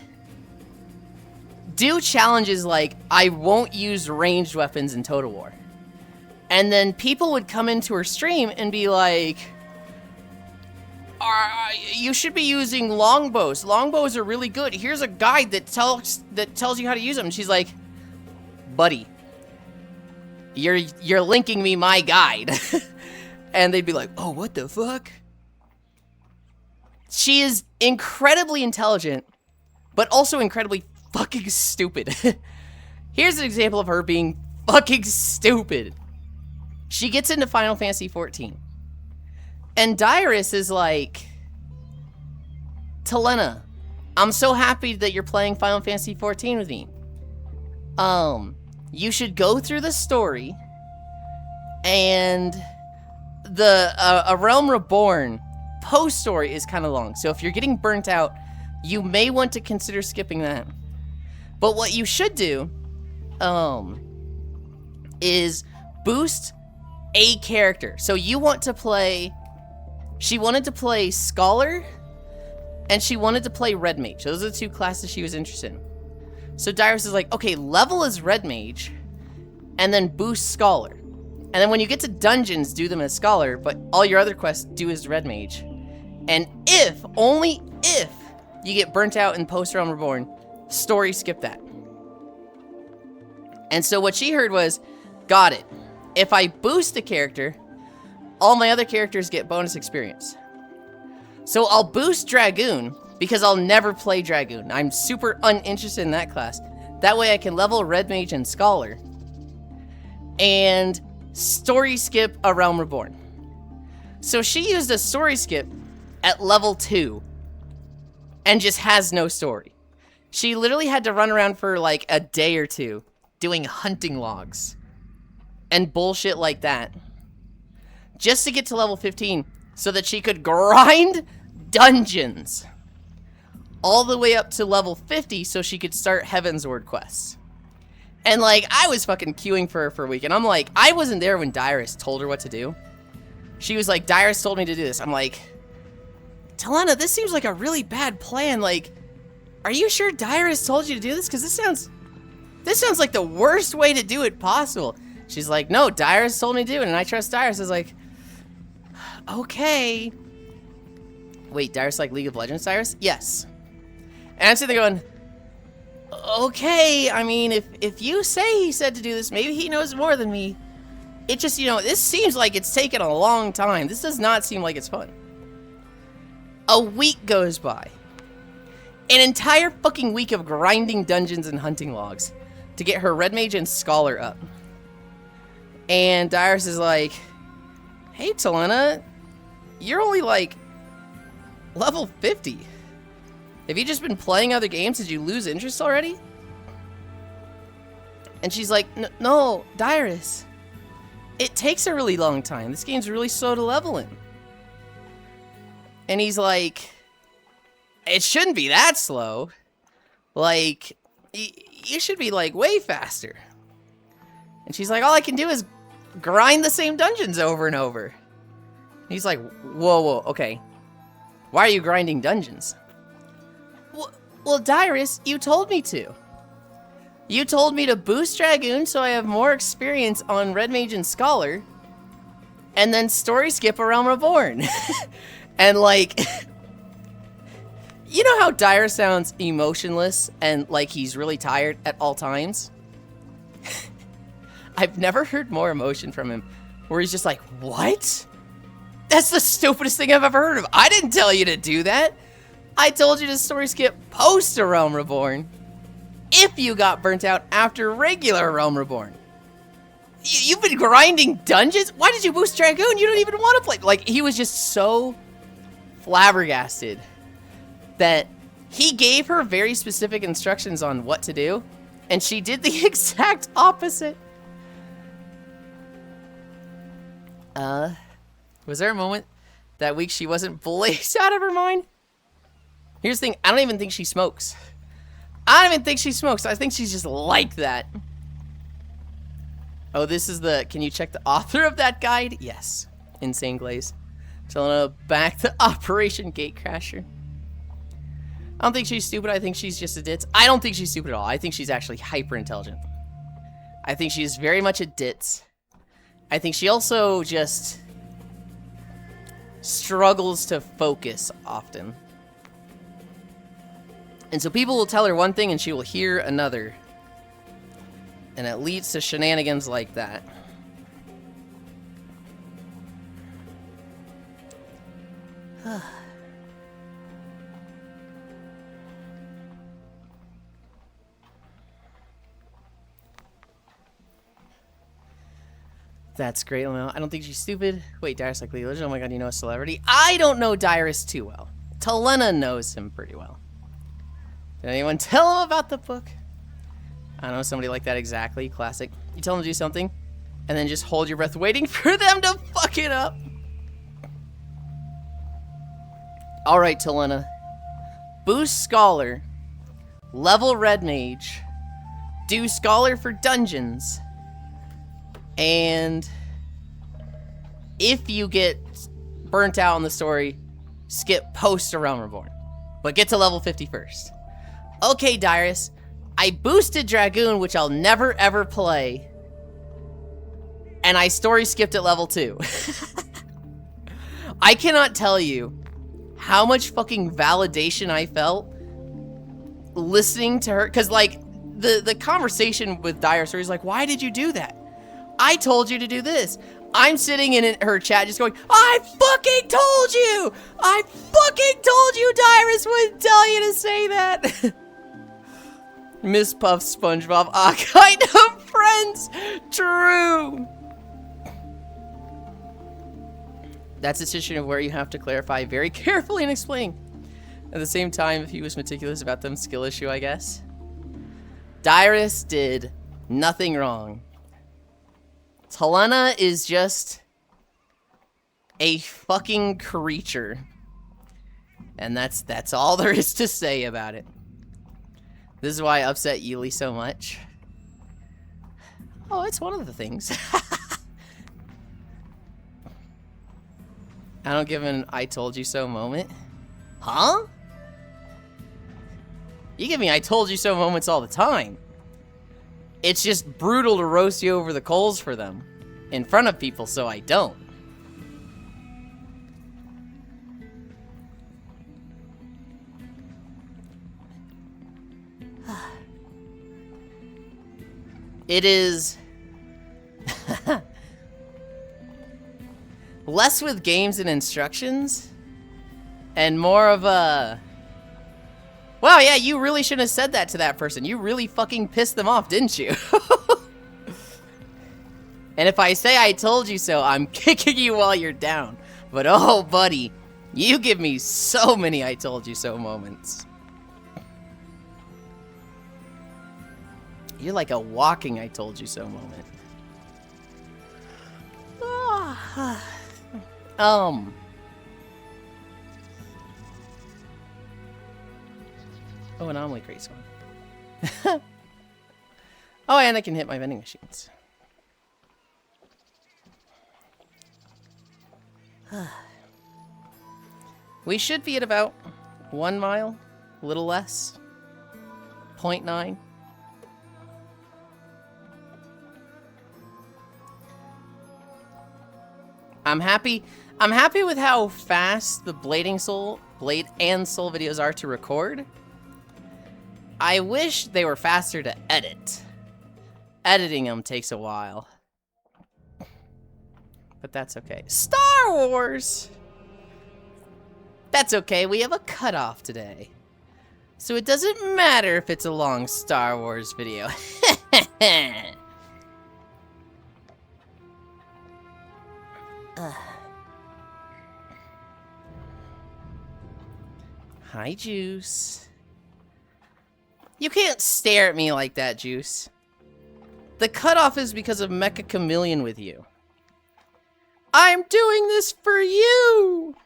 do challenges like, I won't use ranged weapons in Total War. And then people would come into her stream and be like, you should be using longbows. Longbows are really good. Here's a guide that tells you how to use them. And she's like, buddy, you're linking me my guide. And they'd be like, oh, what the fuck? She is incredibly intelligent, but also incredibly fucking stupid. Here's an example of her being fucking stupid. She gets into Final Fantasy 14. And Dyrus is like, Telena, I'm so happy that you're playing Final Fantasy 14 with me. You should go through the story, and the A Realm Reborn post-story is kind of long. So if you're getting burnt out, you may want to consider skipping that. But what you should do, is boost a character. So you want to play, she wanted to play Scholar, and she wanted to play Red Mage. Those are the two classes she was interested in. So Dyrus is like, okay, level as Red Mage, and then boost Scholar. And then when you get to dungeons, do them as Scholar, but all your other quests do as Red Mage. And if, only if, you get burnt out in Post-Realm Reborn, story skip that. And so what she heard was, Got it. If I boost a character, all my other characters get bonus experience. So I'll boost Dragoon, because I'll never play Dragoon. I'm super uninterested in that class. That way I can level Red Mage and Scholar. And story skip a Realm Reborn. So she used a story skip at level 2. And just has no story. She literally had to run around for like a day or two doing hunting logs. And bullshit like that. Just to get to level 15 so that she could grind dungeons. All the way up to level 50 so she could start Heavensward quests. And like, I was fucking queuing for her for a week. And I'm like, I wasn't there when Dyrus told her what to do. She was like, Dyrus told me to do this. I'm like, Talena, this seems like a really bad plan. Like, are you sure Dyrus told you to do this? Because this sounds like the worst way to do it possible. She's like, no, Dyrus told me to do it, and I trust Dyrus. I was like, okay. Wait, Dyrus like League of Legends Dyrus? Yes. And I'm sitting there going, okay, I mean, if you say he said to do this, maybe he knows more than me. It just, you know, this seems like it's taken a long time. This does not seem like it's fun. A week goes by. An entire fucking week of grinding dungeons and hunting logs to get her Red Mage and Scholar up. And Dyrus is like, hey, Talena, you're only like level 50. Have you just been playing other games? Did you lose interest already? And she's like, no, Dyrus. It takes a really long time. This game's really slow to level in. And he's like, it shouldn't be that slow. Like, you should be like way faster. And she's like, all I can do is grind the same dungeons over and over. And he's like, whoa, okay. Why are you grinding dungeons? Well, Dyrus, you told me to. You told me to boost Dragoon so I have more experience on Red Mage and Scholar. And then story skip a Realm Reborn. And like, you know how Dyrus sounds emotionless and like he's really tired at all times? I've never heard more emotion from him, where he's just like, what? That's the stupidest thing I've ever heard of. I didn't tell you to do that. I told you to story skip post a Realm Reborn if you got burnt out after regular Realm Reborn. You've been grinding dungeons? Why did you boost Dragoon? You don't even want to play. Like, he was just so flabbergasted that he gave her very specific instructions on what to do, and she did the exact opposite. Was there a moment that week she wasn't blazed out of her mind? Here's the thing, I don't even think she smokes. I don't even think she smokes. I think she's just like that. Oh, this is the, can you check the author of that guide? Yes. Insane Glaze. Telling her back to Operation Gatecrasher. I don't think she's stupid. I think she's just a ditz. I don't think she's stupid at all. I think she's actually hyper intelligent. I think she's very much a ditz. I think she also just struggles to focus often. And so people will tell her one thing and she will hear another. And it leads to shenanigans like that. That's great, Lamel. I don't think she's stupid. Wait, Dyrus like League of Legends? Oh my god, you know a celebrity? I don't know Dyrus too well. Talena knows him pretty well. Did anyone tell him about the book? I don't know, somebody like that exactly. Classic. You tell them to do something, and then just hold your breath waiting for them to fuck it up. Alright, Talena. Boost Scholar. Level Red Mage. Do Scholar for dungeons. And if you get burnt out on the story, skip post a Realm Reborn. But get to level 50 first. Okay, Dyrus. I boosted Dragoon, which I'll never ever play. And I story skipped at level 2. I cannot tell you how much fucking validation I felt listening to her. Because, like, the conversation with Dyrus, where he's like, why did you do that? I told you to do this. I'm sitting in her chat just going, I fucking told you! I fucking told you Dyrus wouldn't tell you to say that! Miss Puff SpongeBob, kind of friends! True! That's a situation of where you have to clarify very carefully and explain. At the same time, if he was meticulous about them, skill issue, I guess. Dyrus did nothing wrong. Helena is just a fucking creature. And that's all there is to say about it. This is why I upset Yuli so much. Oh, it's one of the things. I don't give an I told you so moment. Huh? You give me I told you so moments all the time. It's just brutal to roast you over the coals for them in front of people, so I don't. It is less with games and instructions and more of a, wow, yeah, you really shouldn't have said that to that person. You really fucking pissed them off, didn't you? And if I say I told you so, I'm kicking you while you're down. But oh, buddy, you give me so many I told you so moments. You're like a walking I told you so moment. Oh, anomaly crate song. Oh, and I can hit my vending machines. We should be at about 1 mile, a little less. 0.9. I'm happy with how fast the Blade and Soul videos are to record. I wish they were faster to edit. Editing them takes a while. But that's okay. Star Wars! That's okay, we have a cutoff today. So it doesn't matter if it's a long Star Wars video. Hi, Juice. You can't stare at me like that, Juice. The cutoff is because of Mecha Chameleon with you. I'm doing this for you!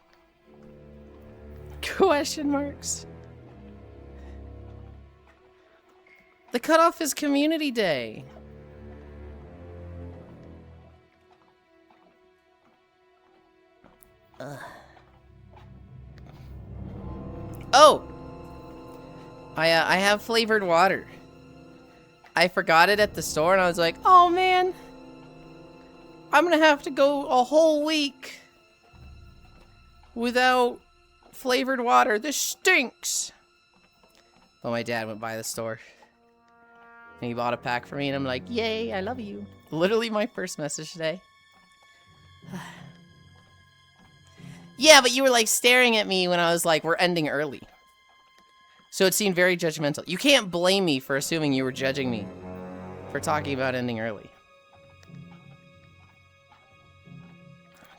Question marks. The cutoff is Community Day. Oh! I have flavored water. I forgot it at the store and I was like, oh man, I'm gonna have to go a whole week without flavored water. This stinks. Well, my dad went by the store and he bought a pack for me and I'm like, yay, I love you. Literally my first message today. Yeah, but you were like staring at me when I was like, we're ending early. So it seemed very judgmental. You can't blame me for assuming you were judging me for talking about ending early.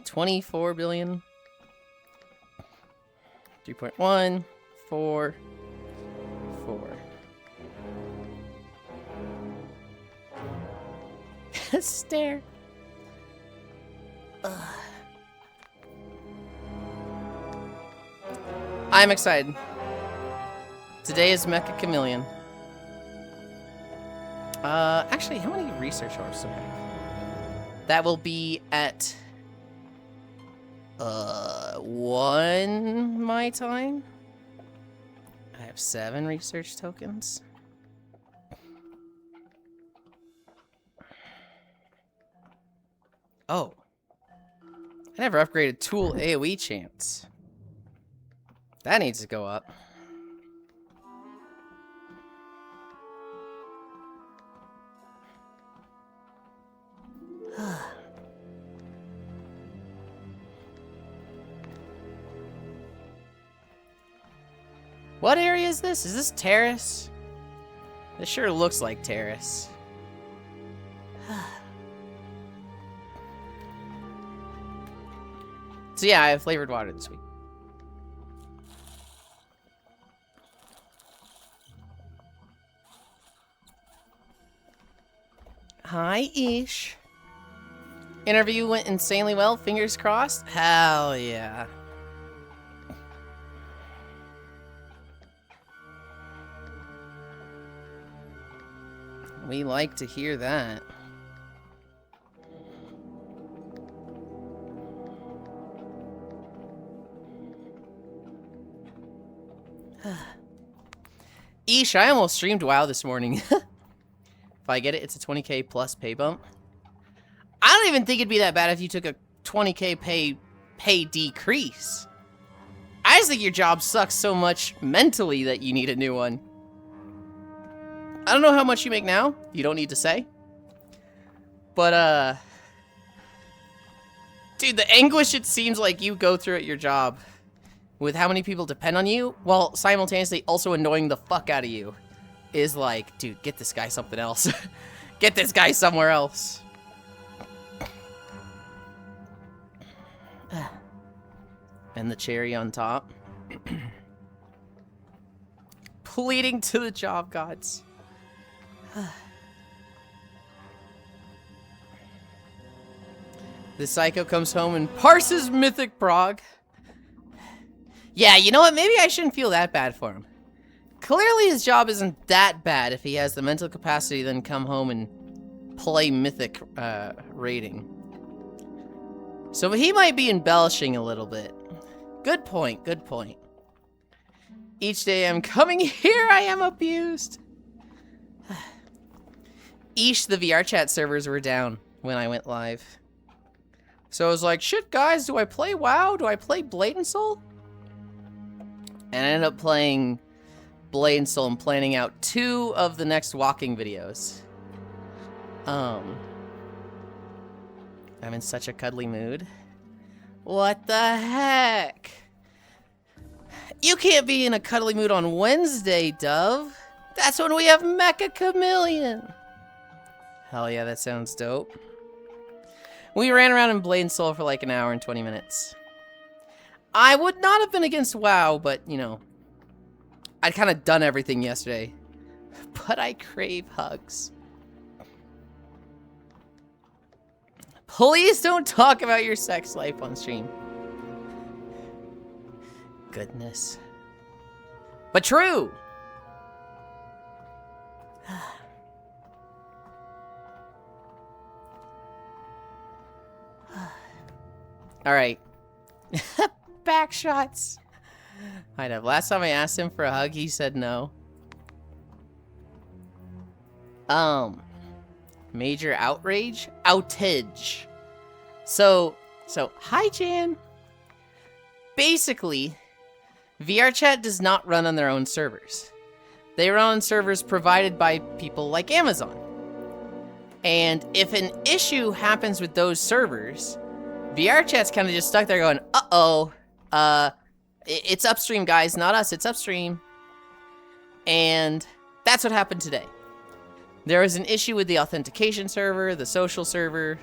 24 billion. 3.1. 4. 4. Stare. Ugh. I'm excited. Today is Mecha Chameleon. Actually, how many research orbs do I have? That will be at 1 my time. I have 7 research tokens. Oh. I never upgraded tool AoE chance. That needs to go up. What area is this? Is this terrace? This sure looks like terrace. So yeah, I have flavored water this week. Hi, Ish. Interview went insanely well, fingers crossed. Hell yeah. We like to hear that. Eesh, I almost streamed WoW this morning. If I get it, it's a 20k plus pay bump. I don't even think it'd be that bad if you took a 20k pay decrease. I just think your job sucks so much mentally that you need a new one. I don't know how much you make now. You don't need to say. But, dude, the anguish it seems like you go through at your job with how many people depend on you, while simultaneously also annoying the fuck out of you, is like, dude, get this guy something else. Get this guy somewhere else. And the cherry on top. Pleading to the job gods. The psycho comes home and parses mythic prog. Yeah, you know what? Maybe I shouldn't feel that bad for him. Clearly his job isn't that bad if he has the mental capacity to then come home and play mythic rating. So he might be embellishing a little bit. Good point, good point. Each day I'm coming here, I am abused. Eesh, the VR chat servers were down when I went live. So I was like, shit guys, do I play WoW? Do I play Blade and Soul? And I ended up playing Blade and Soul and planning out 2 of the next walking videos. I'm in such a cuddly mood. What the heck? You can't be in a cuddly mood on Wednesday, Dove. That's when we have Mecha Chameleon. Hell yeah, that sounds dope. We ran around in Blade and Soul for like an hour and 20 minutes. I would not have been against WoW, but, you know, I'd kind of done everything yesterday. But I crave hugs. Please don't talk about your sex life on stream. Goodness. But true! Alright. Back shots. I'd have. Last time I asked him for a hug, he said no. Major outrage? Outage. So, hi Jan. Basically, VRChat does not run on their own servers. They run on servers provided by people like Amazon. And if an issue happens with those servers, VRChat's kind of just stuck there going, uh-oh, it's upstream, guys, not us, it's upstream. And that's what happened today. There was an issue with the authentication server, the social server,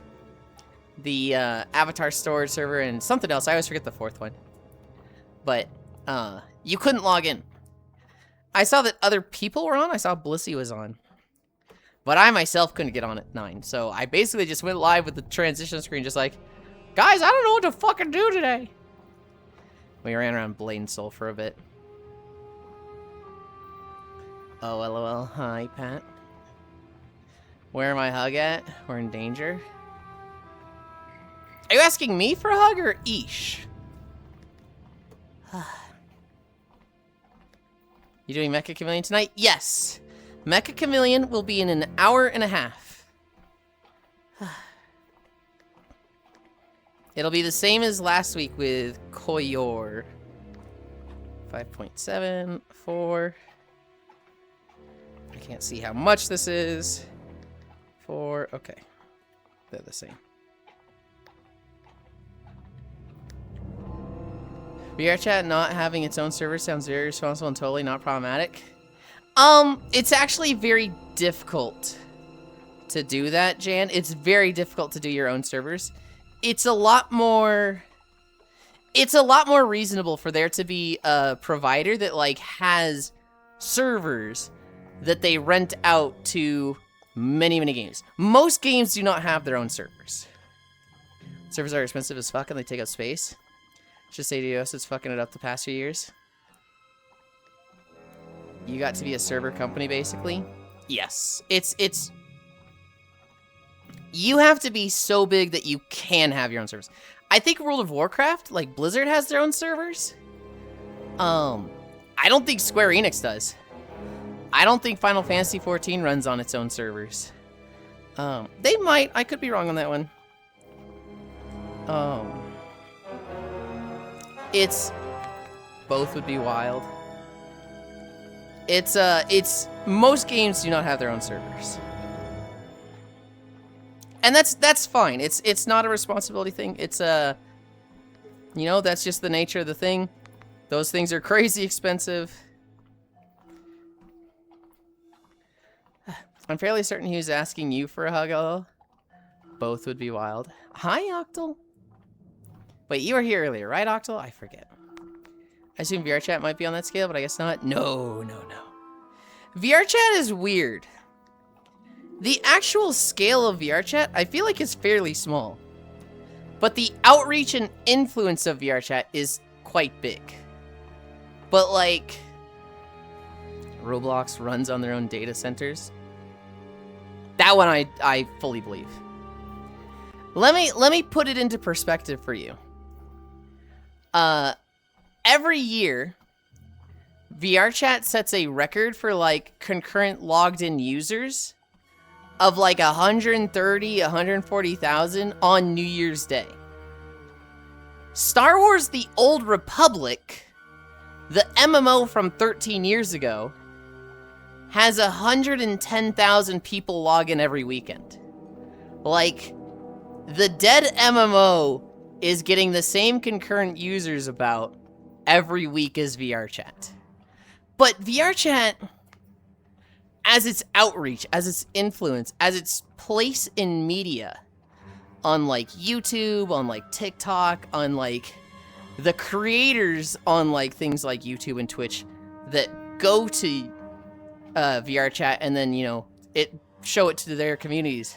the avatar storage server, and something else. I always forget the 4th one. But you couldn't log in. I saw that other people were on. I saw Blissey was on. But I myself couldn't get on at 9. So I basically just went live with the transition screen just like, guys, I don't know what to fucking do today. We ran around Blade and Soul for a bit. Oh, lol. Hi, Pat. Where am I hug at? We're in danger. Are you asking me for a hug or Ish? You doing Mecha Chameleon tonight? Yes. Mecha Chameleon will be in an hour and a half. It'll be the same as last week with Koyor. 5.7, 4. I can't see how much this is. 4, okay. They're the same. VRChat not having its own server sounds very responsible and totally not problematic. It's actually very difficult to do that, Jan. It's very difficult to do your own servers. It's a lot more reasonable for there to be a provider that like has servers that they rent out to many games. Most games do not have their own servers. Servers are expensive as fuck and they take up space. It's just AWS that's fucking it up the past few years. You got to be a server company, basically. Yes. It's... You have to be so big that you can have your own servers. I think World of Warcraft, like Blizzard, has their own servers. I don't think Square Enix does. I don't think Final Fantasy XIV runs on its own servers. They might. I could be wrong on that one. It's... Both would be wild. It's most games do not have their own servers. And that's fine. It's not a responsibility thing. It's you know, that's just the nature of the thing. Those things are crazy expensive. I'm fairly certain he was asking you for a hug, LOL. Both would be wild. Hi, Octal. Wait, you were here earlier, right, Octal? I forget. I assume VRChat might be on that scale, but I guess not. No. VRChat is weird. The actual scale of VRChat, I feel like is fairly small. But the outreach and influence of VRChat is quite big. But like, Roblox runs on their own data centers. That one I fully believe. Let me put it into perspective for you. Every year, VRChat sets a record for like concurrent logged in users of like 130, 140,000 on New Year's Day. Star Wars: The Old Republic, the MMO from 13 years ago, has 110,000 people log in every weekend. Like, the dead MMO is getting the same concurrent users about every week as VRChat. But VRChat, as its outreach, as its influence, as its place in media, on like YouTube, on like TikTok, on like the creators on like things like YouTube and Twitch that go to VRChat and then, you know, show it to their communities,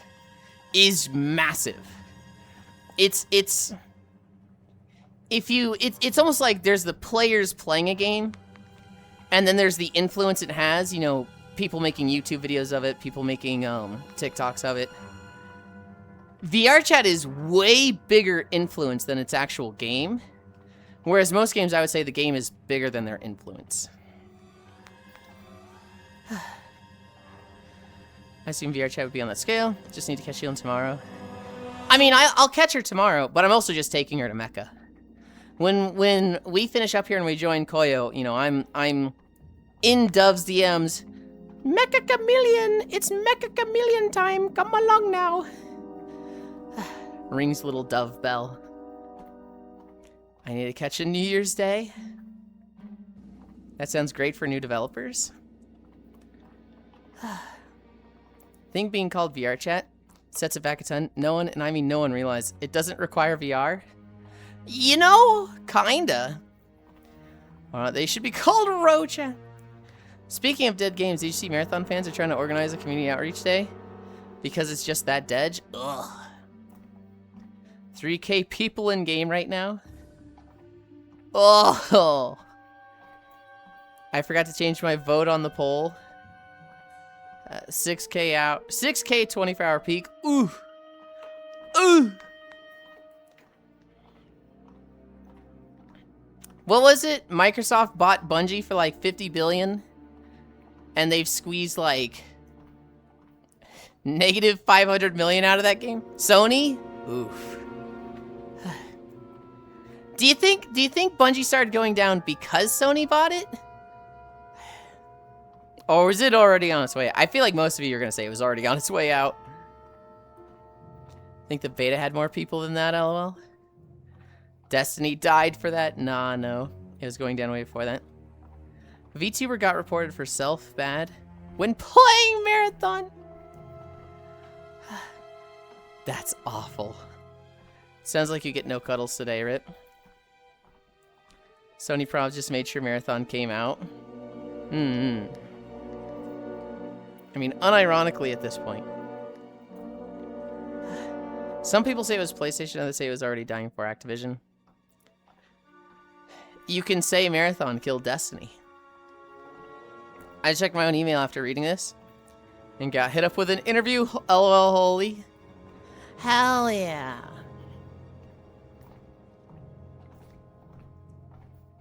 is massive. It's almost like there's the players playing a game, and then there's the influence it has, you know, people making YouTube videos of it, people making TikToks of it. VRChat is way bigger influence than its actual game, whereas most games, I would say the game is bigger than their influence. I assume VRChat would be on that scale. Just need to catch Yulind tomorrow. I mean, I'll catch her tomorrow, but I'm also just taking her to Mecca. When we finish up here and we join Koyo, you know, I'm in Dove's DMs. Mecha Chameleon! It's Mecha Chameleon time! Come along now! Rings little dove bell. I need to catch a New Year's Day. That sounds great for new developers. Think being called VRChat sets it back a ton. No one, and I mean no one, realized it doesn't require VR. You know, kinda. They should be called Rocha. Speaking of dead games, did you see Marathon fans are trying to organize a community outreach day? Because it's just that dead? Ugh. 3K people in game right now? Oh! I forgot to change my vote on the poll. 6K out. 6K 24-hour peak. Ooh! Ooh! What was it? Microsoft bought Bungie for like 50 billion, and they've squeezed like negative 500 million out of that game. Sony? Oof. Do you think Bungie started going down because Sony bought it? Or was it already on its way out? I feel like most of you are going to say it was already on its way out. Think the beta had more people than that, LOL? Destiny died for that? Nah, no. It was going down way before that. VTuber got reported for self-bad when playing Marathon. That's awful. Sounds like you get no cuddles today, Rip. Sony Proms just made sure Marathon came out. I mean, unironically at this point. Some people say it was PlayStation, others say it was already dying for Activision. You can say Marathon killed Destiny. I checked my own email after reading this and got hit up with an interview. LOL, holy. Hell yeah.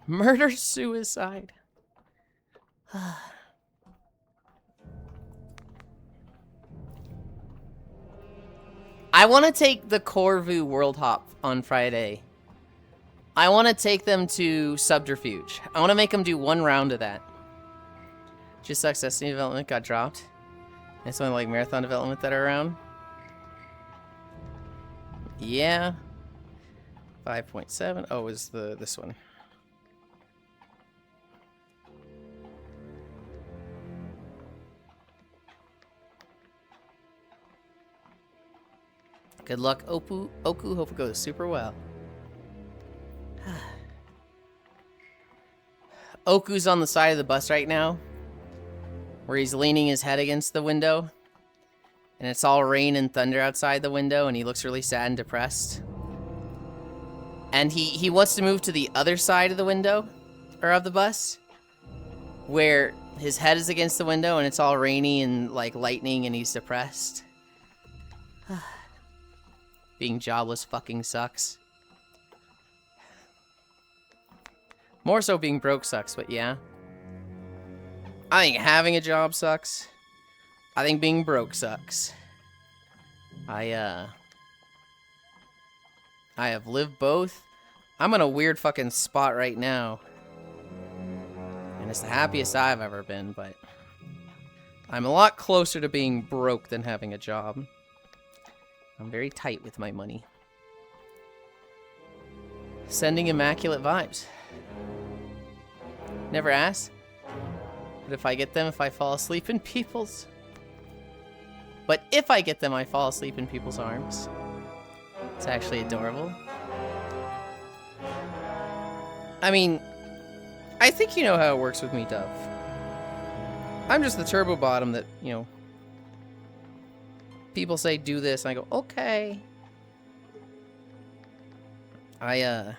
Murder suicide. I want to take the Corvu World Hop on Friday. I want to take them to Subterfuge. I want to make them do one round of that. Just sucks Destiny development got dropped. And something like Marathon development that are around. Yeah. 5.7. Oh, is this one. Good luck, Oku. Hope it goes super well. Oku's on the side of the bus right now, where he's leaning his head against the window, and it's all rain and thunder outside the window, and he looks really sad and depressed. And he wants to move to the other side of the window, or of the bus, where his head is against the window, and it's all rainy and like lightning, and he's depressed. Being jobless fucking sucks. More so being broke sucks, but yeah. I think having a job sucks. I think being broke sucks. I have lived both. I'm in a weird fucking spot right now. And it's the happiest I've ever been, but I'm a lot closer to being broke than having a job. I'm very tight with my money. Sending immaculate vibes. Never asked. But if I get them, if I fall asleep in people's... But if I get them, I fall asleep in people's arms. It's actually adorable. I mean, I think you know how it works with me, Dove. I'm just the turbo bottom that, you know... People say do this, and I go, okay. I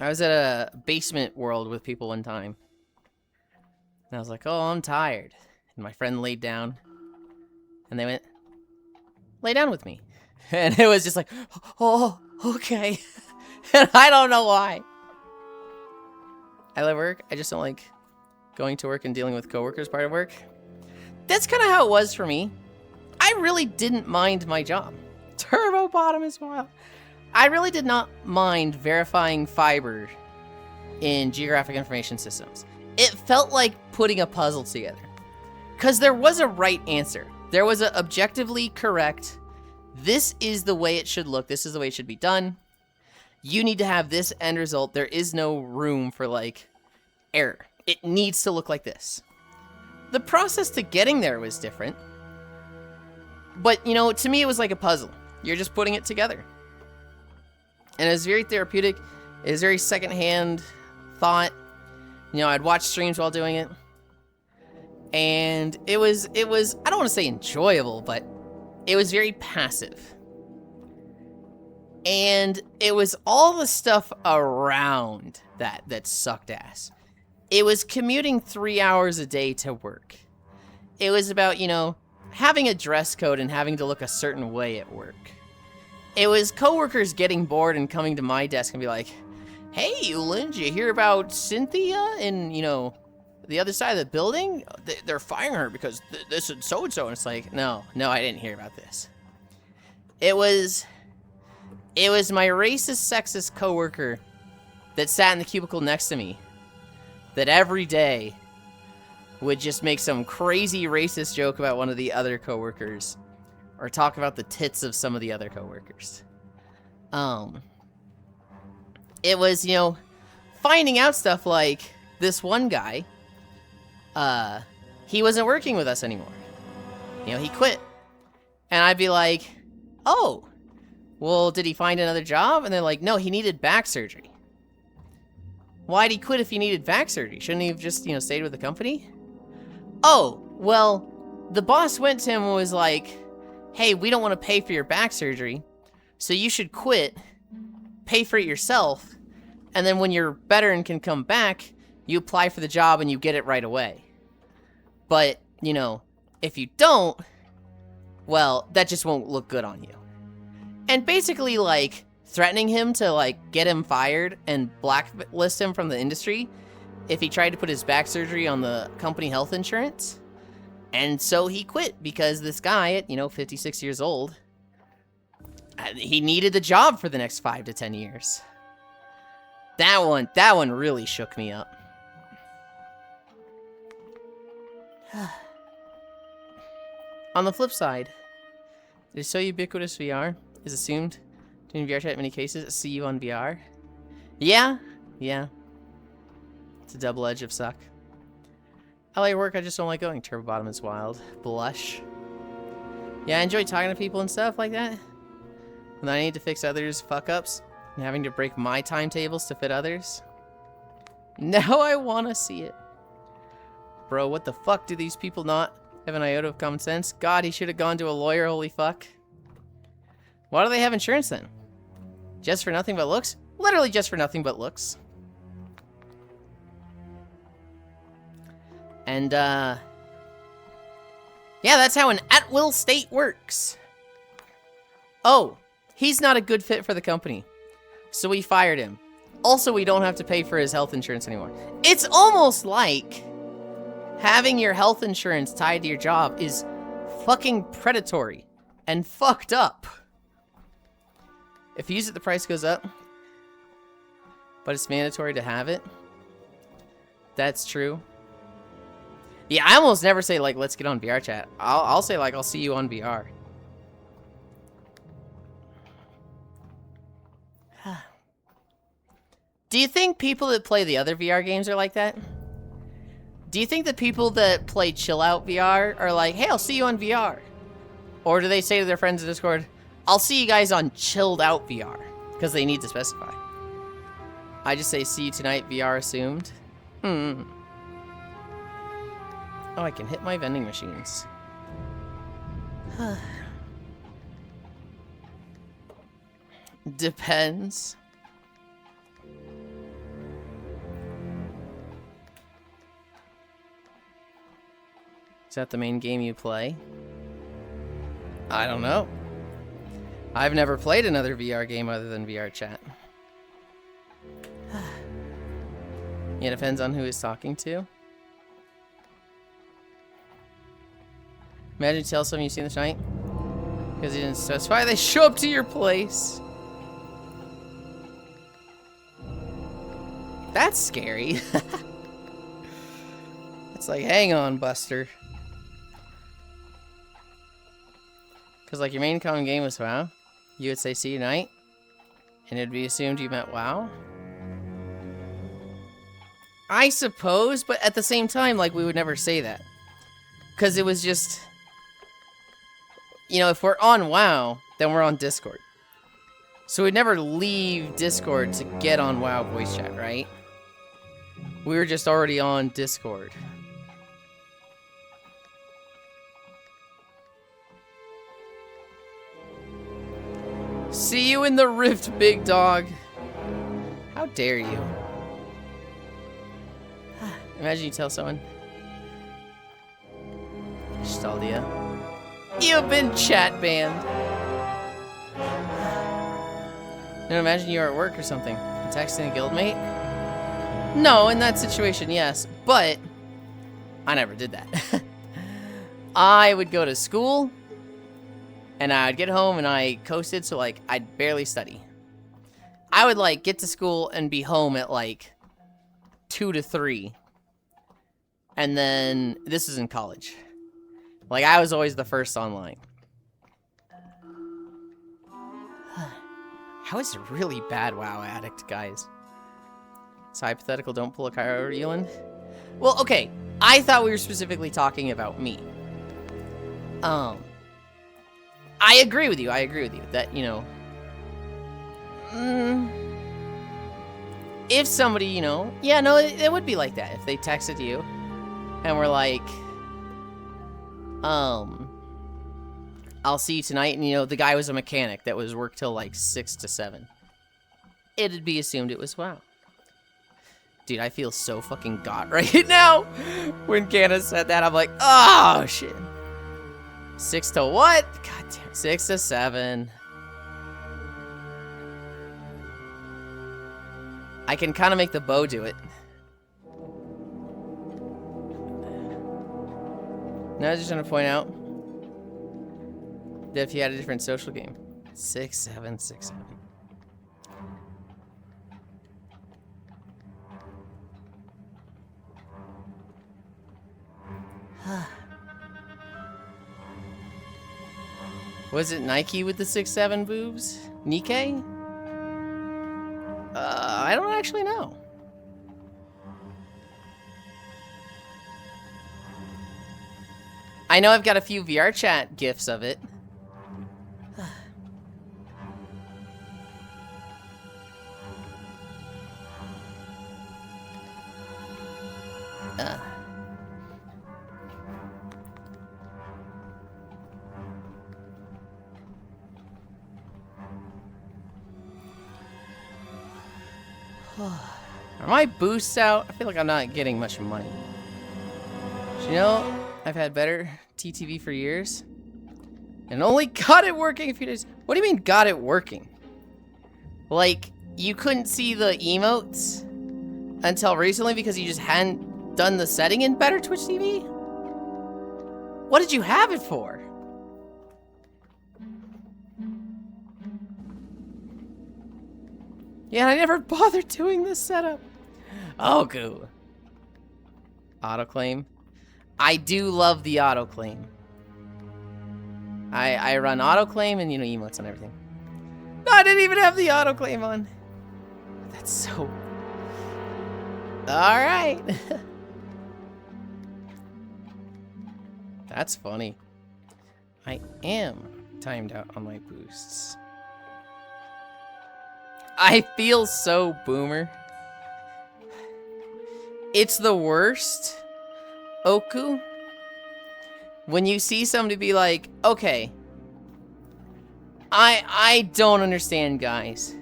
was at a basement world with people one time. And I was like, oh, I'm tired. And my friend laid down. And they went, lay down with me. And it was just like, oh, okay. And I don't know why. I love work. I just don't like going to work and dealing with coworkers part of work. That's kind of how it was for me. I really didn't mind my job. Turbo bottom as well. I really did not mind verifying fiber in geographic information systems. It felt like putting a puzzle together. Because there was a right answer. There was an objectively correct, this is the way it should look, this is the way it should be done. You need to have this end result. There is no room for, like, error. It needs to look like this. The process to getting there was different. But, you know, to me it was like a puzzle. You're just putting it together. And it was very therapeutic. It was very secondhand thought. You know, I'd watch streams while doing it. And it was, I don't want to say enjoyable, but it was very passive. And it was all the stuff around that sucked ass. It was commuting 3 hours a day to work. It was about, you know, having a dress code and having to look a certain way at work. It was coworkers getting bored and coming to my desk and be like, hey, Yulind, you hear about Cynthia in, you know, the other side of the building? They're firing her because this and so-and-so. And it's like, no, I didn't hear about this. It was my racist, sexist coworker that sat in the cubicle next to me that every day would just make some crazy racist joke about one of the other coworkers or talk about the tits of some of the other coworkers. it was, you know, finding out stuff like this one guy, he wasn't working with us anymore. You know, he quit. And I'd be like, oh, well, did he find another job? And they're like, no, he needed back surgery. Why'd he quit if he needed back surgery? Shouldn't he have just, you know, stayed with the company? Oh, well, the boss went to him and was like, hey, we don't want to pay for your back surgery, so you should quit, pay for it yourself, and then when you're better and can come back, you apply for the job and you get it right away. But, you know, if you don't, well, that just won't look good on you. And basically, like, threatening him to, like, get him fired and blacklist him from the industry if he tried to put his back surgery on the company health insurance. And so he quit because this guy at, you know, 56 years old, he needed the job for the next 5 to 10 years. That one really shook me up. On the flip side, it is so ubiquitous VR is assumed to in VR chat in many cases. See you on VR. Yeah. It's a double edge of suck. I like work, I just don't like going. Turbo Bottom is wild. Blush. Yeah, I enjoy talking to people and stuff like that. When I need to fix others' fuck-ups and having to break my timetables to fit others. Now I want to see it. Bro, what the fuck do these people not have an iota of common sense? God, he should have gone to a lawyer, holy fuck. Why do they have insurance then? Just for nothing but looks? Literally just for nothing but looks. And, yeah, that's how an at-will state works. Oh, he's not a good fit for the company, so we fired him. Also, we don't have to pay for his health insurance anymore. It's almost like having your health insurance tied to your job is fucking predatory and fucked up. If you use it, the price goes up, but it's mandatory to have it. That's true. Yeah, I almost never say, like, let's get on VR chat. I'll say, like, I'll see you on VR. Do you think people that play the other VR games are like that? Do you think the people that play Chill Out VR are like, hey, I'll see you on VR? Or do they say to their friends in Discord, I'll see you guys on Chilled Out VR? Because they need to specify. I just say, see you tonight, VR assumed. Oh, I can hit my vending machines. Depends. Is that the main game you play? I don't know. I've never played another VR game other than VR chat. Yeah, it depends on who he's talking to. Imagine you tell someone you've seen this night because he didn't specify. They show up to your place. That's scary. It's like, hang on, Buster. Because, like, your main common game was WoW. You would say, see you tonight. And it would be assumed you meant WoW. I suppose, but at the same time, like, we would never say that. Because it was just... You know, if we're on WoW, then we're on Discord. So we'd never leave Discord to get on WoW voice chat, right? We were just already on Discord. See you in the rift, big dog. How dare you? Imagine you tell someone. Staldia. You've been chat banned. Now imagine you're at work or something. And texting a guildmate? No, in that situation, yes. But I never did that. I would go to school. And I'd get home and I coasted, so, like, I'd barely study. I would, like, get to school and be home at, like, 2 to 3. And then, this is in college. Like, I was always the first online. I was a really bad WoW addict, guys. It's hypothetical, don't pull a Kyro, Yulind. Well, okay. I thought we were specifically talking about me. I agree with you. I agree with you that, you know, if somebody, you know, yeah, no, it would be like that. If they texted you and were like, I'll see you tonight, and, you know, the guy was a mechanic that was worked till like 6 to 7. It'd be assumed it was WoW. Dude, I feel so fucking got right now. When Canna said that, I'm like, oh, shit. 6 to what? God damn, 6 to 7. I can kind of make the bow do it. Now I was just trying to point out that if you had a different social game. 6, 7, 6, 7. Was it Nike with the 6'7" boobs? Nikkei? I don't actually know. I know I've got a few VR chat gifs of it. Are my boosts out? I feel like I'm not getting much money. You know, I've had better TTV for years. And only got it working a few days. What do you mean got it working? Like, you couldn't see the emotes until recently because you just hadn't done the setting in better Twitch TV? What did you have it for? Yeah, I never bothered doing this setup. Oh, cool. Autoclaim. I do love the autoclaim. I run autoclaim and, you know, emotes on everything. No, I didn't even have the autoclaim on. That's so... Alright. That's funny. I am timed out on my boosts. I feel so boomer. It's the worst, Oku, when you see somebody be like, okay, I don't understand, guys.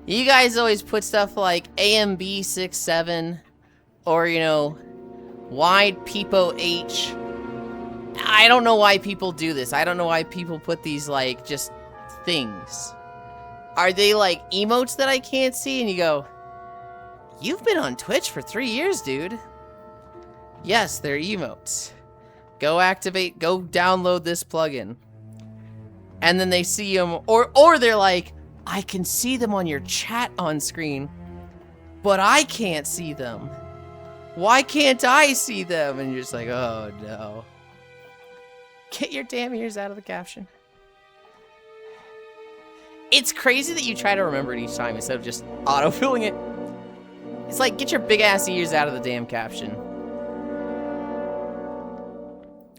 You guys always put stuff like AMB 67 or, you know, wide peepo H. I don't know why people do this. I don't know why people put these, like, just things. Are they like emotes that I can't see? And you go, you've been on Twitch for 3 years, dude. Yes, they're emotes. Go activate, go download this plugin. And then they see them, or they're like, I can see them on your chat on screen, but I can't see them. Why can't I see them? And you're just like, oh no. Get your damn ears out of the caption. It's crazy that you try to remember it each time instead of just auto-filling it. It's like, get your big-ass ears out of the damn caption.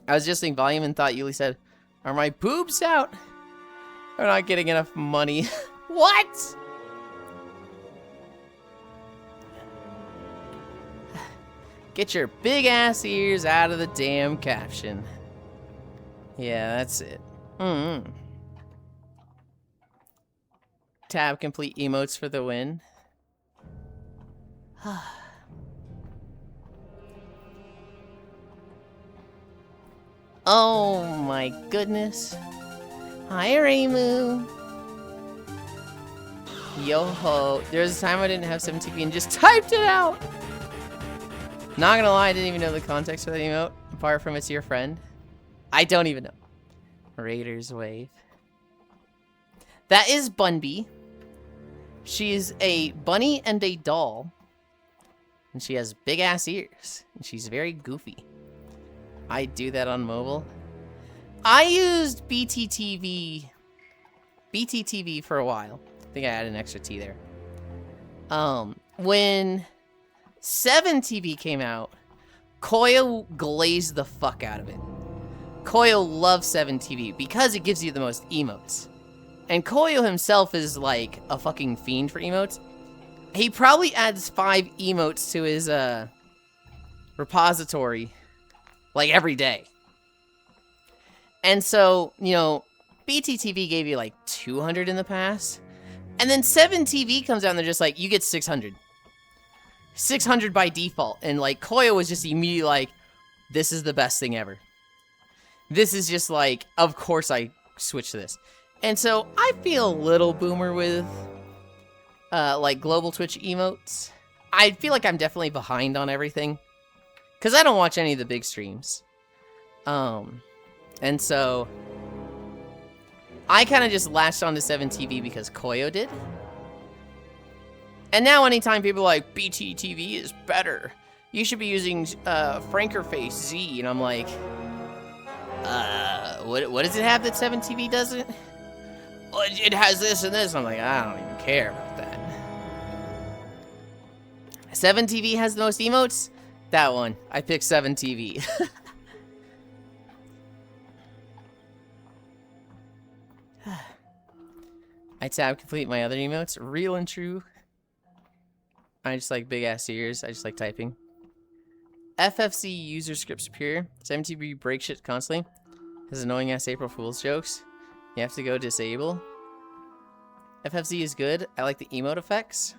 I was just saying volume and thought Yuli said, are my boobs out? I'm not getting enough money. What? Get your big-ass ears out of the damn caption. Yeah, that's it. Tab complete emotes for the win. Oh my goodness. Hi, Raymu. Yo ho. There was a time I didn't have 7TP and just typed it out. Not gonna lie, I didn't even know the context for that emote, apart from it's your friend. I don't even know. Raiders wave. That is Bunby. She is a bunny and a doll. And she has big ass ears. And she's very goofy. I do that on mobile. I used BTTV for a while. think I added an extra T there. When 7TV came out, Koyo glazed the fuck out of it. Koyo loves 7TV because it gives you the most emotes. And Koyo himself is like a fucking fiend for emotes. He probably adds 5 emotes to his repository like every day. And so, you know, BTTV gave you like 200 in the past. And then 7TV comes out and they're just like, you get 600. 600 by default. And like Koyo was just immediately like, this is the best thing ever. This is just like, of course I switched to this. And so I feel a little boomer with like global Twitch emotes. I feel like I'm definitely behind on everything. Because I don't watch any of the big streams. And so I kind of just latched onto 7TV because Koyo did. And now anytime people are like, BTTV is better, you should be using Frankerface Z. And I'm like, what does it have that 7TV doesn't? Well, it has this and this. I'm like, I don't even care about that. 7TV has the most emotes? That one. I picked 7TV. I tab complete my other emotes. Real and true. I just like big ass ears. I just like typing. FFC user script superior. 7TV break shit constantly. Has annoying ass April Fool's jokes. You have to go disable. FFC is good. I like the emote effects.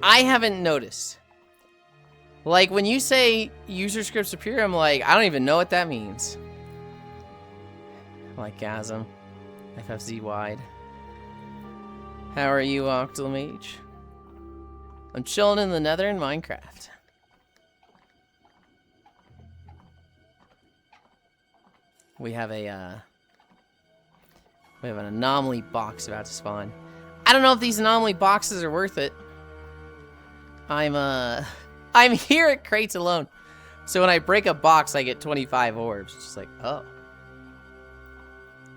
I haven't noticed. Like when you say user script superior, I'm like, I don't even know what that means. Like Gasm. FFZ wide. How are you, Octomage? I'm chilling in the nether in Minecraft. We have an anomaly box about to spawn. I don't know if these anomaly boxes are worth it. I'm here at crates alone. So when I break a box, I get 25 orbs. It's just like, oh.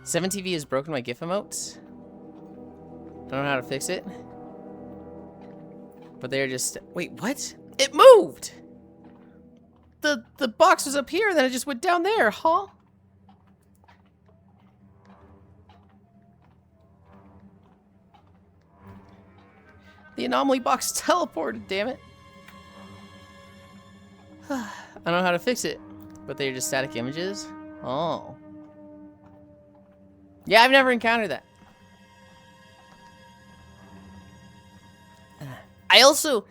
7TV has broken my GIF emotes. I don't know how to fix it. But they're just, wait, what? It moved! The box was up here, then it just went down there, huh? The anomaly box teleported, damn it. I don't know how to fix it. But they're just static images? Oh. Yeah, I've never encountered that. I also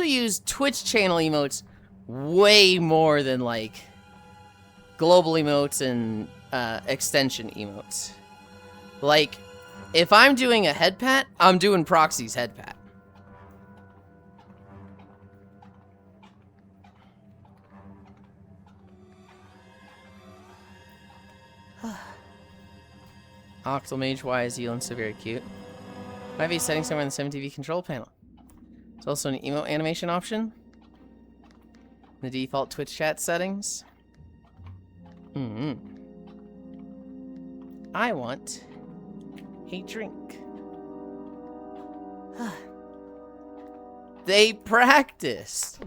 use Twitch channel emotes way more than like global emotes and extension emotes. Like, if I'm doing a head pat, I'm doing Proxy's head pat. Octomage, why is Yulind so very cute? Might be a setting somewhere in the 7TV control panel. There's also an emote animation option. The default Twitch chat settings. I want a drink. They practiced.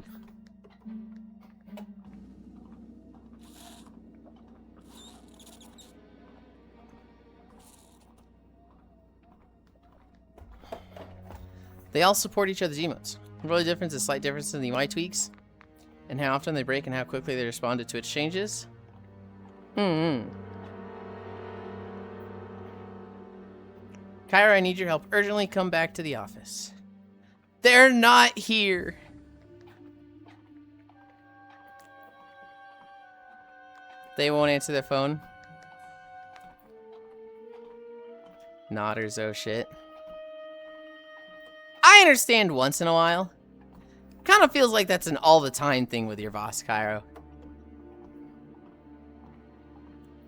They all support each other's emotes. The only difference is slight difference in the UI tweaks and how often they break and how quickly they respond to Twitch changes. Kyra, I need your help. Urgently come back to the office. They're not here. They won't answer their phone. Nodders, oh shit. I understand once in a while. Kind of feels like that's an all-the-time thing with your boss, Cairo.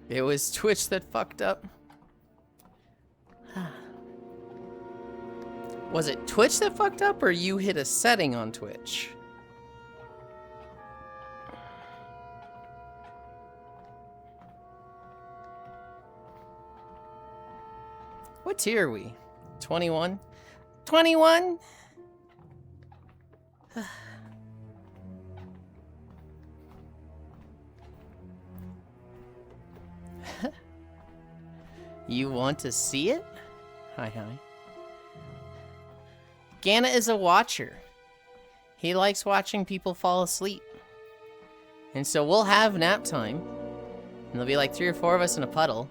It was Twitch that fucked up. Was it Twitch that fucked up, or you hit a setting on Twitch? What tier are we? 21? 21? You want to see it? Hi. Gana is a watcher. He likes watching people fall asleep. And so we'll have nap time. And there'll be like 3 or 4 of us in a puddle.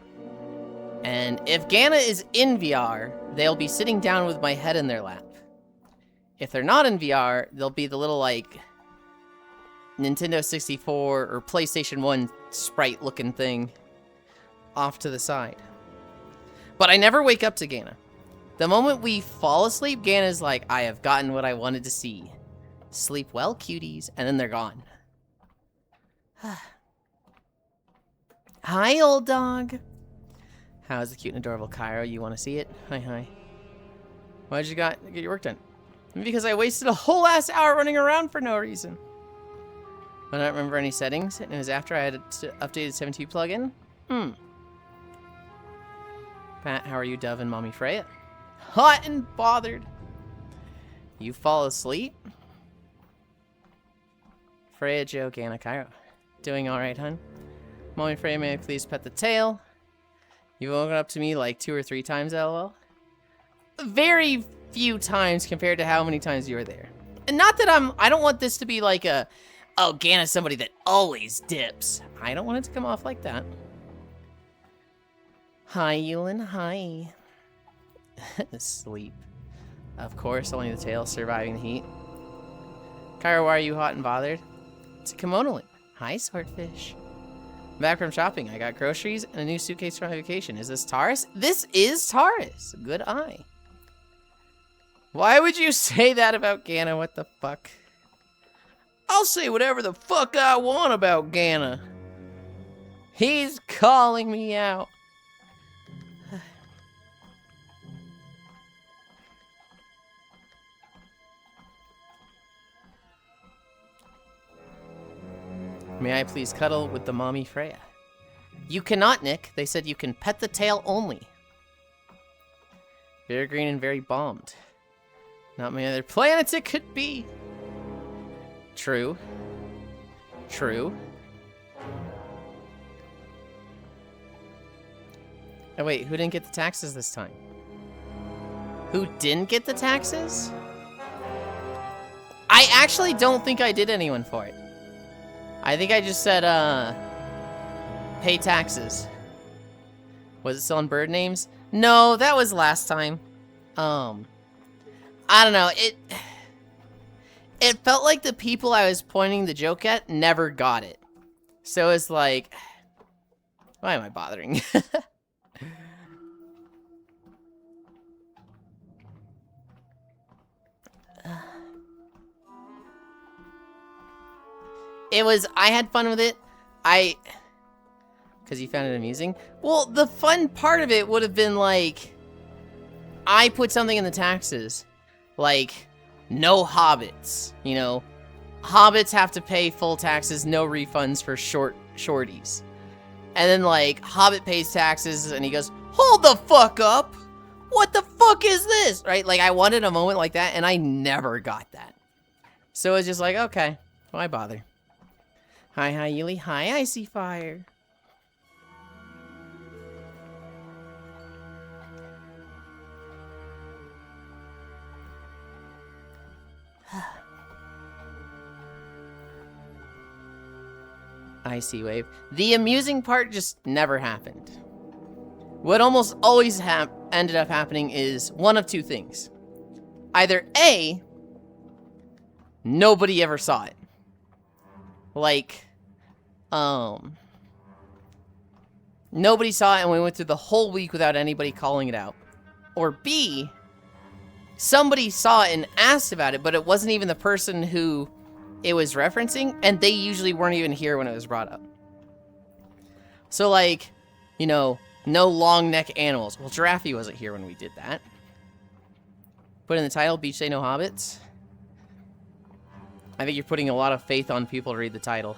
And if Gana is in VR, they'll be sitting down with my head in their lap. If they're not in VR, they'll be the little, like, Nintendo 64 or PlayStation 1 sprite-looking thing off to the side. But I never wake up to Gana. The moment we fall asleep, Gana's like, I have gotten what I wanted to see. Sleep well, cuties, and then they're gone. Hi, old dog. How's the cute and adorable Cairo? You want to see it? Hi. Why'd you get your work done? Because I wasted a whole ass hour running around for no reason. I don't remember any settings, and it was after I had updated 7.2 plugin. Pat, how are you, Dove and Mommy Freya? Hot and bothered. You fall asleep? Freya, Joe, Gana, Cairo. Doing alright, hun? Mommy Freya, may I please pet the tail? You've woken up to me like 2 or 3 times, lol. Very few times compared to how many times you were there. And not that I don't want this to be like a, oh, Gana's somebody that always dips. I don't want it to come off like that. Hi, Yulind, hi. Sleep. Of course, only the tail surviving the heat. Cairo, why are you hot and bothered? It's a kimono link. Hi, swordfish. I'm back from shopping. I got groceries and a new suitcase for my vacation. Is this Taurus? This is Taurus. Good eye. Why would you say that about Gana? What the fuck? I'll say whatever the fuck I want about Gana. He's calling me out. May I please cuddle with the mommy Freya? You cannot, Nick. They said you can pet the tail only. Very green and very bombed. Not many other planets it could be. True. True. Oh wait, who didn't get the taxes this time? Who didn't get the taxes? I actually don't think I did anyone for it. I think I just said, pay taxes. Was it still on bird names? No, that was last time. I don't know, it felt like the people I was pointing the joke at never got it. So it's like, why am I bothering? I had fun with it. Because you found it amusing? Well, the fun part of it would have been like, I put something in the taxes. Like, no hobbits, you know? Hobbits have to pay full taxes, no refunds for shorties. And then, like, Hobbit pays taxes, and he goes, hold the fuck up! What the fuck is this? Right? Like, I wanted a moment like that, and I never got that. So it's just like, okay, why bother? Hi, Yuli. Hi, Icy Fire. Icy Wave. The amusing part just never happened. What almost always ended up happening is one of 2 things. Either A, nobody ever saw it. Like, nobody saw it and we went through the whole week without anybody calling it out. Or B, somebody saw it and asked about it, but it wasn't even the person who it was referencing, and they usually weren't even here when it was brought up. So, like, you know, no long neck animals. Well, Giraffe wasn't here when we did that. Put in the title, Beach Day No Hobbits. I think you're putting a lot of faith on people to read the title.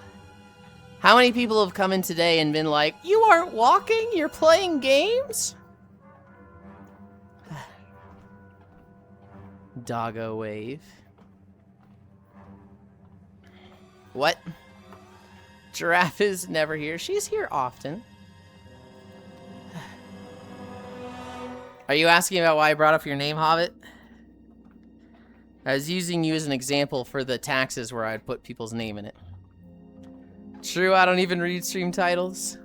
How many people have come in today and been like, you aren't walking? You're playing games? Doggo wave. What? Giraffe is never here. She's here often. Are you asking about why I brought up your name, Hobbit? I was using you as an example for the taxes where I'd put people's name in it. True, I don't even read stream titles.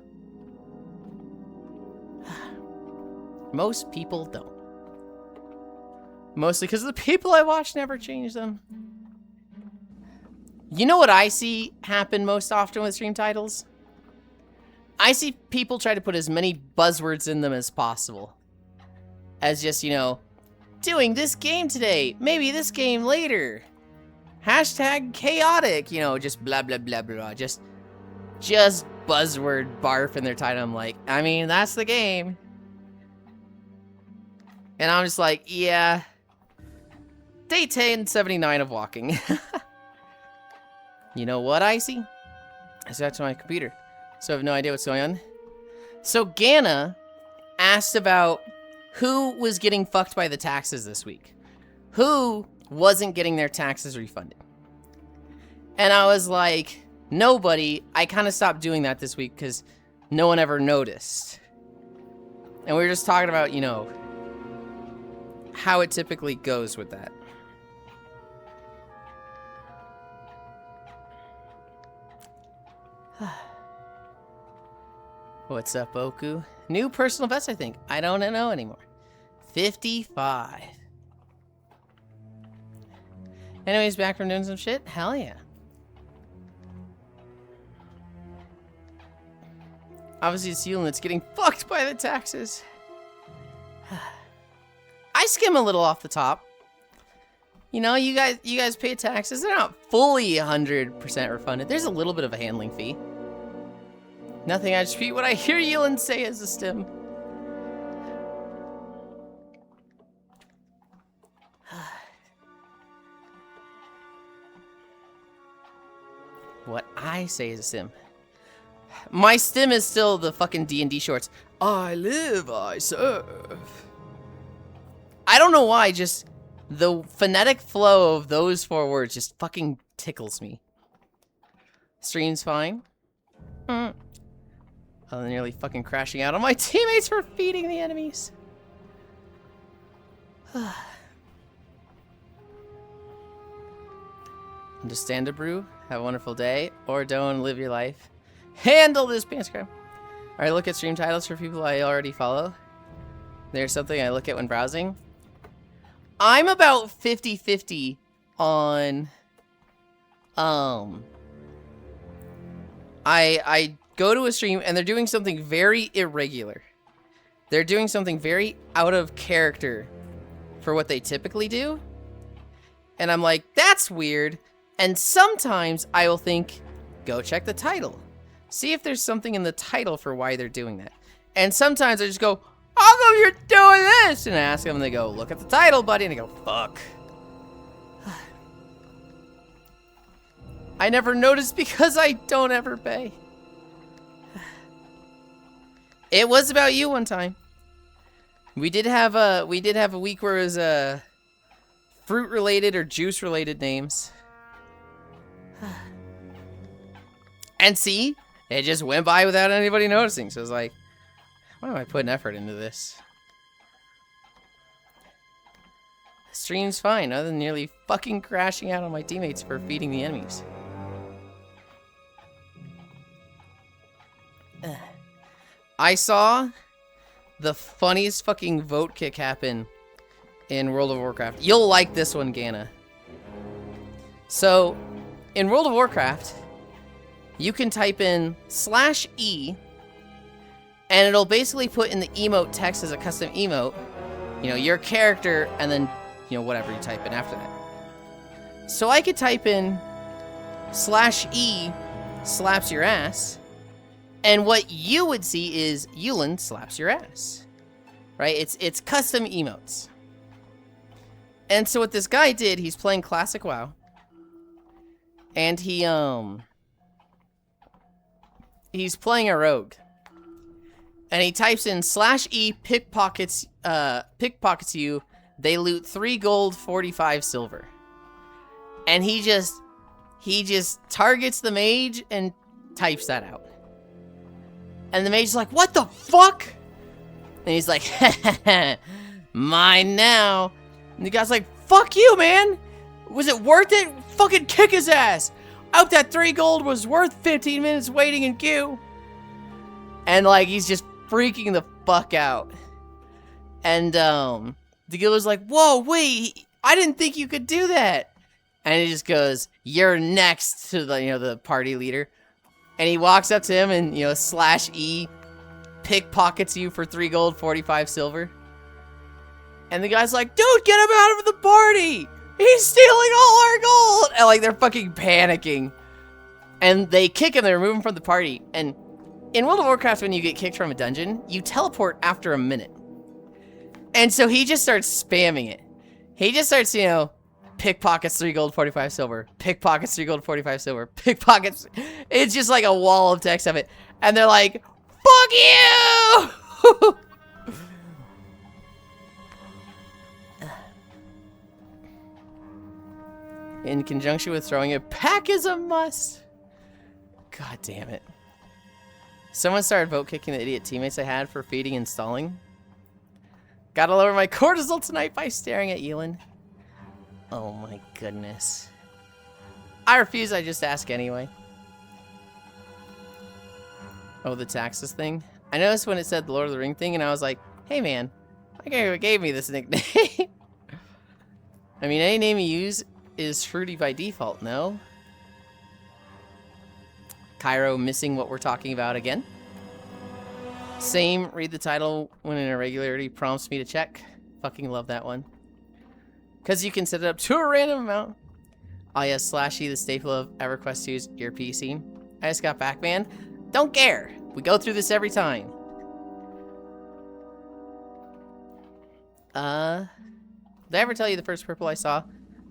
Most people don't. Mostly because the people I watch never change them. You know what I see happen most often with stream titles? I see people try to put as many buzzwords in them as possible. As just, you know, doing this game today, maybe this game later. Hashtag chaotic, you know, just blah, blah, blah, blah. Just buzzword barf in their title. I'm like, I mean, that's the game. And I'm just like, yeah. Day 1079 of walking. You know what I see? I switched to my computer, so I have no idea what's going on. So Ganna asked about who was getting fucked by the taxes this week. Who wasn't getting their taxes refunded? And I was like, nobody. I kind of stopped doing that this week because no one ever noticed. And we were just talking about, you know, how it typically goes with that. What's up, Boku? New personal best, I think. I don't know anymore. 55. Anyways, back from doing some shit? Hell yeah. Obviously, it's Yulind that's getting fucked by the taxes. I skim a little off the top. You know, you guys pay taxes. They're not fully 100% refunded. There's a little bit of a handling fee. Nothing, I just repeat what I hear Yulind say as a stim. What I say as a stim. My stim is still the fucking D&D shorts. I live, I serve. I don't know why, just the phonetic flow of those 4 words just fucking tickles me. Stream's fine. I'm nearly fucking crashing out on my teammates for feeding the enemies. Understand a brew, have a wonderful day, or don't live your life. Handle this pants crime. Alright, look at stream titles for people I already follow. There's something I look at when browsing. I'm about 50-50 on I go to a stream and they're doing something very irregular. They're doing something very out of character for what they typically do. And I'm like, that's weird. And sometimes I will think, go check the title. See if there's something in the title for why they're doing that. And sometimes I just go, how come you're doing this? And I ask them and they go, look at the title, buddy. And I go, fuck. I never noticed because I don't ever pay. It was about you one time. We did have a week where it was fruit related or juice related names. And see, it just went by without anybody noticing. So I was like, why am I putting effort into this? The stream's fine, other than nearly fucking crashing out on my teammates for feeding the enemies. I saw the funniest fucking vote kick happen in World of Warcraft. You'll like this one, Ganna. So, in World of Warcraft, you can type in /E, and it'll basically put in the emote text as a custom emote, you know, your character, and then, you know, whatever you type in after that. So I could type in /E slaps your ass, and what you would see is Yulind slaps your ass, right? It's custom emotes. And so what this guy did, he's playing classic WoW, and he's playing a rogue, and he types in /E pickpockets you, They loot 3 gold, 45 silver. And he just targets the mage and types that out. And the mage's like, what the fuck? And he's like, mine now. And the guy's like, fuck you, man. Was it worth it? Fucking kick his ass. I hope that 3 gold was worth 15 minutes waiting in queue. And like, he's just freaking the fuck out. And the guilder's like, whoa, wait, I didn't think you could do that. And he just goes, you're next to the, the party leader. And he walks up to him and, /E pickpockets you for 3 gold, 45 silver. And the guy's like, dude, get him out of the party. He's stealing all our gold. And like, they're fucking panicking. And they kick him, they remove him from the party. And in World of Warcraft, when you get kicked from a dungeon, you teleport after a minute. And so he just starts spamming it. He just starts, pickpockets 3 gold, 45 silver. Pickpockets 3 gold, 45 silver. Pickpockets. It's just like a wall of text of it. And they're like, fuck you! In conjunction with throwing a pack is a must. God damn it. Someone started vote kicking the idiot teammates I had for feeding and stalling. Gotta lower my cortisol tonight by staring at Yulind. Oh my goodness. I refuse, I just ask anyway. Oh, the taxes thing? I noticed when it said the Lord of the Ring thing and I was like, hey man, I guy who gave me this nickname. I mean, any name you use is fruity by default, no? Cairo missing what we're talking about again. Same, read the title when an irregularity prompts me to check. Fucking love that one. Because you can set it up to a random amount. Oh yeah, /E, the staple of EverQuest 2's your PC. I just got back, man. Don't care. We go through this every time. Did I ever tell you the first purple I saw?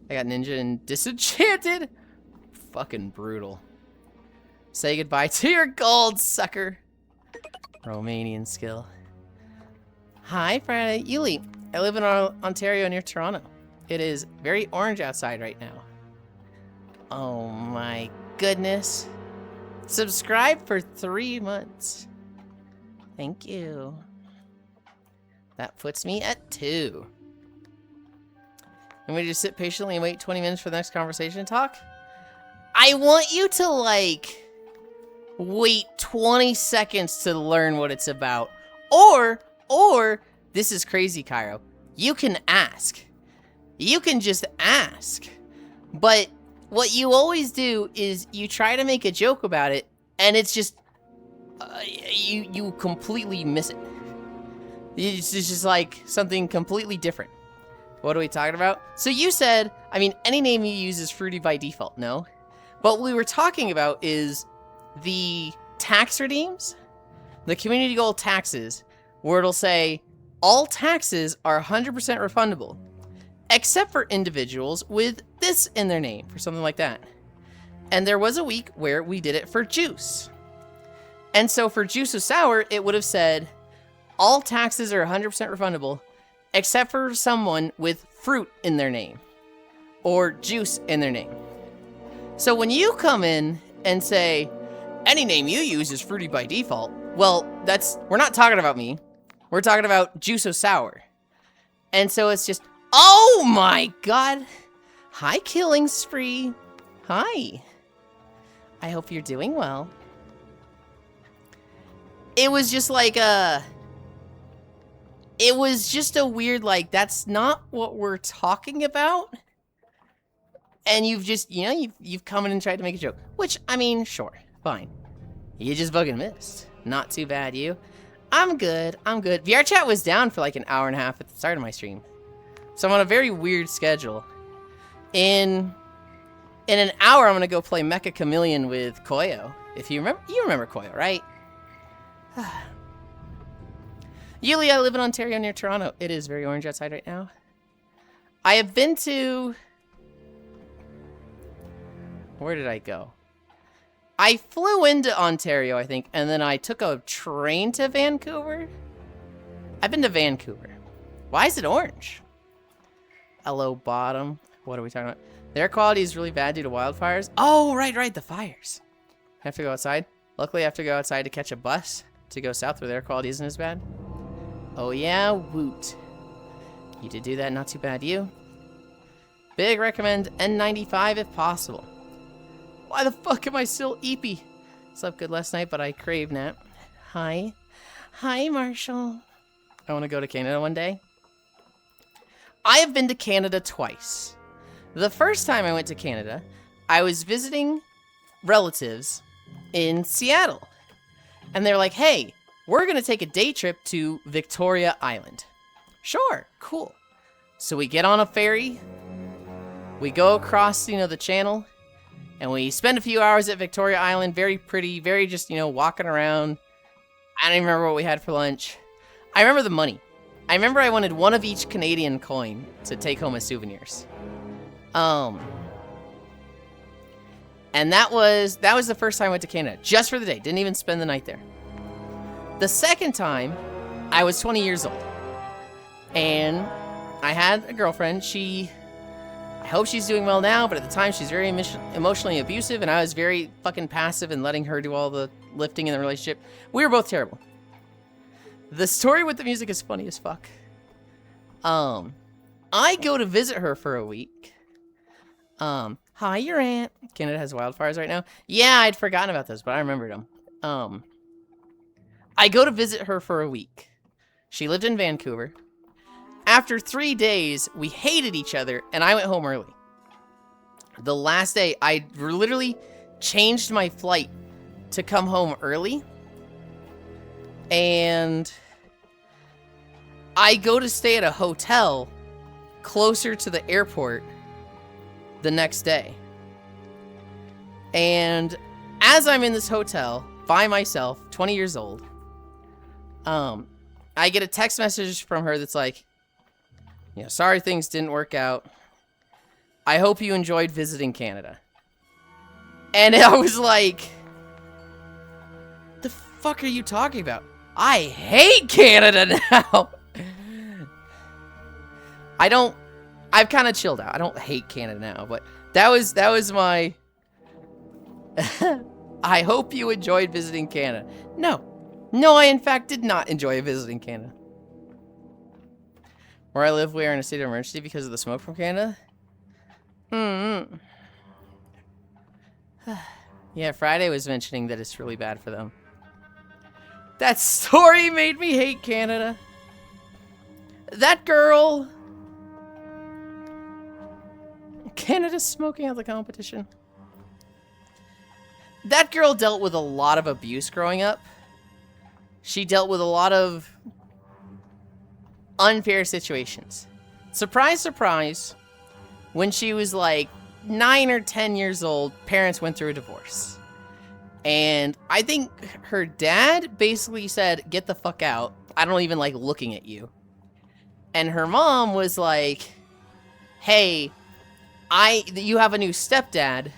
I got ninja and disenchanted. Fucking brutal. Say goodbye to your gold, sucker. Romanian skill. Hi, Friday. Yulind. I live in Ontario near Toronto. It is very orange outside right now. Oh my goodness. Subscribe for 3 months. Thank you. That puts me at 2. And we just sit patiently and wait 20 minutes for the next conversation talk? I want you to, like, wait 20 seconds to learn what it's about. Or, this is crazy, Cairo. You can ask. You can just ask. But what you always do is you try to make a joke about it, and it's just, you completely miss it. It's just like something completely different. What are we talking about? So you said, I mean, any name you use is fruity by default, no? But what we were talking about is the tax redeems, the community gold taxes, where it'll say, all taxes are 100% refundable, except for individuals with this in their name, or something like that. And there was a week where we did it for juice. And so for juice of sour, it would have said, all taxes are 100% refundable, except for someone with fruit in their name, or juice in their name. So when you come in and say, any name you use is fruity by default, well, we're not talking about me. We're talking about juice of sour. And so it's just, oh my god. Hi, Killing Spree. Hi. I hope you're doing well. It was just like it was just a weird, like, that's not what we're talking about. And you've just, you've come in and tried to make a joke. Which, I mean, sure, fine. You just fucking missed. Not too bad, you. I'm good, I'm good. VR chat was down for like an hour and a half at the start of my stream. So I'm on a very weird schedule. In an hour, I'm gonna go play Mecha Chameleon with Koyo. If you remember Koyo, right? Yulia, I live in Ontario near Toronto. It is very orange outside right now. I have been to... Where did I go? I flew into Ontario, I think, and then I took a train to Vancouver. I've been to Vancouver. Why is it orange? Hello, bottom. What are we talking about? The air quality is really bad due to wildfires. Oh, right, the fires. I have to go outside. Luckily, I have to go outside to catch a bus to go south where the air quality isn't as bad. Oh, yeah, woot. You did do that, not too bad, you. Big recommend N95 if possible. Why the fuck am I still eepy? Slept good last night, but I crave nap. Hi. Hi, Marshall. I want to go to Canada one day. I have been to Canada twice. The first time I went to Canada, I was visiting relatives in Seattle. And they're like, hey, we're going to take a day trip to Victoria Island. Sure, cool. So we get on a ferry. We go across, the channel. And we spend a few hours at Victoria Island. Very pretty, very just, walking around. I don't even remember what we had for lunch. I remember the money. I remember I wanted one of each Canadian coin to take home as souvenirs. And that was the first time I went to Canada, just for the day. Didn't even spend the night there. The second time, I was 20 years old. And I had a girlfriend. I hope she's doing well now, but at the time she's very emotionally abusive, and I was very fucking passive and letting her do all the lifting in the relationship. We were both terrible. The story with the music is funny as fuck. I go to visit her for a week. Hi, your aunt. Canada has wildfires right now. Yeah, I'd forgotten about those, but I remembered them. I go to visit her for a week. She lived in Vancouver. After 3 days, we hated each other, and I went home early. The last day, I literally changed my flight to come home early. And I go to stay at a hotel closer to the airport the next day. And as I'm in this hotel by myself, 20 years old, I get a text message from her that's like, sorry things didn't work out. I hope you enjoyed visiting Canada. And I was like, the fuck are you talking about? I hate Canada now. I've kind of chilled out. I don't hate Canada now, but that was my I hope you enjoyed visiting Canada. No, I in fact did not enjoy visiting Canada. Where I live, we are in a state of emergency because of the smoke from Canada. Yeah, Friday was mentioning that it's really bad for them. That story made me hate Canada. That girl. Canada's smoking out the competition. That girl dealt with a lot of abuse growing up. She dealt with a lot of unfair situations. Surprise, surprise. When she was like 9 or 10 years old, parents went through a divorce. And I think her dad basically said, get the fuck out. I don't even like looking at you. And her mom was like, hey, you have a new stepdad,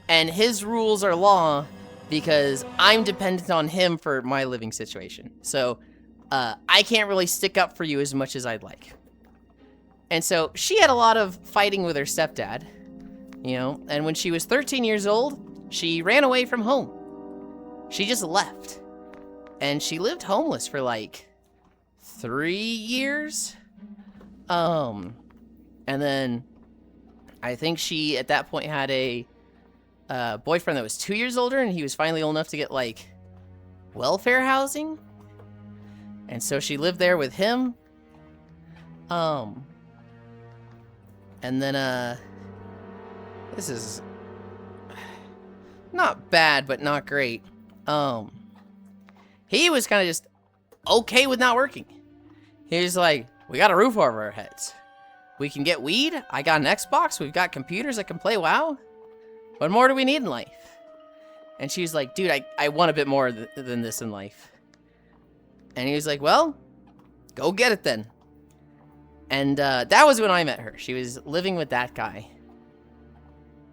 and his rules are law because I'm dependent on him for my living situation. So I can't really stick up for you as much as I'd like. And so she had a lot of fighting with her stepdad, and when she was 13 years old, she ran away from home. She just left. And she lived homeless for like 3 years. And then I think she, at that point, had a boyfriend that was 2 years older, and he was finally old enough to get, like, welfare housing. And so she lived there with him. And then, this is not bad, but not great. He was kind of just okay with not working. He was like, we got a roof over our heads. We can get weed. I got an Xbox. We've got computers that can play WoW. What more do we need in life? And she was like, dude, I want a bit more than this in life. And he was like, well, go get it then. And that was when I met her. She was living with that guy.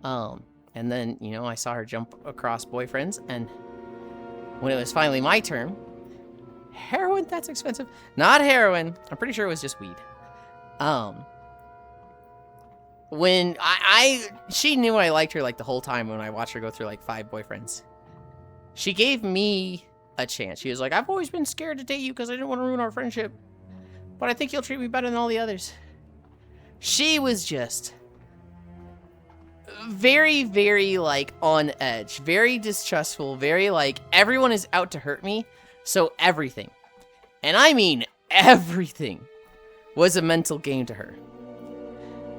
And then, I saw her jump across boyfriends. And when it was finally my turn, heroin, that's expensive. Not heroin. I'm pretty sure it was just weed. when she knew I liked her like the whole time when I watched her go through like 5 boyfriends. She gave me a chance. She was like, I've always been scared to date you because I didn't want to ruin our friendship. But I think you'll treat me better than all the others. She was just very, very, like, on edge. Very distrustful. Very, like, everyone is out to hurt me. So everything, and I mean everything, was a mental game to her.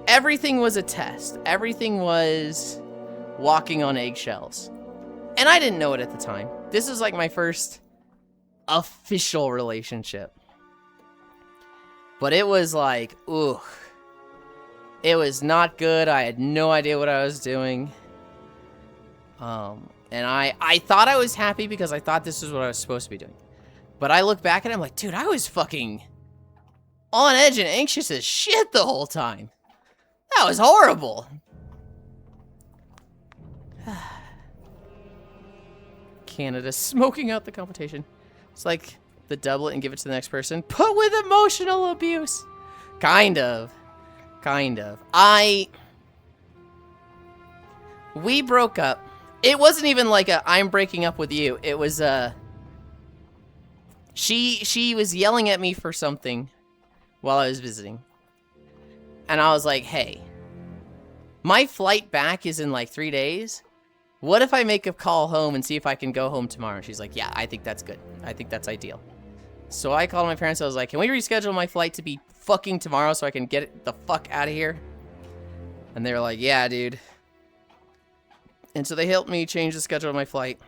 Everything was a test. Everything was walking on eggshells. And I didn't know it at the time. This is like my first official relationship. But it was like, ooh. It was not good. I had no idea what I was doing. And I thought I was happy because I thought this was what I was supposed to be doing. But I look back at it, I'm like, dude, I was fucking on edge and anxious as shit the whole time. That was horrible. Canada smoking out the competition. It's like the double it and give it to the next person. But with emotional abuse. Kind of. Kind of. We broke up. It wasn't even like a I'm breaking up with you. It was she was yelling at me for something while I was visiting. And I was like, hey, my flight back is in like 3 days. What if I make a call home and see if I can go home tomorrow? And she's like, yeah, I think that's good. I think that's ideal. So I called my parents. I was like, can we reschedule my flight to be fucking tomorrow so I can get the fuck out of here? And they were like, yeah, dude. And so they helped me change the schedule of my flight.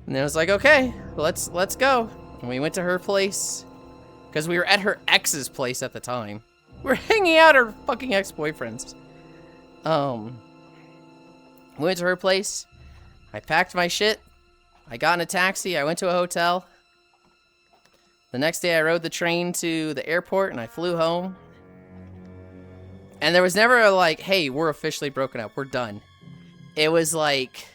And then I was like, okay, let's go. And we went to her place. Because we were at her ex's place at the time. We were hanging out at her fucking ex-boyfriend's. We went to her place. I packed my shit. I got in a taxi. I went to a hotel. The next day I rode the train to the airport and I flew home. And there was never a like, hey, we're officially broken up. We're done. It was like,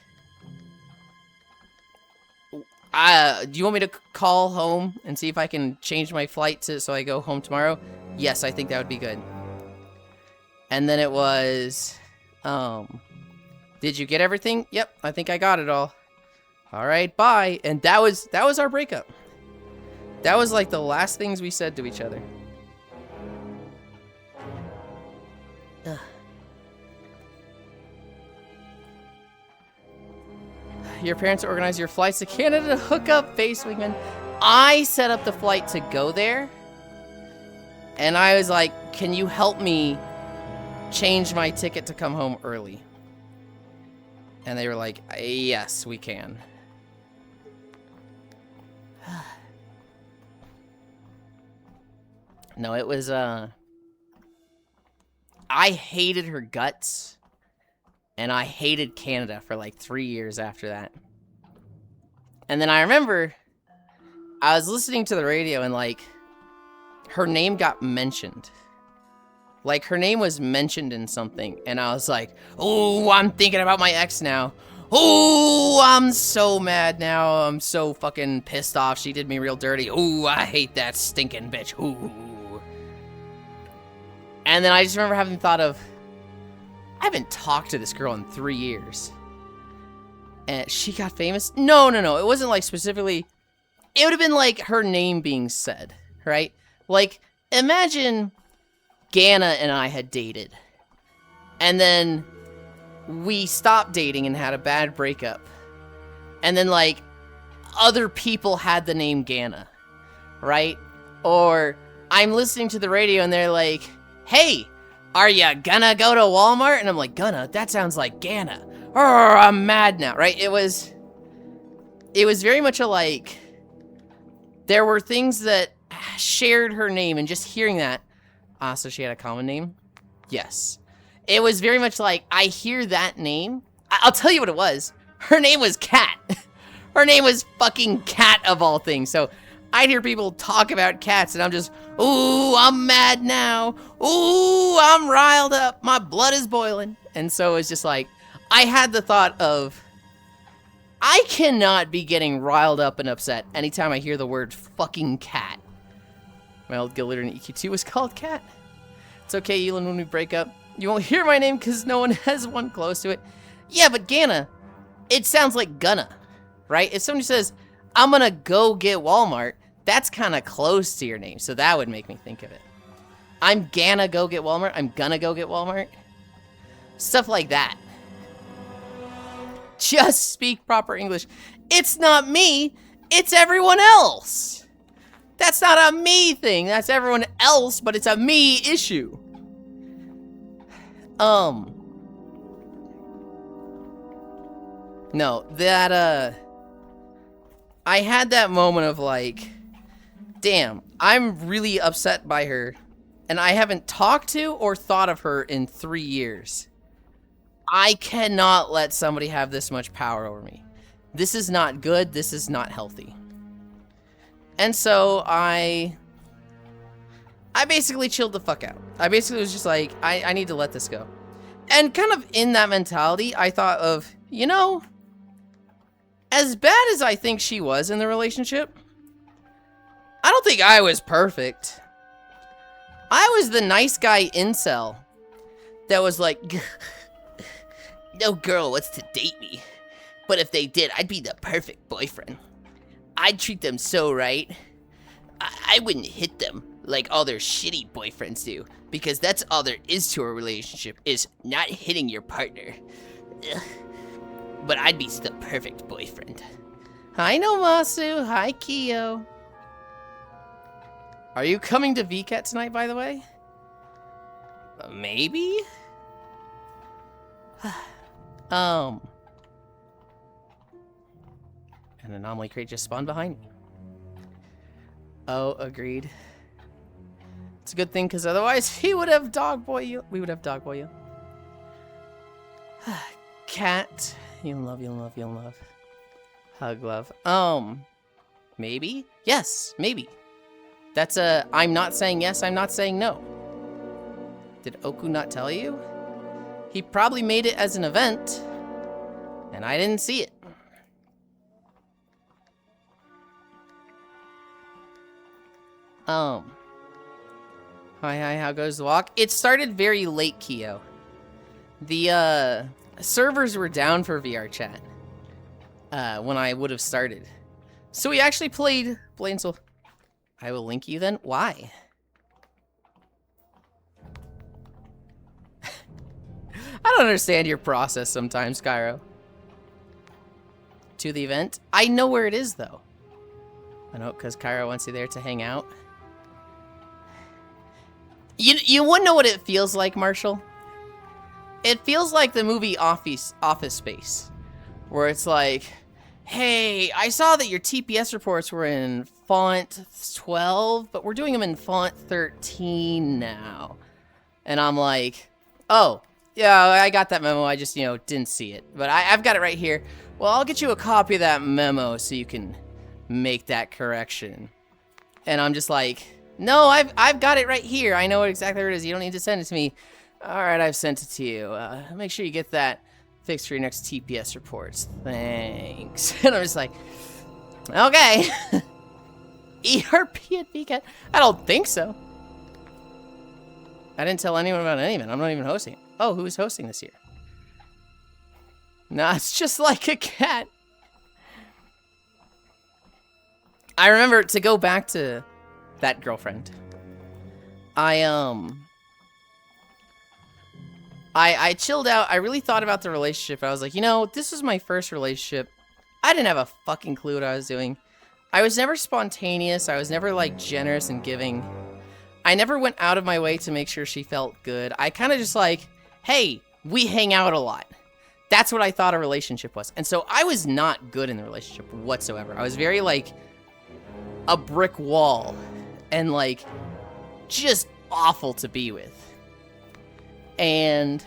do you want me to call home and see if I can change my flight so I go home tomorrow? Yes, I think that would be good. And then it was, did you get everything? Yep, I think I got it all. All right, bye. And that was our breakup. That was like the last things we said to each other. Ugh. Your parents organize your flights to Canada to hook up base wingman. I set up the flight to go there. And I was like, can you help me change my ticket to come home early? And they were like, yes, we can. No, it was, I hated her guts. And I hated Canada for like 3 years after that. And then I remember I was listening to the radio and like her name got mentioned. Like her name was mentioned in something. And I was like, oh, I'm thinking about my ex now. Oh, I'm so mad now. I'm so fucking pissed off. She did me real dirty. Oh, I hate that stinking bitch. Ooh. And then I just remember having thought of, I haven't talked to this girl in 3 years. And she got famous? No. It wasn't like specifically. It would have been like her name being said, right? Like, imagine Ganna and I had dated. And then we stopped dating and had a bad breakup. And then, like, other people had the name Ganna, right? Or I'm listening to the radio and they're like, hey, are you gonna go to Walmart? And I'm like, gonna? That sounds like Ganna. Oh, I'm mad now, right? It was very much a like, there were things that shared her name and just hearing that. So she had a common name? Yes. It was very much like, I hear that name. I'll tell you what it was. Her name was Cat. Her name was fucking Cat of all things. So I'd hear people talk about cats and I'm just, ooh, I'm mad now. Ooh, I'm riled up. My blood is boiling. And so it's just like, I had the thought of, I cannot be getting riled up and upset anytime I hear the word fucking cat. My old guild leader in EQ2 was called Cat. It's okay, Yulind, when we break up, You won't hear my name because no one has one close to it. Yeah, but Gana, it sounds like gonna, right? If somebody says, I'm gonna go get Walmart, that's kind of close to your name, so that would make me think of it. I'm gonna go get Walmart. I'm gonna go get Walmart. Stuff like that. Just speak proper English. It's not me. It's everyone else. That's not a me thing. That's everyone else, but it's a me issue. No, that, I had that moment of like, damn, I'm really upset by her, and I haven't talked to or thought of her in 3 years. I cannot let somebody have this much power over me. This is not good. This is not healthy. And so I basically chilled the fuck out. I basically was just like, I need to let this go. And kind of in that mentality, I thought of, you know, as bad as I think she was in the relationship, I don't think I was perfect. I was the nice guy incel that was like, no girl wants to date me. But if they did, I'd be the perfect boyfriend. I'd treat them so right. I wouldn't hit them like all their shitty boyfriends do, because that's all there is to a relationship, is not hitting your partner. Ugh. But I'd be the perfect boyfriend. Hi, Nomasu. Hi, Kyo. Are you coming to VCAT tonight, by the way? Maybe? An anomaly crate just spawned behind me. Oh, agreed. It's a good thing, because otherwise he would have dogboy you. We would have dogboy you. Cat. You'll love, you'll love, you'll love. Hug love. Maybe? Yes, maybe. That's a, I'm not saying yes, I'm not saying no. Did Oku not tell you? He probably made it as an event, and I didn't see it. Hi, how goes the walk? It started very late, Kyo. The, servers were down for VR chat, when I would have started. So we actually played Blade and Soul. I will link you then. Why? I don't understand your process sometimes, Cairo. To the event? I know where it is, though. I know, because Cairo wants you there to hang out. You wouldn't know what it feels like, Marshall. It feels like the movie Office Space, where it's like, hey, I saw that your TPS reports were in font 12, but we're doing them in font 13 now. And I'm like, oh, yeah, I got that memo. I just, didn't see it. But I've got it right here. Well, I'll get you a copy of that memo so you can make that correction. And I'm just like, no, I've got it right here. I know exactly where it is. You don't need to send it to me. All right, I've sent it to you. Make sure you get that fixed for your next TPS reports. Thanks. And I'm just like, okay. ERP at VCAT? I don't think so. I didn't tell anyone about any of it. I'm not even hosting it. Oh, who's hosting this year? Nah, it's just like a cat. I remember, to go back to that girlfriend, I chilled out. I really thought about the relationship. I was like, this was my first relationship. I didn't have a fucking clue what I was doing. I was never spontaneous. I was never, like, generous and giving. I never went out of my way to make sure she felt good. I kind of just like, hey, we hang out a lot. That's what I thought a relationship was. And so I was not good in the relationship whatsoever. I was very, like, a brick wall. And, like, just awful to be with. And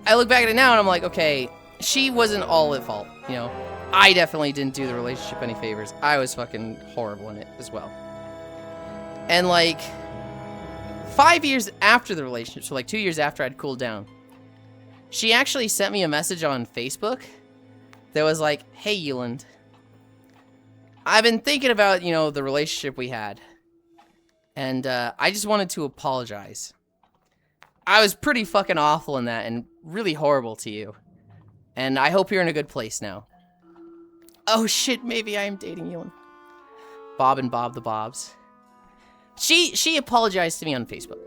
I look back at it now and I'm like, okay, she wasn't all at fault, I definitely didn't do the relationship any favors. I was fucking horrible in it as well. And, like, 5 years after the relationship, so like 2 years after I'd cooled down, she actually sent me a message on Facebook that was like, hey, Yulind, I've been thinking about, the relationship we had. And I just wanted to apologize. I was pretty fucking awful in that and really horrible to you. And I hope you're in a good place now. Oh shit, maybe I am dating Yulind. Bob and Bob the Bobs. She apologized to me on Facebook.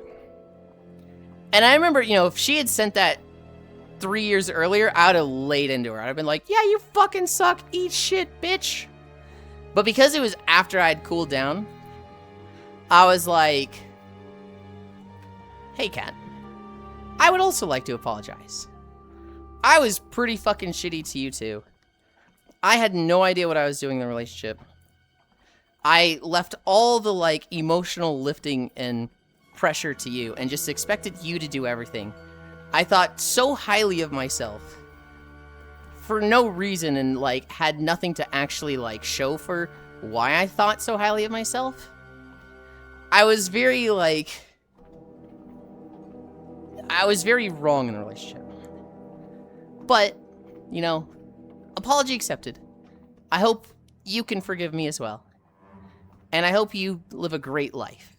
And I remember, you know, if she had sent that 3 years earlier, I would have laid into her. I'd have been like, yeah, you fucking suck. Eat shit, bitch. But because it was after I'd cooled down, I was like, hey, Kat. I would also like to apologize. I was pretty fucking shitty to you too. I had no idea what I was doing in the relationship. I left all the, like, emotional lifting and pressure to you and just expected you to do everything. I thought so highly of myself for no reason and, like, had nothing to actually, like, show for why I thought so highly of myself. I was very, like... I was very wrong in the relationship. But, you know, apology accepted. I hope you can forgive me as well. And I hope you live a great life.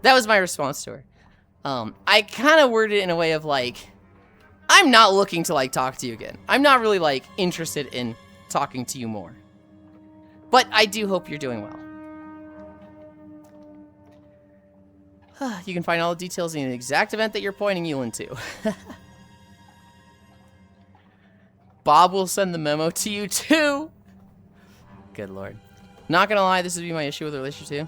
That was my response to her. I kind of worded it in a way of like, I'm not looking to like talk to you again. I'm not really like interested in talking to you more. But I do hope you're doing well. You can find all the details in the exact event that you're pointing Yulind to. Bob will send the memo to you too. Good lord. Not gonna lie, this would be my issue with the relationship too.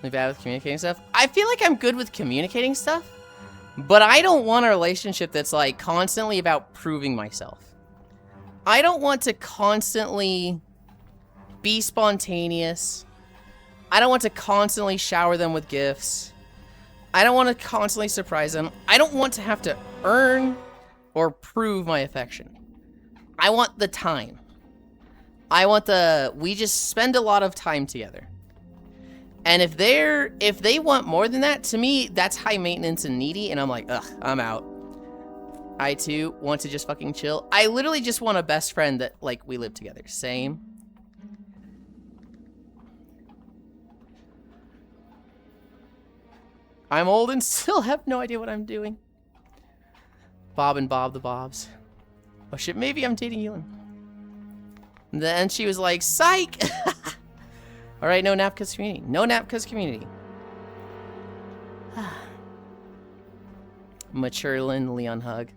I'm bad with communicating stuff. I feel like I'm good with communicating stuff, but I don't want a relationship that's like constantly about proving myself. I don't want to constantly be spontaneous. I don't want to constantly shower them with gifts. I don't want to constantly surprise them. I don't want to have to earn or prove my affection. I want the time. I want we just spend a lot of time together. And if they want more than that, to me, that's high maintenance and needy, and I'm like, ugh, I'm out. I too want to just fucking chill. I literally just want a best friend that, like, we live together. Same. I'm old and still have no idea what I'm doing. Bob and Bob the Bobs. Oh shit, maybe I'm dating Yulind. And then she was like, psych! Alright, no nap cause community. No nap cause community. Mature Lynn Leon hug.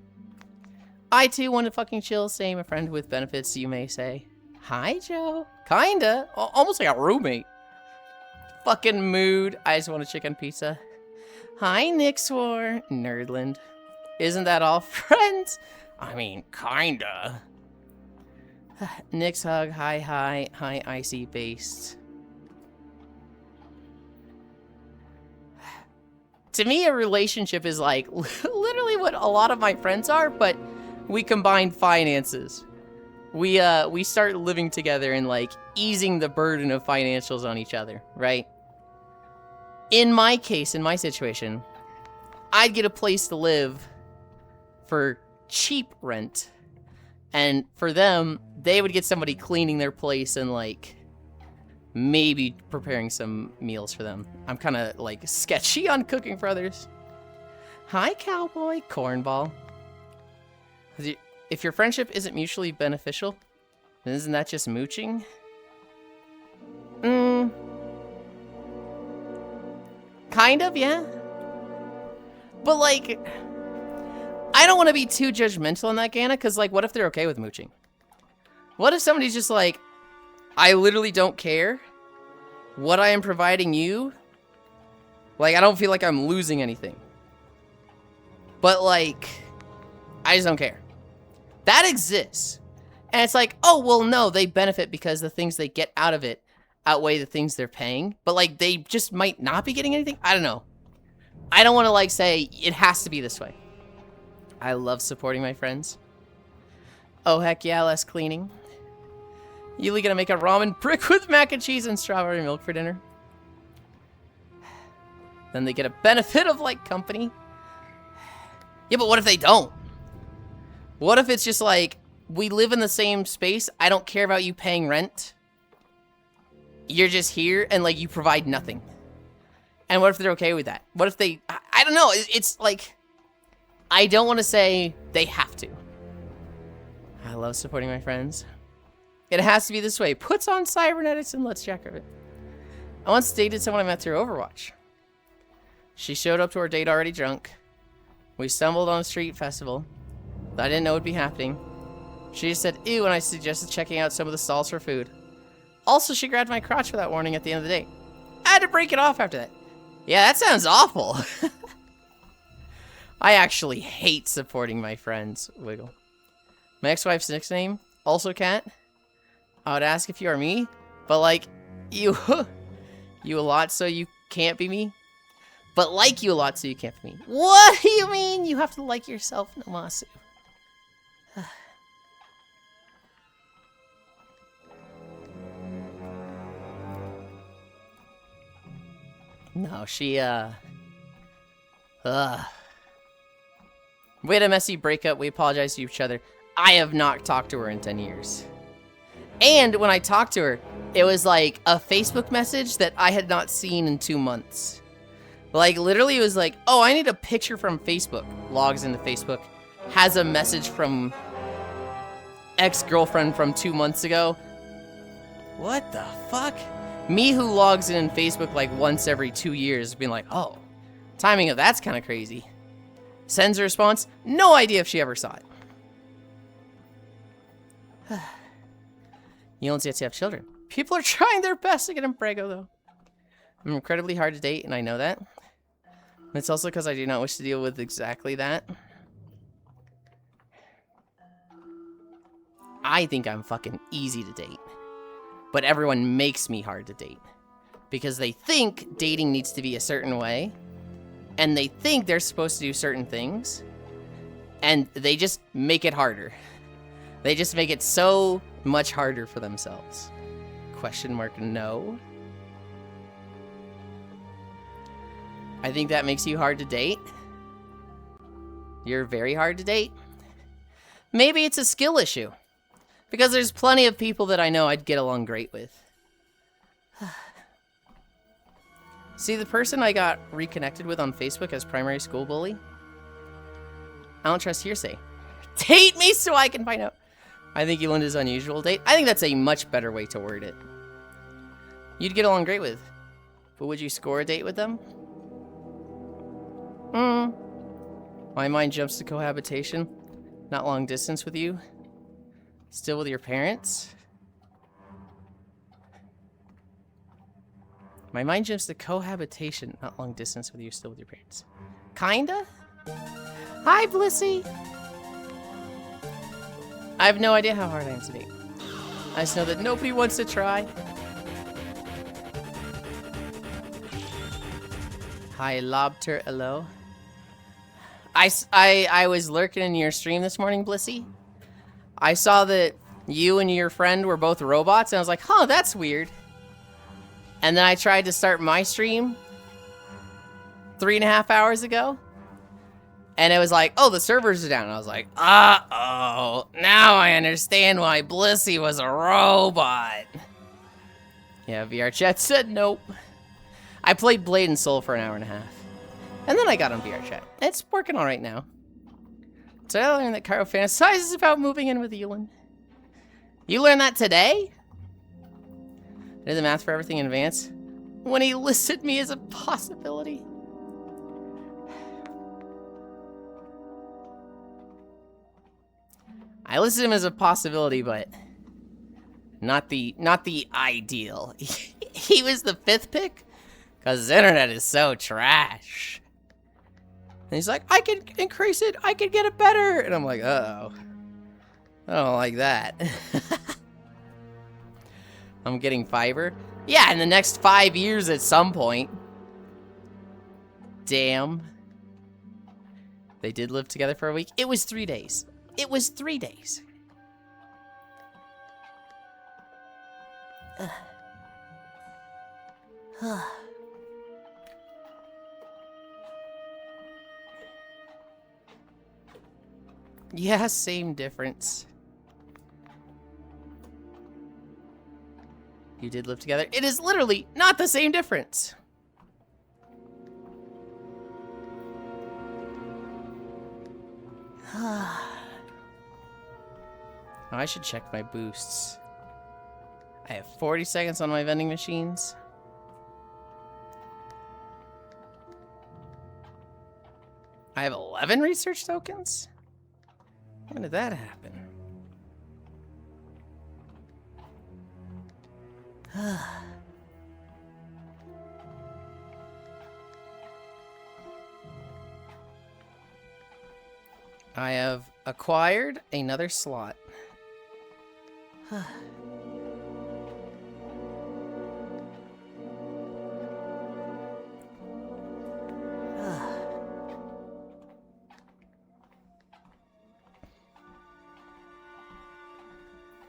I too want to fucking chill. Same, a friend with benefits, you may say. Hi, Joe. Kinda. Almost like a roommate. Fucking mood. I just want a chicken pizza. Hi, Nixwar. Nerdland. Isn't that all, friends? I mean, kinda. Nick's hug. Hi, hi. Hi, icy based. To me, a relationship is like literally what a lot of my friends are, but we combine finances. We start living together and like easing the burden of financials on each other, right? In my case, in my situation, I'd get a place to live for cheap rent. And for them, they would get somebody cleaning their place and like maybe preparing some meals for them. I'm kind of like sketchy on cooking for others. Hi, cowboy. Cornball. If your friendship isn't mutually beneficial, then isn't that just mooching? Kind of, yeah. But like, I don't want to be too judgmental on that, Ganna, because like, what if they're okay with mooching? What if somebody's just like, I literally don't care what I am providing you? Like, I don't feel like I'm losing anything. But like, I just don't care. That exists. And it's like, oh, well, no, they benefit because the things they get out of it outweigh the things they're paying. But like, they just might not be getting anything. I don't know. I don't want to like say it has to be this way. I love supporting my friends. Oh, heck yeah, less cleaning. Yuli gonna make a ramen brick with mac and cheese and strawberry milk for dinner. Then they get a benefit of like company. Yeah, but what if they don't? What if it's just like, we live in the same space, I don't care about you paying rent. You're just here and like you provide nothing. And what if they're okay with that? What if they, I don't know, it's like, I don't want to say they have to. I love supporting my friends. It has to be this way. Puts on cybernetics and lets Jack of it. I once dated someone I met through Overwatch. She showed up to our date already drunk. We stumbled on a street festival that I didn't know would be happening. She just said, ew, and I suggested checking out some of the stalls for food. Also, she grabbed my crotch without warning at the end of the date. I had to break it off after that. Yeah, that sounds awful. I actually hate supporting my friends. Wiggle. My ex-wife's nickname, also Cat. I would ask if you are me, but like, you a lot so you can't be me. But like you a lot so you can't be me. What do you mean? You have to like yourself, Namasu. No, she, We had a messy breakup. We apologized to each other. I have not talked to her in 10 years. And when I talked to her, it was like a Facebook message that I had not seen in 2 months. Like, literally, it was like, oh, I need a picture from Facebook. Logs into Facebook. Has a message from ex-girlfriend from 2 months ago. What the fuck? Me who logs in Facebook like once every 2 years being like, oh, timing of that's kind of crazy. Sends a response. No idea if she ever saw it. You don't yet to have children. People are trying their best to get him prego, though. I'm incredibly hard to date, and I know that. It's also because I do not wish to deal with exactly that. I think I'm fucking easy to date. But everyone makes me hard to date. Because they think dating needs to be a certain way. And they think they're supposed to do certain things. And they just make it harder. They just make it so much harder for themselves. Question mark, no. I think that makes you hard to date. You're very hard to date. Maybe it's a skill issue. Because there's plenty of people that I know I'd get along great with. See, the person I got reconnected with on Facebook as primary school bully? I don't trust hearsay. Date me so I can find out. I think Yulind is unusual date. I think that's a much better way to word it. You'd get along great with. But would you score a date with them? My mind jumps to cohabitation. Not long distance with you. Still with your parents? My mind jumps to cohabitation. Not long distance with you. Still with your parents. Kinda? Hi, Blissy. I have no idea how hard I am to date. I just know that nobody wants to try. Hi, Lobter, hello. I was lurking in your stream this morning, Blissy. I saw that you and your friend were both robots, and I was like, huh, that's weird. And then I tried to start my stream 3.5 hours ago. And it was like, oh, the servers are down. And I was like, uh-oh. Now I understand why Blissy was a robot. Yeah, VR chat said nope. I played Blade and Soul for an hour and a half. And then I got on VR chat. It's working all right now. So I learned that Cairo fantasizes about moving in with Yulind. You learned that today? I did the math for everything in advance. When he listed me as a possibility. I listed him as a possibility, but not the ideal. He was the 5th pick? Because the internet is so trash. And he's like, I can increase it, I can get it better. And I'm like, uh-oh. I don't like that. I'm getting fiber. Yeah, in the next 5 years at some point. Damn. They did live together for a week. It was 3 days. It was 3 days. Yeah, same difference. You did live together. It is literally not the same difference. Oh, I should check my boosts. I have 40 seconds on my vending machines. I have 11 research tokens? When did that happen? I have acquired another slot.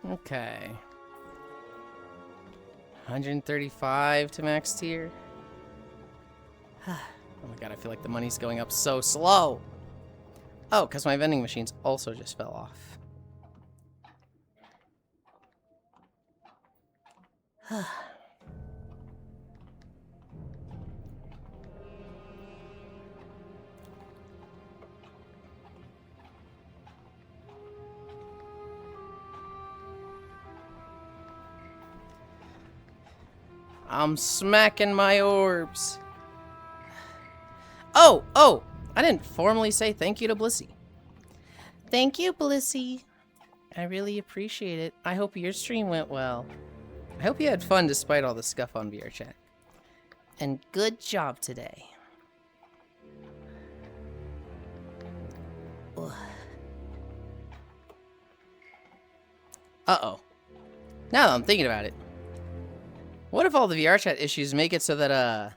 Okay. 135 to max tier. Oh my god, I feel like the money's going up so slow. Oh, because my vending machines also just fell off. I'm smacking my orbs. Oh, I didn't formally say thank you to Blissey. Thank you, Blissey. I really appreciate it. I hope your stream went well. I hope you had fun despite all the scuff on VR chat. And good job today. Uh-oh. Now that I'm thinking about it. What if all the VR chat issues make it so that,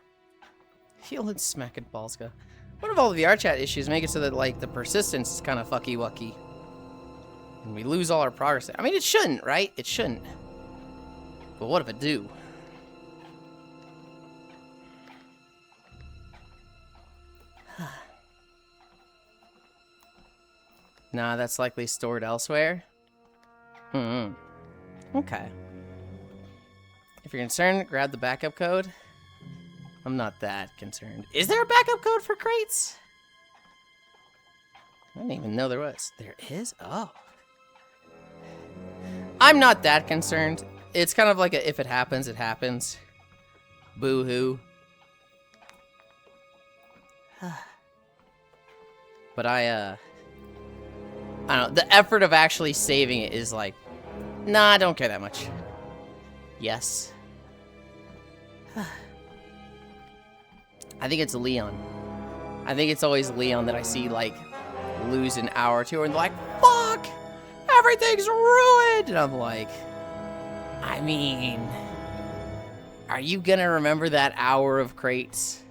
Yulind smacking Balska. What if all the VR chat issues make it so that, like, the persistence is kind of fucky-wucky? And we lose all our progress. I mean, it shouldn't, right? It shouldn't. But what if it do? Nah, that's likely stored elsewhere. Okay. If you're concerned, grab the backup code. I'm not that concerned. Is there a backup code for crates? I didn't even know there was. There is? Oh. I'm not that concerned. It's kind of like a, if it happens, it happens. Boo-hoo. But I don't know. The effort of actually saving it is like, nah, I don't care that much. Yes. I think it's Leon. I think it's always Leon that I see, like, lose an hour or two and like, fuck! Everything's ruined! And I'm like, I mean, are you gonna remember that hour of crates?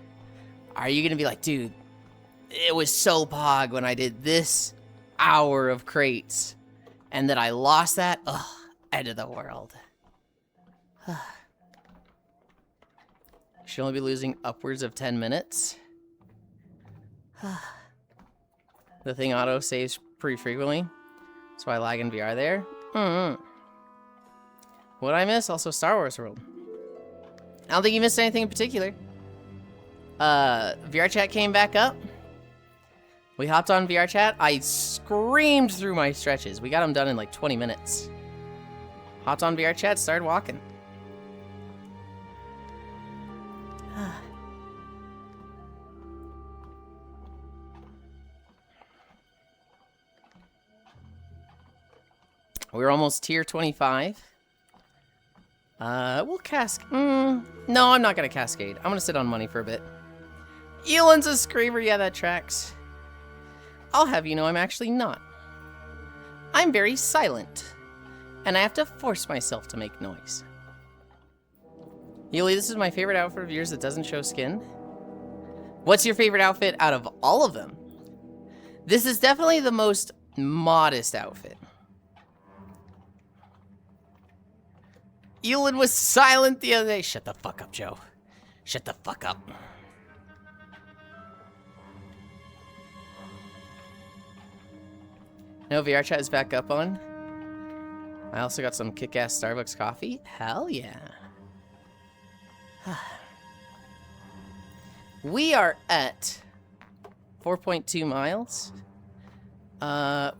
Are you gonna be like, dude, it was so pog when I did this hour of crates, and that I lost that? Ugh, end of the world. Should only be losing upwards of 10 minutes. The thing auto saves pretty frequently. That's why I lag in VR there. What'd I miss? Also Star Wars World. I don't think you missed anything in particular. VR chat came back up. We hopped on VR chat. I screamed through my stretches. We got them done in like 20 minutes. Hopped on VR chat, started walking. We're almost tier 25. We'll no, I'm not gonna cascade. I'm gonna sit on money for a bit. Elon's a screamer. Yeah, that tracks. I'll have you know I'm actually not. I'm very silent, and I have to force myself to make noise. Yuli, this is my favorite outfit of yours that doesn't show skin. What's your favorite outfit out of all of them? This is definitely the most modest outfit. Yulind was silent the other day. Shut the fuck up, Joe. Shut the fuck up. No, VR chat is back up on. I also got some kick-ass Starbucks coffee. Hell yeah. We are at 4.2 miles.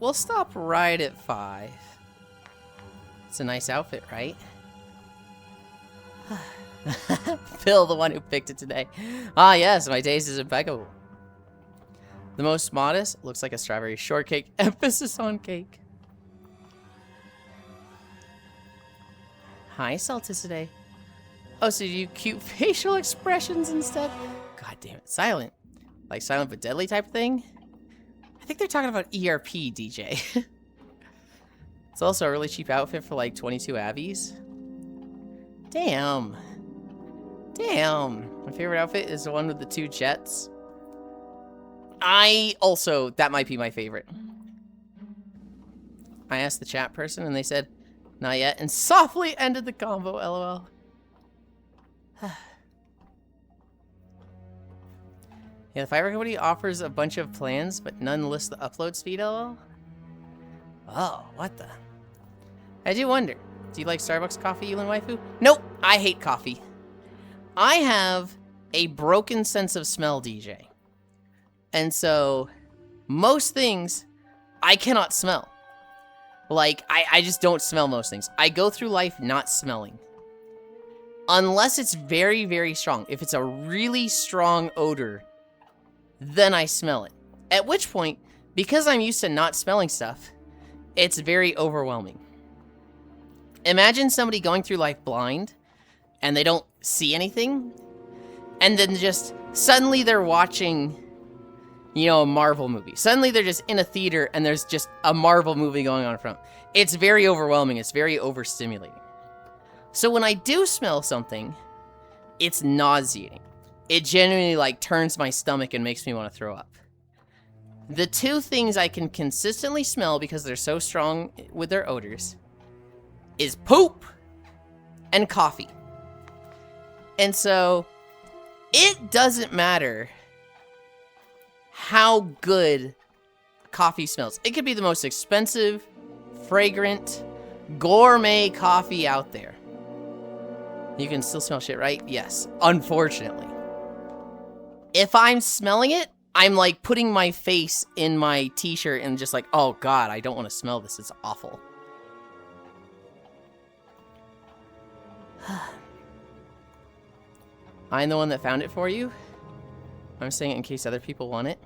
We'll stop right at 5. It's a nice outfit, right? Phil, the one who picked it today. Ah, yes, my taste is impeccable. The most modest looks like a strawberry shortcake. Emphasis on cake. Hi, Salticide. Oh, so you cute facial expressions instead? God damn it. Silent. Like silent but deadly type of thing? I think they're talking about ERP, DJ. It's also a really cheap outfit for like 22 Abbies. Damn. Damn. My favorite outfit is the one with the 2 jets. That might be my favorite. I asked the chat person and they said, not yet, and softly ended the combo, lol. Yeah, the Fiverr company offers a bunch of plans, but none list the upload speed, lol. Oh, what the? I do wonder, do you like Starbucks coffee, Yulind waifu? Nope, I hate coffee. I have a broken sense of smell, DJ. And so, most things, I cannot smell. Like, I just don't smell most things. I go through life not smelling. Unless it's very, very strong. If it's a really strong odor, then I smell it. At which point, because I'm used to not smelling stuff, it's very overwhelming. Imagine somebody going through life blind, and they don't see anything, and then just suddenly they're watching, you know, a Marvel movie. Suddenly they're just in a theater and there's just a Marvel movie going on in front. It's very overwhelming. It's very overstimulating. So when I do smell something, it's nauseating. It genuinely like turns my stomach and makes me want to throw up. The 2 things I can consistently smell because they're so strong with their odors is poop and coffee. And so it doesn't matter how good coffee smells. It could be the most expensive, fragrant, gourmet coffee out there. You can still smell shit, right? Yes, unfortunately. If I'm smelling it, I'm like putting my face in my t-shirt and just like, oh God, I don't want to smell this. It's awful. I'm the one that found it for you. I'm saying it in case other people want it.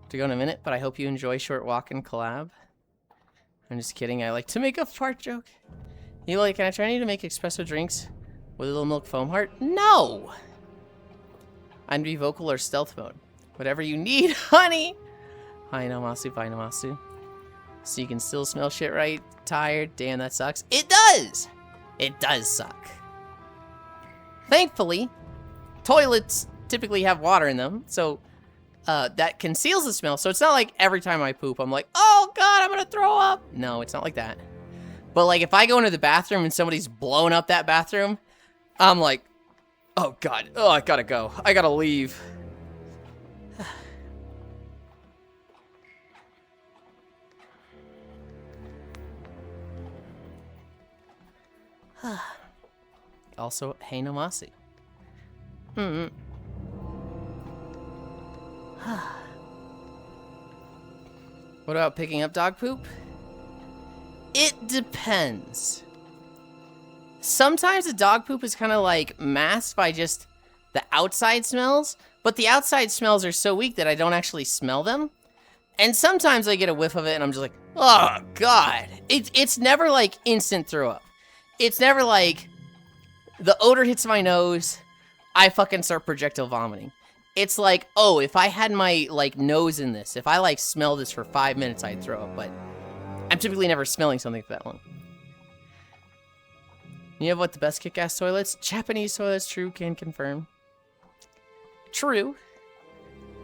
To go in a minute, but I hope you enjoy Short Walk and collab. I'm just kidding. I like to make a fart joke. You like, can I try you to make espresso drinks with a little milk foam heart? No! I'd be vocal or stealth mode. Whatever you need, honey! Hi, Namasu, bye, Namasu. So you can still smell shit, right? Tired? Damn, that sucks. It does! It does suck. Thankfully, toilets typically have water in them, so that conceals the smell. So it's not like every time I poop, I'm like, oh God, I'm gonna throw up. No, it's not like that. But like if I go into the bathroom and somebody's blowing up that bathroom, I'm like, oh God, oh, I gotta go. I gotta leave. Also, hey Namasi. What about picking up dog poop? It depends. Sometimes the dog poop is kind of like masked by just the outside smells, but the outside smells are so weak that I don't actually smell them. And sometimes I get a whiff of it and I'm just like, oh God. It's never like instant throw up. It's never like the odor hits my nose, I fucking start projectile vomiting. It's like, oh, if I had my like nose in this, if I like smell this for 5 minutes, I'd throw up, but I'm typically never smelling something for that long. You know what the best kick-ass toilets? Japanese toilets, true, can confirm. True.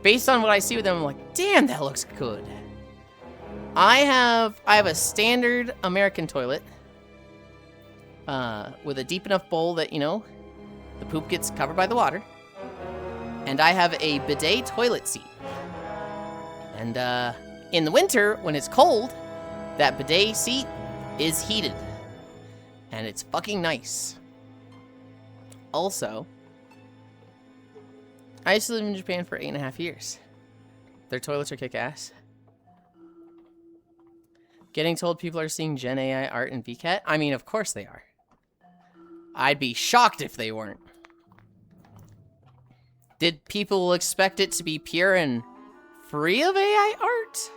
Based on what I see with them, I'm like, damn, that looks good. I have a standard American toilet with a deep enough bowl that, you know, the poop gets covered by the water. And I have a bidet toilet seat. And in the winter, when it's cold, that bidet seat is heated. And it's fucking nice. Also, I used to live in Japan for 8.5 years. Their toilets are kick-ass. Getting told people are seeing Gen AI art in VCAT? I mean, of course they are. I'd be shocked if they weren't. Did people expect it to be pure and free of AI art?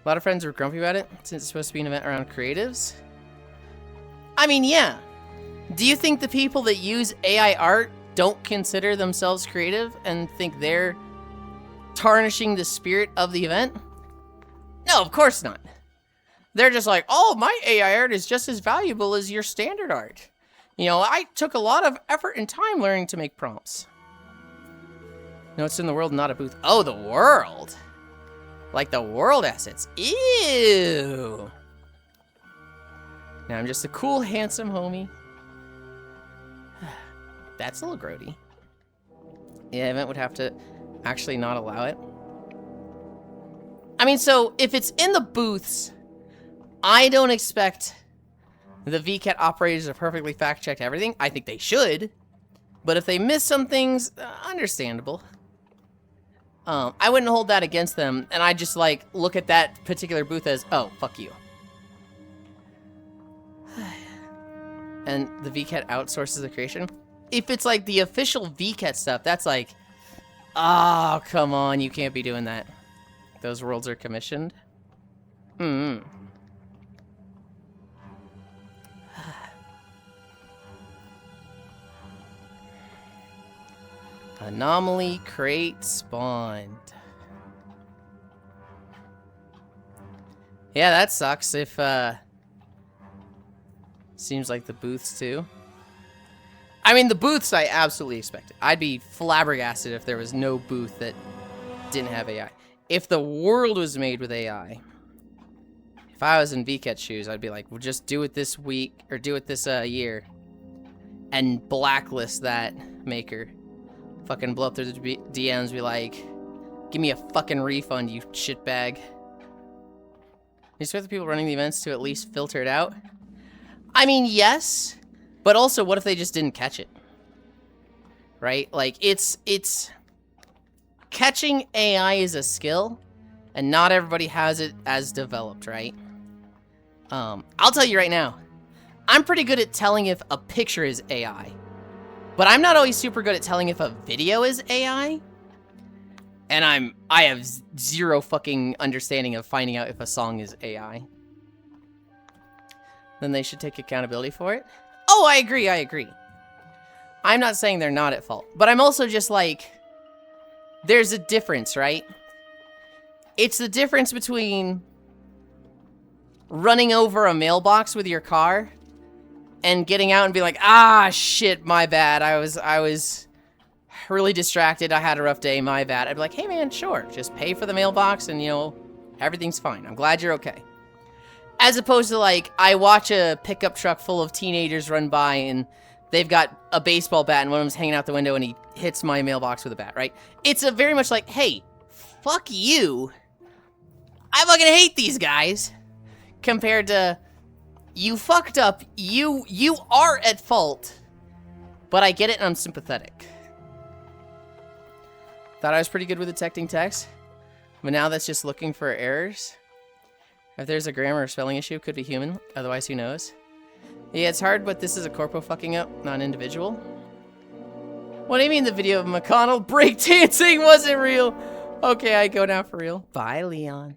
A lot of friends were grumpy about it, since it's supposed to be an event around creatives. I mean, yeah. Do you think the people that use AI art don't consider themselves creative and think they're tarnishing the spirit of the event? No, of course not. They're just like, oh, my AI art is just as valuable as your standard art. You know, I took a lot of effort and time learning to make prompts. No, it's in the world, not a booth. Oh, the world. Like the world assets. Ew. Now I'm just a cool, handsome homie. That's a little grody. Yeah, event would have to actually not allow it. I mean, so if it's in the booths, I don't expect the VCAT operators to perfectly fact-check everything. I think they should. But if they miss some things, understandable. I wouldn't hold that against them, and I just, like, look at that particular booth as, oh, fuck you. And the VCAT outsources the creation. If it's, like, the official VCAT stuff, that's like, oh, come on, you can't be doing that. Those worlds are commissioned. Anomaly crate spawned. Yeah, that sucks if, seems like the booths too. I mean, the booths I absolutely expected. I'd be flabbergasted if there was no booth that didn't have AI. If the world was made with AI, if I was in VCAT shoes, I'd be like, we'll just do it this week, or do it this year, and blacklist that maker. Fucking blow up through the DMs, be like, give me a fucking refund, you shitbag. You expect the people running the events to at least filter it out? I mean, yes, but also, what if they just didn't catch it? Right? Like, it's catching AI is a skill, and not everybody has it as developed, right? I'll tell you right now, I'm pretty good at telling if a picture is AI. But I'm not always super good at telling if a video is AI. And I have zero fucking understanding of finding out if a song is AI. Then they should take accountability for it. Oh, I agree, I agree. I'm not saying they're not at fault. But I'm also just like, there's a difference, right? It's the difference between running over a mailbox with your car and getting out and be like, ah, shit, my bad. I was really distracted. I had a rough day, my bad. I'd be like, hey, man, sure. Just pay for the mailbox and, you know, everything's fine. I'm glad you're okay. As opposed to, like, I watch a pickup truck full of teenagers run by and they've got a baseball bat and one of them's hanging out the window and he hits my mailbox with a bat, right? It's a very much like, hey, fuck you. I fucking hate these guys. Compared to, you fucked up, you are at fault, but I get it and I'm sympathetic. Thought I was pretty good with detecting text, but now that's just looking for errors. If there's a grammar or spelling issue, it could be human, otherwise who knows? Yeah, it's hard, but this is a corpo fucking up, not an individual. What do you mean the video of McConnell breakdancing wasn't real? Okay, I go now for real. Bye, Leon.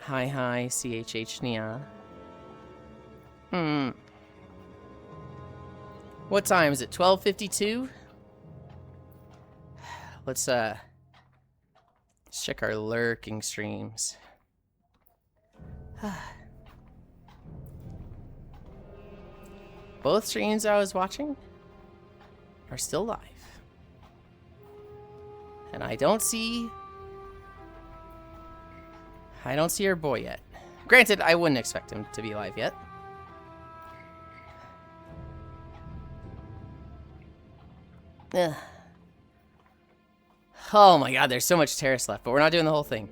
Hi, CHH Nia. What time is it? 12:52? Let's check our lurking streams. Both streams I was watching are still live. And I don't see your boy yet. Granted, I wouldn't expect him to be live yet. Ugh. Oh my god, there's so much terrace left, but we're not doing the whole thing.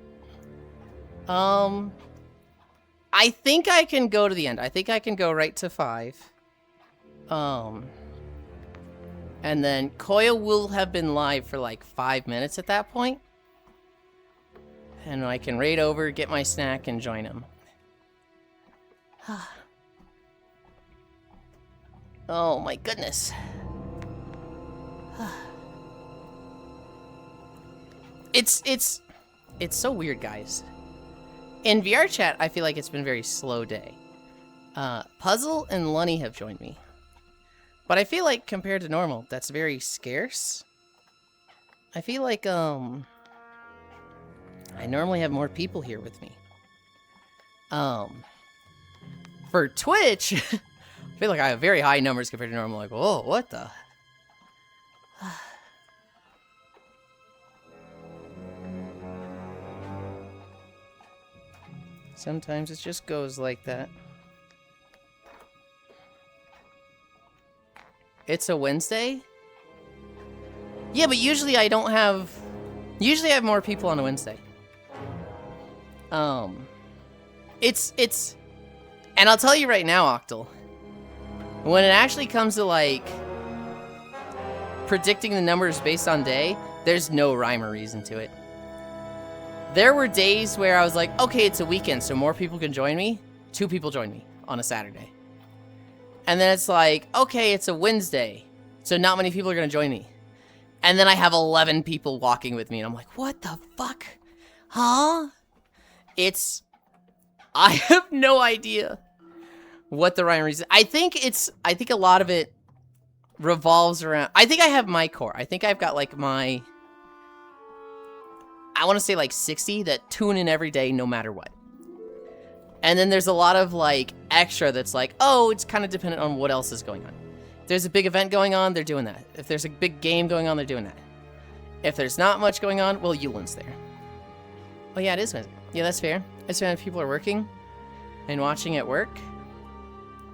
I think I can go to the end. I think I can go right to 5. And then Koya will have been live for like 5 minutes at that point. And I can raid over, get my snack, and join him. Oh my goodness. It's so weird, guys. In VR chat, I feel like it's been a very slow day. Puzzle and Lunny have joined me. But I feel like compared to normal, that's very scarce. I feel like, I normally have more people here with me. For Twitch, I feel like I have very high numbers compared to normal. Like, whoa, what the? Sometimes it just goes like that. It's a Wednesday? Yeah, but usually I don't have... Usually I have more people on a Wednesday. It's... And I'll tell you right now, Octal. When it actually comes to, like... predicting the numbers based on day, there's no rhyme or reason to it. There were days where I was like, okay, it's a weekend, so more people can join me. 2 people join me on a Saturday. And then it's like, okay, it's a Wednesday, so not many people are going to join me. And then I have 11 people walking with me, and I'm like, what the fuck? Huh? I have no idea what the rhyme reason. I think a lot of it revolves around, I think I have my core. I think I've got like my, I want to say like 60 that tune in every day no matter what. And then there's a lot of like extra that's like, oh, it's kind of dependent on what else is going on. If there's a big event going on, they're doing that. If there's a big game going on, they're doing that. If there's not much going on, well, Yulind's there. Oh yeah, it is Wednesday. Yeah, that's fair. It's when people are working and watching at work.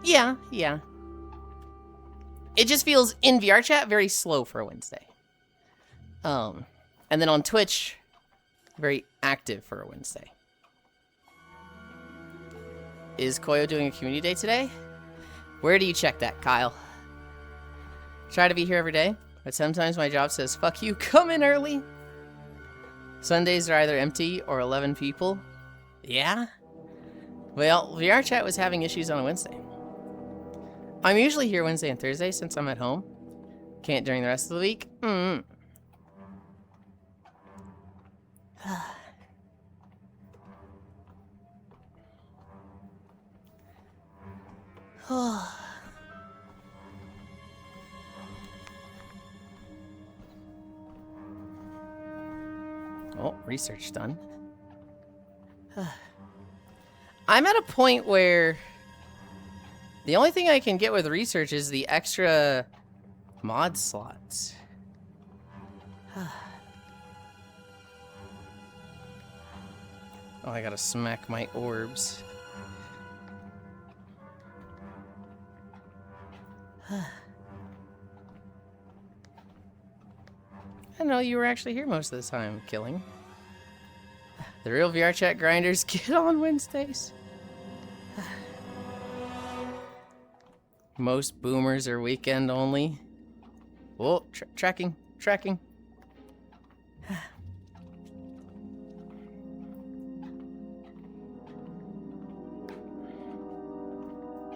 Yeah. It just feels in VR chat very slow for a Wednesday. And then on Twitch, very active for a Wednesday. Is Koyo doing a community day today? Where do you check that, Kyle? Try to be here every day, but sometimes my job says, fuck you, come in early. Sundays are either empty or 11 people. Yeah? Well, VR chat was having issues on a Wednesday. I'm usually here Wednesday and Thursday since I'm at home. Can't during the rest of the week. Oh, research done. I'm at a point where the only thing I can get with research is the extra mod slots. Oh, I gotta smack my orbs. I didn't know you were actually here most of the time, Killing. The real VR chat grinders get on Wednesdays. Most boomers are weekend only. Oh, tracking.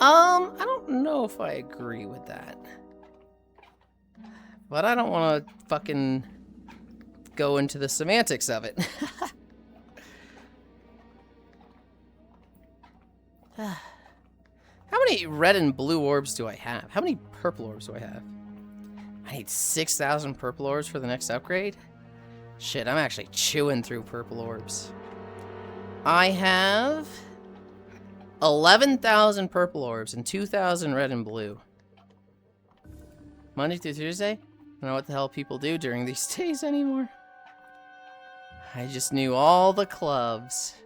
I don't know if I agree with that. But I don't want to fucking go into the semantics of it. How many red and blue orbs do I have? How many purple orbs do I have? I need 6,000 purple orbs for the next upgrade? Shit, I'm actually chewing through purple orbs. I have 11,000 purple orbs and 2,000 red and blue. Monday through Tuesday? I don't know what the hell people do during these days anymore. I just knew all the clubs.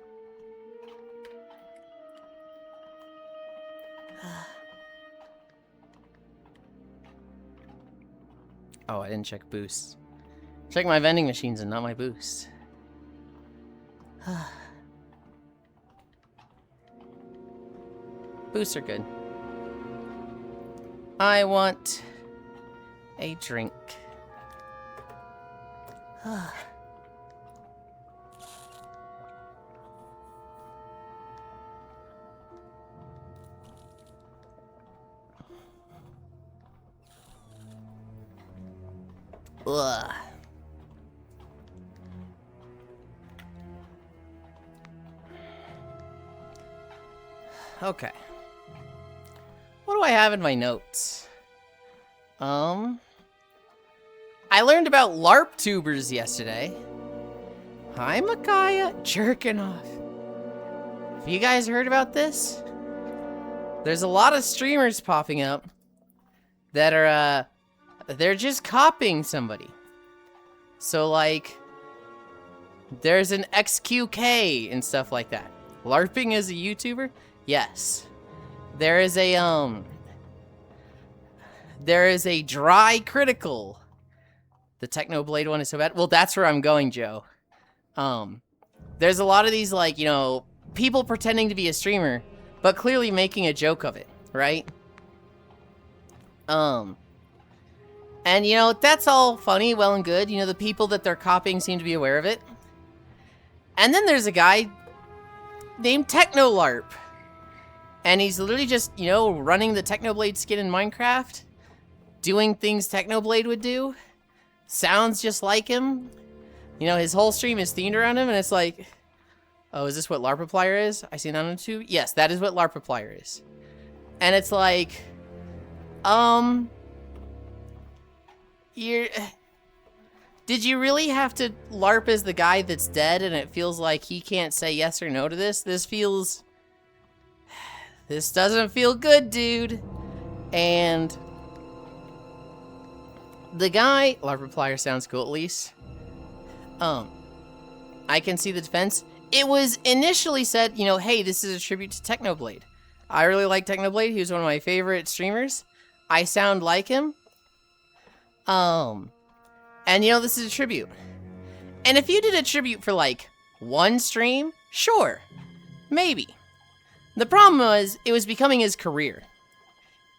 Oh, I didn't check boosts. Check my vending machines and not my boost. Boosts are good. I want a drink. Ugh. Okay. What do I have in my notes? I learned about LARP tubers yesterday. Hi, Micaiah. Jerking off. Have you guys heard about this? There's a lot of streamers popping up that are, they're just copying somebody. So, like, there's an XQK and stuff like that. LARPing as a YouTuber? Yes. There is a dry critical. The Technoblade one is so bad. Well, that's where I'm going, Joe. There's a lot of these, like, you know, people pretending to be a streamer, but clearly making a joke of it, right? And, you know, that's all funny, well and good. You know, the people that they're copying seem to be aware of it. And then there's a guy named TechnoLARP. And he's literally just, you know, running the Technoblade skin in Minecraft. Doing things Technoblade would do. Sounds just like him. You know, his whole stream is themed around him, and it's like... Oh, is this what LARPiplier is? I see that on YouTube? Yes, that is what LARPiplier is. And it's like... Did you really have to LARP as the guy that's dead, and it feels like he can't say yes or no to this? This doesn't feel good, dude. And... the guy... LARPiplier sounds cool, at least. I can see the defense. It was initially said, you know, hey, this is a tribute to Technoblade. I really like Technoblade. He was one of my favorite streamers. I sound like him. And, you know, this is a tribute. And if you did a tribute for, like, one stream, sure. Maybe. The problem was, it was becoming his career.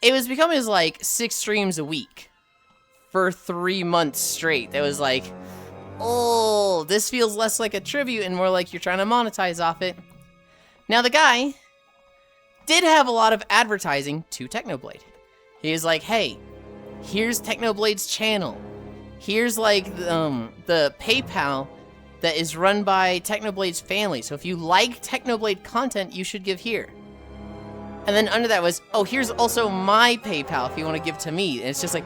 It was becoming his, like, 6 streams a week. For 3 months straight. It was like, oh, this feels less like a tribute and more like you're trying to monetize off it. Now, the guy did have a lot of advertising to Technoblade. He was like, hey, here's Technoblade's channel. Here's, like, the PayPal that is run by Technoblade's family. So if you like Technoblade content, you should give here. And then under that was, oh, here's also my PayPal if you want to give to me. And it's just like...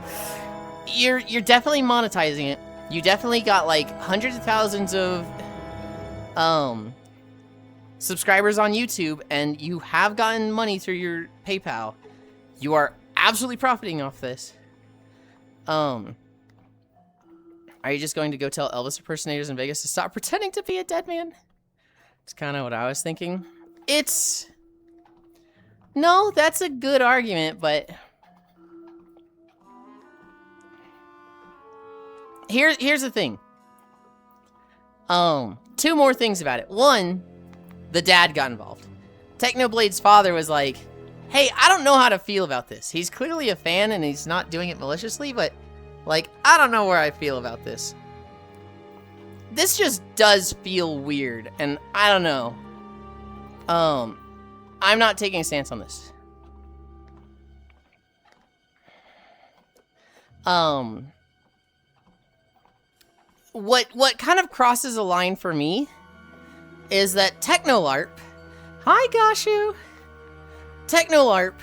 You're definitely monetizing it. You definitely got like hundreds of thousands of subscribers on YouTube, and you have gotten money through your PayPal. You are absolutely profiting off this. Are you just going to go tell Elvis impersonators in Vegas to stop pretending to be a dead man? It's kind of what I was thinking. No, that's a good argument, but... Here's the thing. 2 more things about it. One, the dad got involved. Technoblade's father was like, hey, I don't know how to feel about this. He's clearly a fan and he's not doing it maliciously, but, like, I don't know where I feel about this. This just does feel weird, and I don't know. I'm not taking a stance on this. What kind of crosses a line for me is that TechnoLARP, hi Gashu, TechnoLARP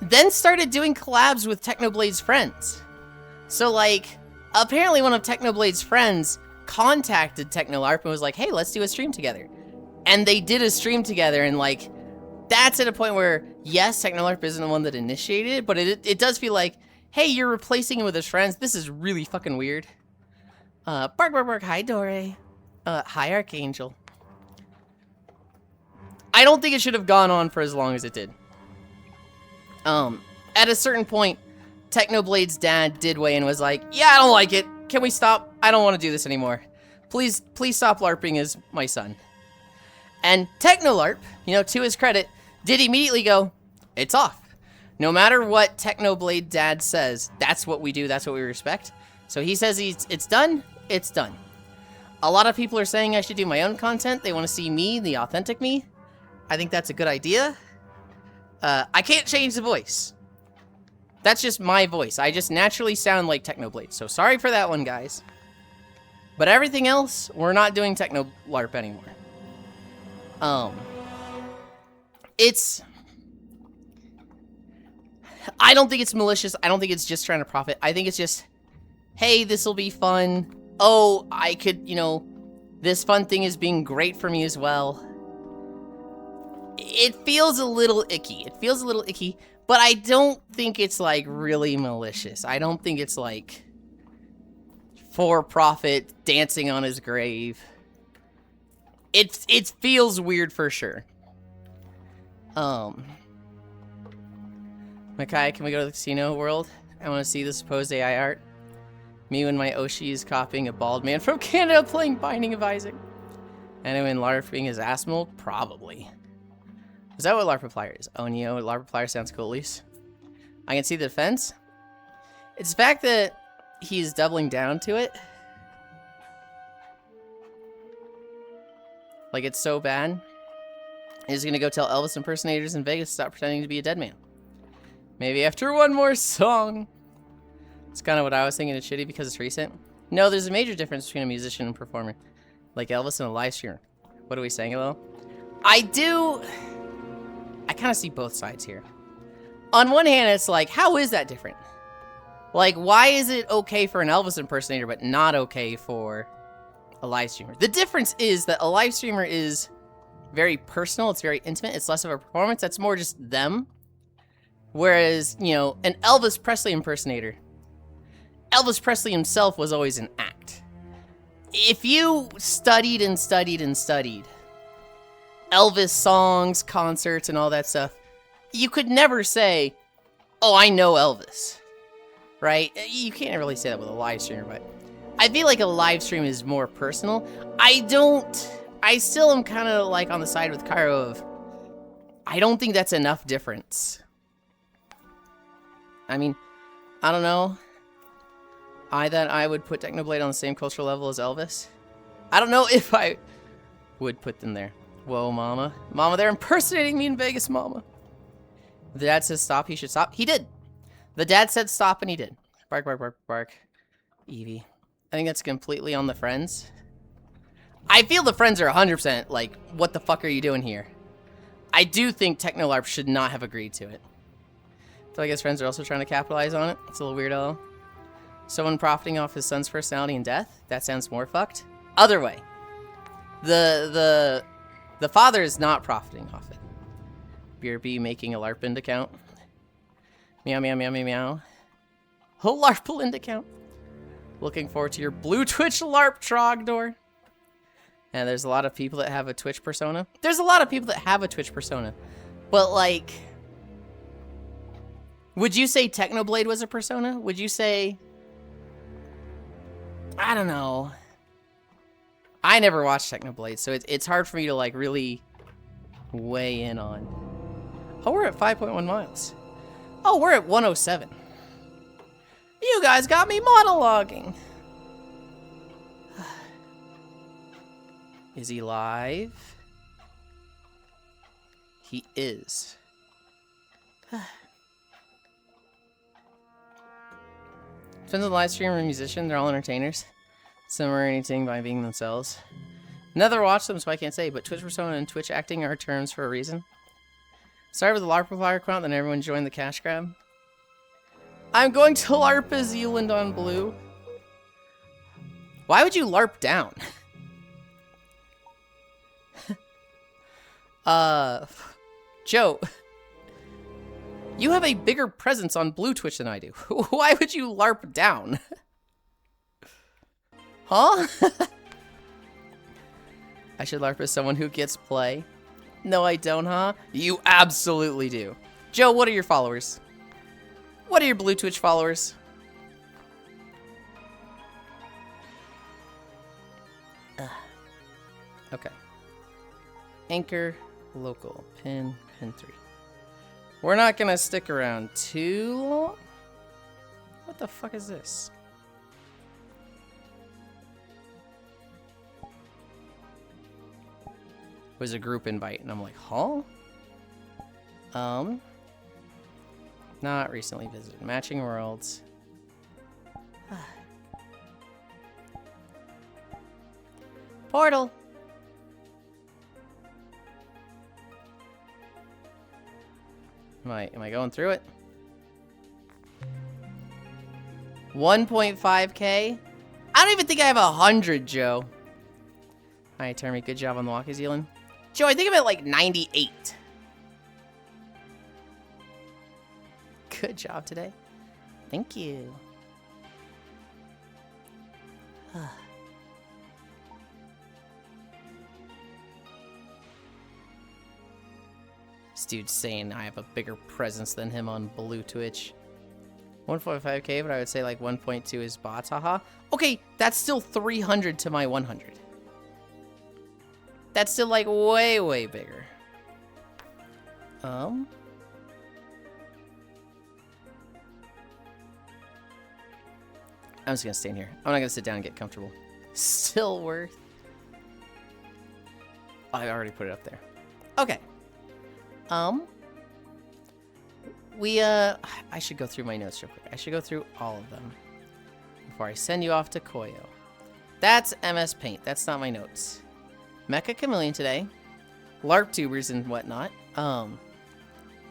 then started doing collabs with Technoblade's friends. So, like, apparently one of Technoblade's friends contacted TechnoLARP and was like, hey, let's do a stream together. And they did a stream together, and, like, that's at a point where, yes, TechnoLARP isn't the one that initiated it, but it does feel like, hey, you're replacing him with his friends. This is really fucking weird. Bark, bark, bark. Hi, Dore. Hi, Archangel. I don't think it should have gone on for as long as it did. At a certain point, Technoblade's dad did weigh in and was like, yeah, I don't like it. Can we stop? I don't want to do this anymore. Please stop LARPing as my son. And TechnoLARP, you know, to his credit, did immediately go, it's off. No matter what Technoblade Dad says, that's what we do, that's what we respect. So he says it's done, it's done. A lot of people are saying I should do my own content. They want to see me, the authentic me. I think that's a good idea. I can't change the voice. That's just my voice. I just naturally sound like Technoblade. So sorry for that one, guys. But everything else, we're not doing Techno LARP anymore. I don't think it's malicious. I don't think it's just trying to profit. I think it's just, hey, this will be fun. Oh, I could, you know, this fun thing is being great for me as well. It feels a little icky. It feels a little icky, but I don't think it's, like, really malicious. I don't think it's, like, for profit, dancing on his grave. It feels weird for sure. Makai, can we go to the casino world? I want to see the supposed AI art. Me when my Oshi is copying a bald man from Canada playing Binding of Isaac. Anyone LARPing his Asmol? Probably. Is that what LARPifier is? Oh, Neo, LARPifier sounds cool, at least. I can see the defense. It's the fact that he's doubling down to it. Like, it's so bad. He's gonna go tell Elvis impersonators in Vegas to stop pretending to be a dead man. Maybe after one more song. It's kind of what I was thinking. It's shitty because it's recent. No, there's a major difference between a musician and performer. Like Elvis and a live streamer. What are we saying, hello? I kind of see both sides here. On one hand, it's like, how is that different? Like, why is it okay for an Elvis impersonator, but not okay for a live streamer? The difference is that a live streamer is very personal. It's very intimate. It's less of a performance. That's more just them. Whereas, you know, an Elvis Presley impersonator, Elvis Presley himself was always an act. If you studied and studied and studied Elvis songs, concerts, and all that stuff, you could never say, oh, I know Elvis, right? You can't really say that with a live streamer, but I feel like a live stream is more personal. I still am kind of like on the side with Cairo of, I don't think that's enough difference. I mean, I don't know. I would put Technoblade on the same cultural level as Elvis. I don't know if I would put them there. Whoa, mama. Mama, they're impersonating me in Vegas, mama. The dad says stop, he should stop. He did. The dad said stop, and he did. Bark, bark, bark, bark. Evie. I think that's completely on the friends. I feel the friends are 100% like, what the fuck are you doing here? I do think TechnoLARP should not have agreed to it. I feel like his friends are also trying to capitalize on it. It's a little weirdo. Someone profiting off his son's personality and death? That sounds more fucked. Other way. The father is not profiting off it. BRB making a LARPind account. Meow, meow, meow, meow, meow. Oh, LARPind account. Looking forward to your blue Twitch LARP Trogdor. And there's a lot of people that have a Twitch persona. There's a lot of people that have a Twitch persona. But, like, would you say Technoblade was a persona? Would you say, I don't know. I never watched Technoblade, so it's hard for me to, like, really weigh in on. Oh, we're at 5.1 miles. Oh, we're at 107. You guys got me monologuing. Is he live? He is. Depends on the live streamer and musician, they're all entertainers. Some are anything by being themselves. Never watched them, so I can't say, but Twitch persona and Twitch acting are terms for a reason. Started with the LARPifier account, then everyone joined the cash grab. I'm going to LARP as Yulind on blue. Why would you LARP down? Joe. You have a bigger presence on blue Twitch than I do. Why would you LARP down? Huh? I should LARP as someone who gets play. No, I don't, huh? You absolutely do. Joe, what are your followers? What are your blue Twitch followers? Okay. Anchor. local, pin 3. We're not gonna stick around too long. What the fuck is this? It was a group invite, and I'm like, huh? Not recently visited. Matching worlds. Portal. Am I going through it? 1.5K? I don't even think I have 100, Joe. Hi, Termy. Good job on the walk, Yulind. Joe, I think I'm at like 98. Good job today. Thank you. This dude's saying I have a bigger presence than him on Blue Twitch. 1.5K, but I would say like 1.2 is bots, haha. Okay, that's still 300 to my 100. That's still like way, way bigger. I'm just gonna stay in here. I'm not gonna sit down and get comfortable. Still worth. I already put it up there. Okay. I should go through my notes real quick. I should go through all of them before I send you off to Koyo. That's MS Paint. That's not my notes. Mecha Chameleon today. LARP tubers and whatnot.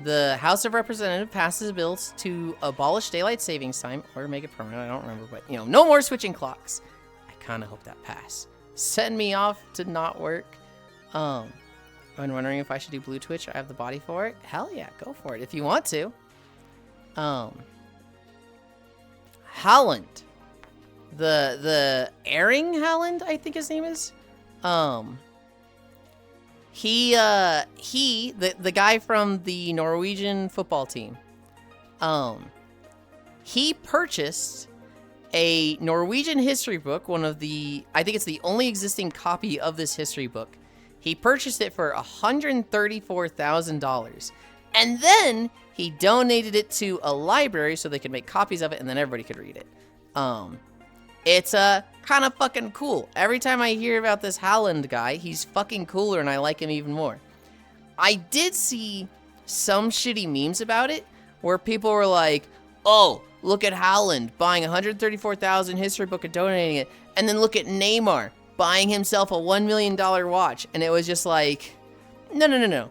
The House of Representatives passes bills to abolish daylight savings time or make it permanent. I don't remember, but you know, no more switching clocks. I kind of hope that pass. Send me off to not work. I'm wondering if I should do Blue Twitch. I have the body for it. Hell yeah, go for it if you want to. Howland. The Airing Howland, I think his name is. The guy from the Norwegian football team. He purchased a Norwegian history book, I think it's the only existing copy of this history book. He purchased it for $134,000. And then he donated it to a library so they could make copies of it and then everybody could read it. It's kind of fucking cool. Every time I hear about this Howland guy, he's fucking cooler and I like him even more. I did see some shitty memes about it where people were like, oh, look at Howland buying $134,000 history book and donating it. And then look at Neymar buying himself a $1 million watch. And it was just like, no.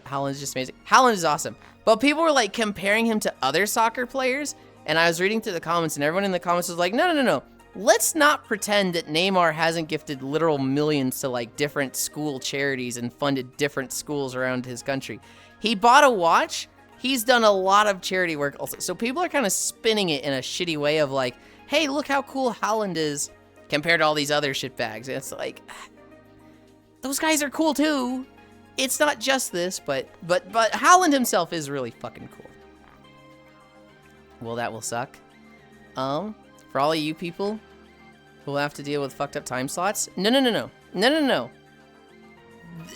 Howland's just amazing. Howland is awesome. But people were like comparing him to other soccer players. And I was reading through the comments and everyone in the comments was like, no. Let's not pretend that Neymar hasn't gifted literal millions to like different school charities and funded different schools around his country. He bought a watch. He's done a lot of charity work also. So people are kind of spinning it in a shitty way of like, hey, look how cool Howland is compared to all these other shitbags. And it's like, those guys are cool too. It's not just this, but Howland himself is really fucking cool. Well, that will suck. For all of you people who will have to deal with fucked up time slots, no.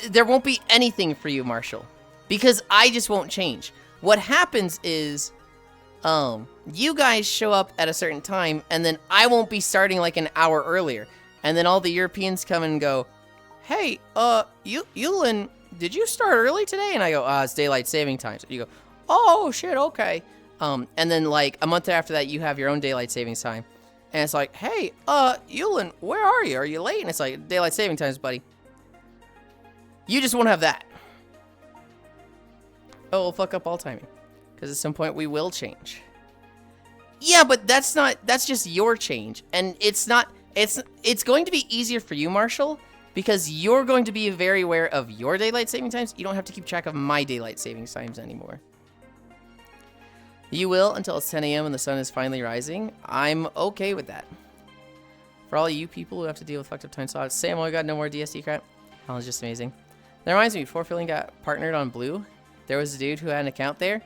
There won't be anything for you, Marshall, because I just won't change. What happens is, you guys show up at a certain time, and then I won't be starting like an hour earlier, and then all the Europeans come and go, hey, Yulind, did you start early today? And I go, it's daylight saving time. So you go, oh shit, okay. And then like a month after that, you have your own daylight savings time. And it's like, hey, Yulind, where are you? Are you late? And it's like, daylight saving times, buddy. You just won't have that. Oh, we'll fuck up all timing. Because at some point we will change. Yeah, but that's just your change. And it's going to be easier for you, Marshall, because you're going to be very aware of your daylight saving times. You don't have to keep track of my daylight savings times anymore. You will until it's 10 a.m. and the sun is finally rising. I'm okay with that. For all you people who have to deal with fucked up time slots, Sam, I got no more DSD crap. That was just amazing. That reminds me, before Fillion got partnered on Blue, there was a dude who had an account there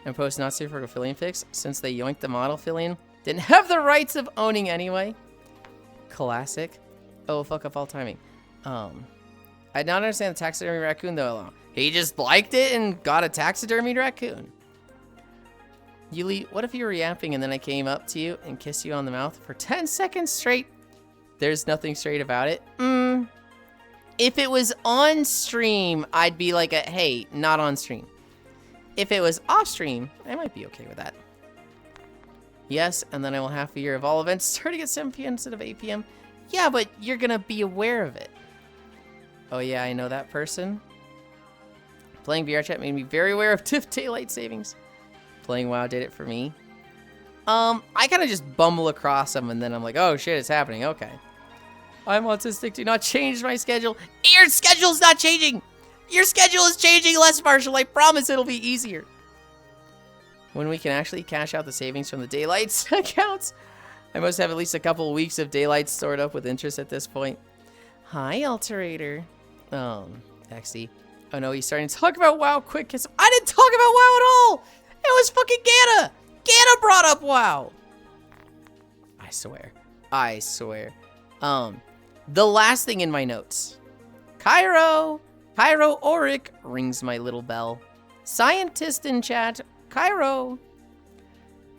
and posted not safe for a Fillion fix since they yoinked the model Fillion. Didn't have the rights of owning anyway. Classic. Oh, fuck up all timing. I don't understand the taxidermy raccoon, though. He just liked it and got a taxidermied raccoon. Yuli, what if you were yapping and then I came up to you and kissed you on the mouth for 10 seconds straight? There's nothing straight about it. If it was on stream, I'd be like, hey, not on stream. If it was off stream, I might be okay with that. Yes, and then I will half a year of all events starting at 7 p.m. instead of 8 p.m. Yeah, but you're gonna be aware of it. Oh yeah, I know that person. Playing VR chat made me very aware of TIFF daylight savings. Playing WoW did it for me. I kind of just bumble across them and then I'm like, oh shit, it's happening. Okay. I'm autistic. Do not change my schedule. Your schedule's not changing. Your schedule is changing less, Marshall. I promise it'll be easier. When we can actually cash out the savings from the daylights accounts. I must have at least a couple weeks of daylight stored up with interest at this point. Hi, Alterator. XD. Oh no, he's starting to talk about WoW. Quick kiss. I didn't talk about WoW at all. It was fucking Gana. Gana brought up WoW. I swear. I swear. The last thing in my notes. Cairo Auric rings my little bell. Scientist in chat. Cairo.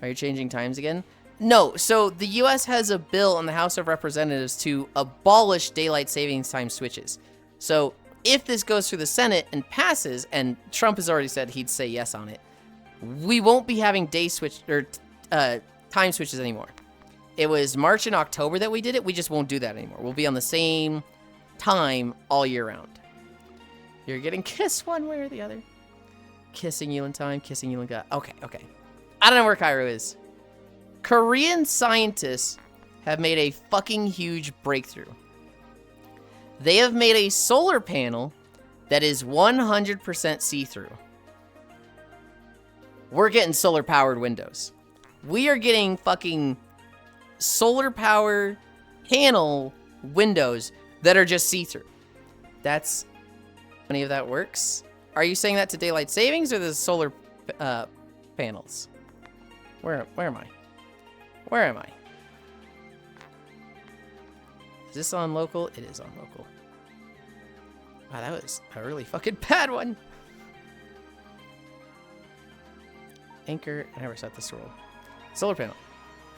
Are you changing times again? No, so the US has a bill in the House of Representatives to abolish daylight savings time switches. So if this goes through the Senate and passes, and Trump has already said he'd say yes on it, we won't be having time switches anymore. It was March and October that we did it. We just won't do that anymore. We'll be on the same time all year round. You're getting kissed one way or the other. Kissing Yulind time, kissing Yulind God. Okay. I don't know where Cairo is. Korean scientists have made a fucking huge breakthrough. They have made a solar panel that is 100% see-through. We're getting solar-powered windows. We are getting fucking solar-powered panel windows that are just see-through. That's... any of that works? Are you saying that to daylight savings or the solar panels? Where am I? Where am I? Is this on local? It is on local. Wow, that was a really fucking bad one. Anchor. I never set this to roll. Solar panel.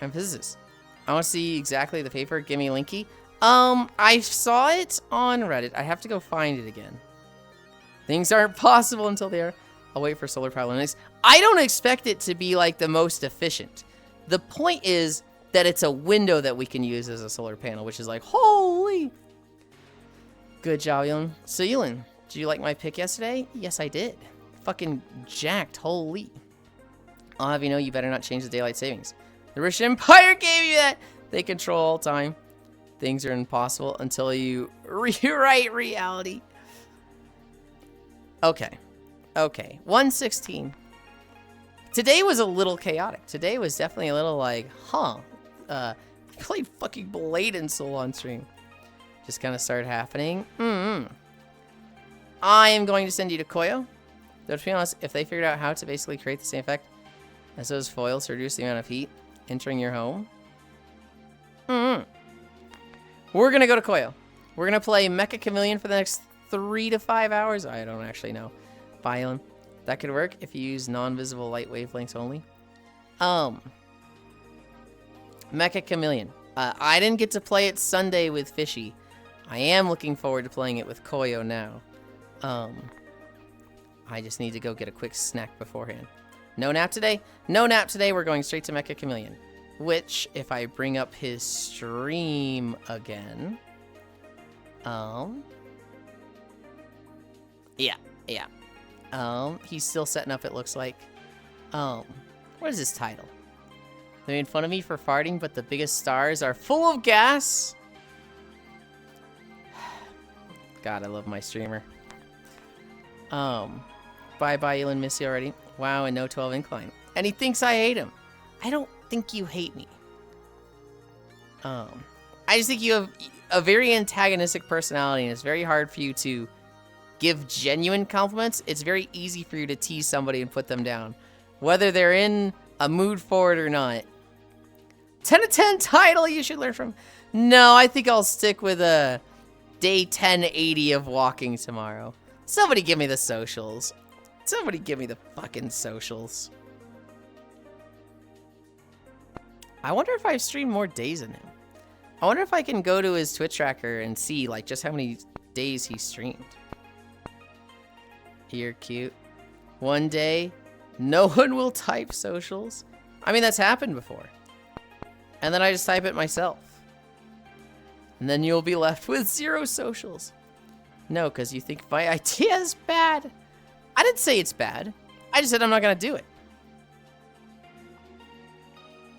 I'm physicist. I want to see exactly the paper. Give me Linky. I saw it on Reddit. I have to go find it again. Things aren't possible until they are. I'll wait for solar power Linux. I don't expect it to be like the most efficient. The point is that it's a window that we can use as a solar panel, which is like, holy. Good job, Yulind. So, Yulind, did you like my pick yesterday? Yes, I did. Fucking jacked, holy. I'll have you know you better not change the daylight savings. The Russian Empire gave you that. They control all time. Things are impossible until you rewrite reality. Okay. 116. Today was a little chaotic. Today was definitely a little like, I played fucking Blade and Soul on stream. Just kind of started happening. I am going to send you to Koyo. Though to be honest, if they figured out how to basically create the same effect as those foils to reduce the amount of heat entering your home. We're going to go to Koyo. We're going to play Mecha Chameleon for the next 3 to 5 hours. I don't actually know. Violin. That could work if you use non-visible light wavelengths only. Mecha Chameleon. I didn't get to play it Sunday with Fishy. I am looking forward to playing it with Koyo now. I just need to go get a quick snack beforehand. No nap today? No nap today. We're going straight to Mecha Chameleon. Which, if I bring up his stream again... Yeah. He's still setting up, it looks like. What is his title? They made fun of me for farting, but the biggest stars are full of gas. God, I love my streamer. Bye-bye, Yulind, miss you already. Wow, and no 12 incline. And he thinks I hate him. I don't think you hate me. I just think you have a very antagonistic personality, and it's very hard for you to give genuine compliments. It's very easy for you to tease somebody and put them down, whether they're in a mood for it or not. 10 to 10 title you should learn from. No, I think I'll stick with Day 1080 of walking tomorrow. Somebody give me the socials. Somebody give me the fucking socials. I wonder if I've streamed more days than him. I wonder if I can go to his Twitch tracker and see, like, just how many days he streamed. You're cute. One day, no one will type socials. I mean, that's happened before. And then I just type it myself. And then you'll be left with 0 socials. No, because you think my idea is bad. I didn't say it's bad. I just said I'm not going to do it.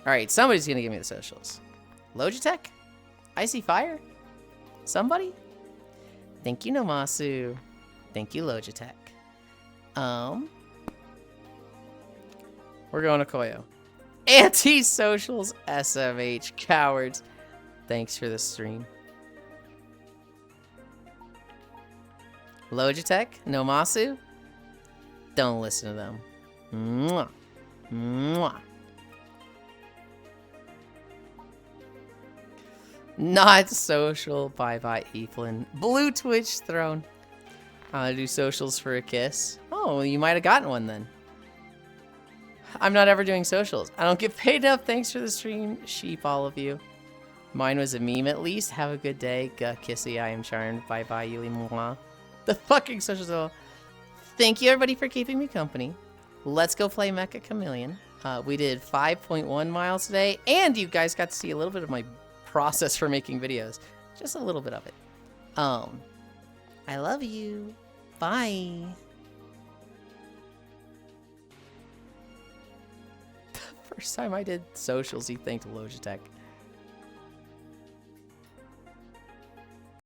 All right, somebody's going to give me the socials. Logitech? Icy Fire? Somebody? Thank you, Nomasu. Thank you, Logitech. We're going to Koyo. Anti-socials, SMH, cowards. Thanks for the stream. Logitech, Nomasu. Don't listen to them. Mwah. Mwah. Not social. Bye-bye, Ethlin. Blue Twitch throne. I'll do socials for a kiss. Oh, you might have gotten one then. I'm not ever doing socials. I don't get paid enough. Thanks for the stream, sheep, all of you. Mine was a meme at least. Have a good day. Kissy, I am charmed. Bye-bye, Yulind. The fucking socials. Thank you, everybody, for keeping me company. Let's go play Mecha Chameleon. We did 5.1 miles today, and you guys got to see a little bit of my process for making videos. Just a little bit of it. I love you. Bye. The first time I did socials, he thanked Logitech.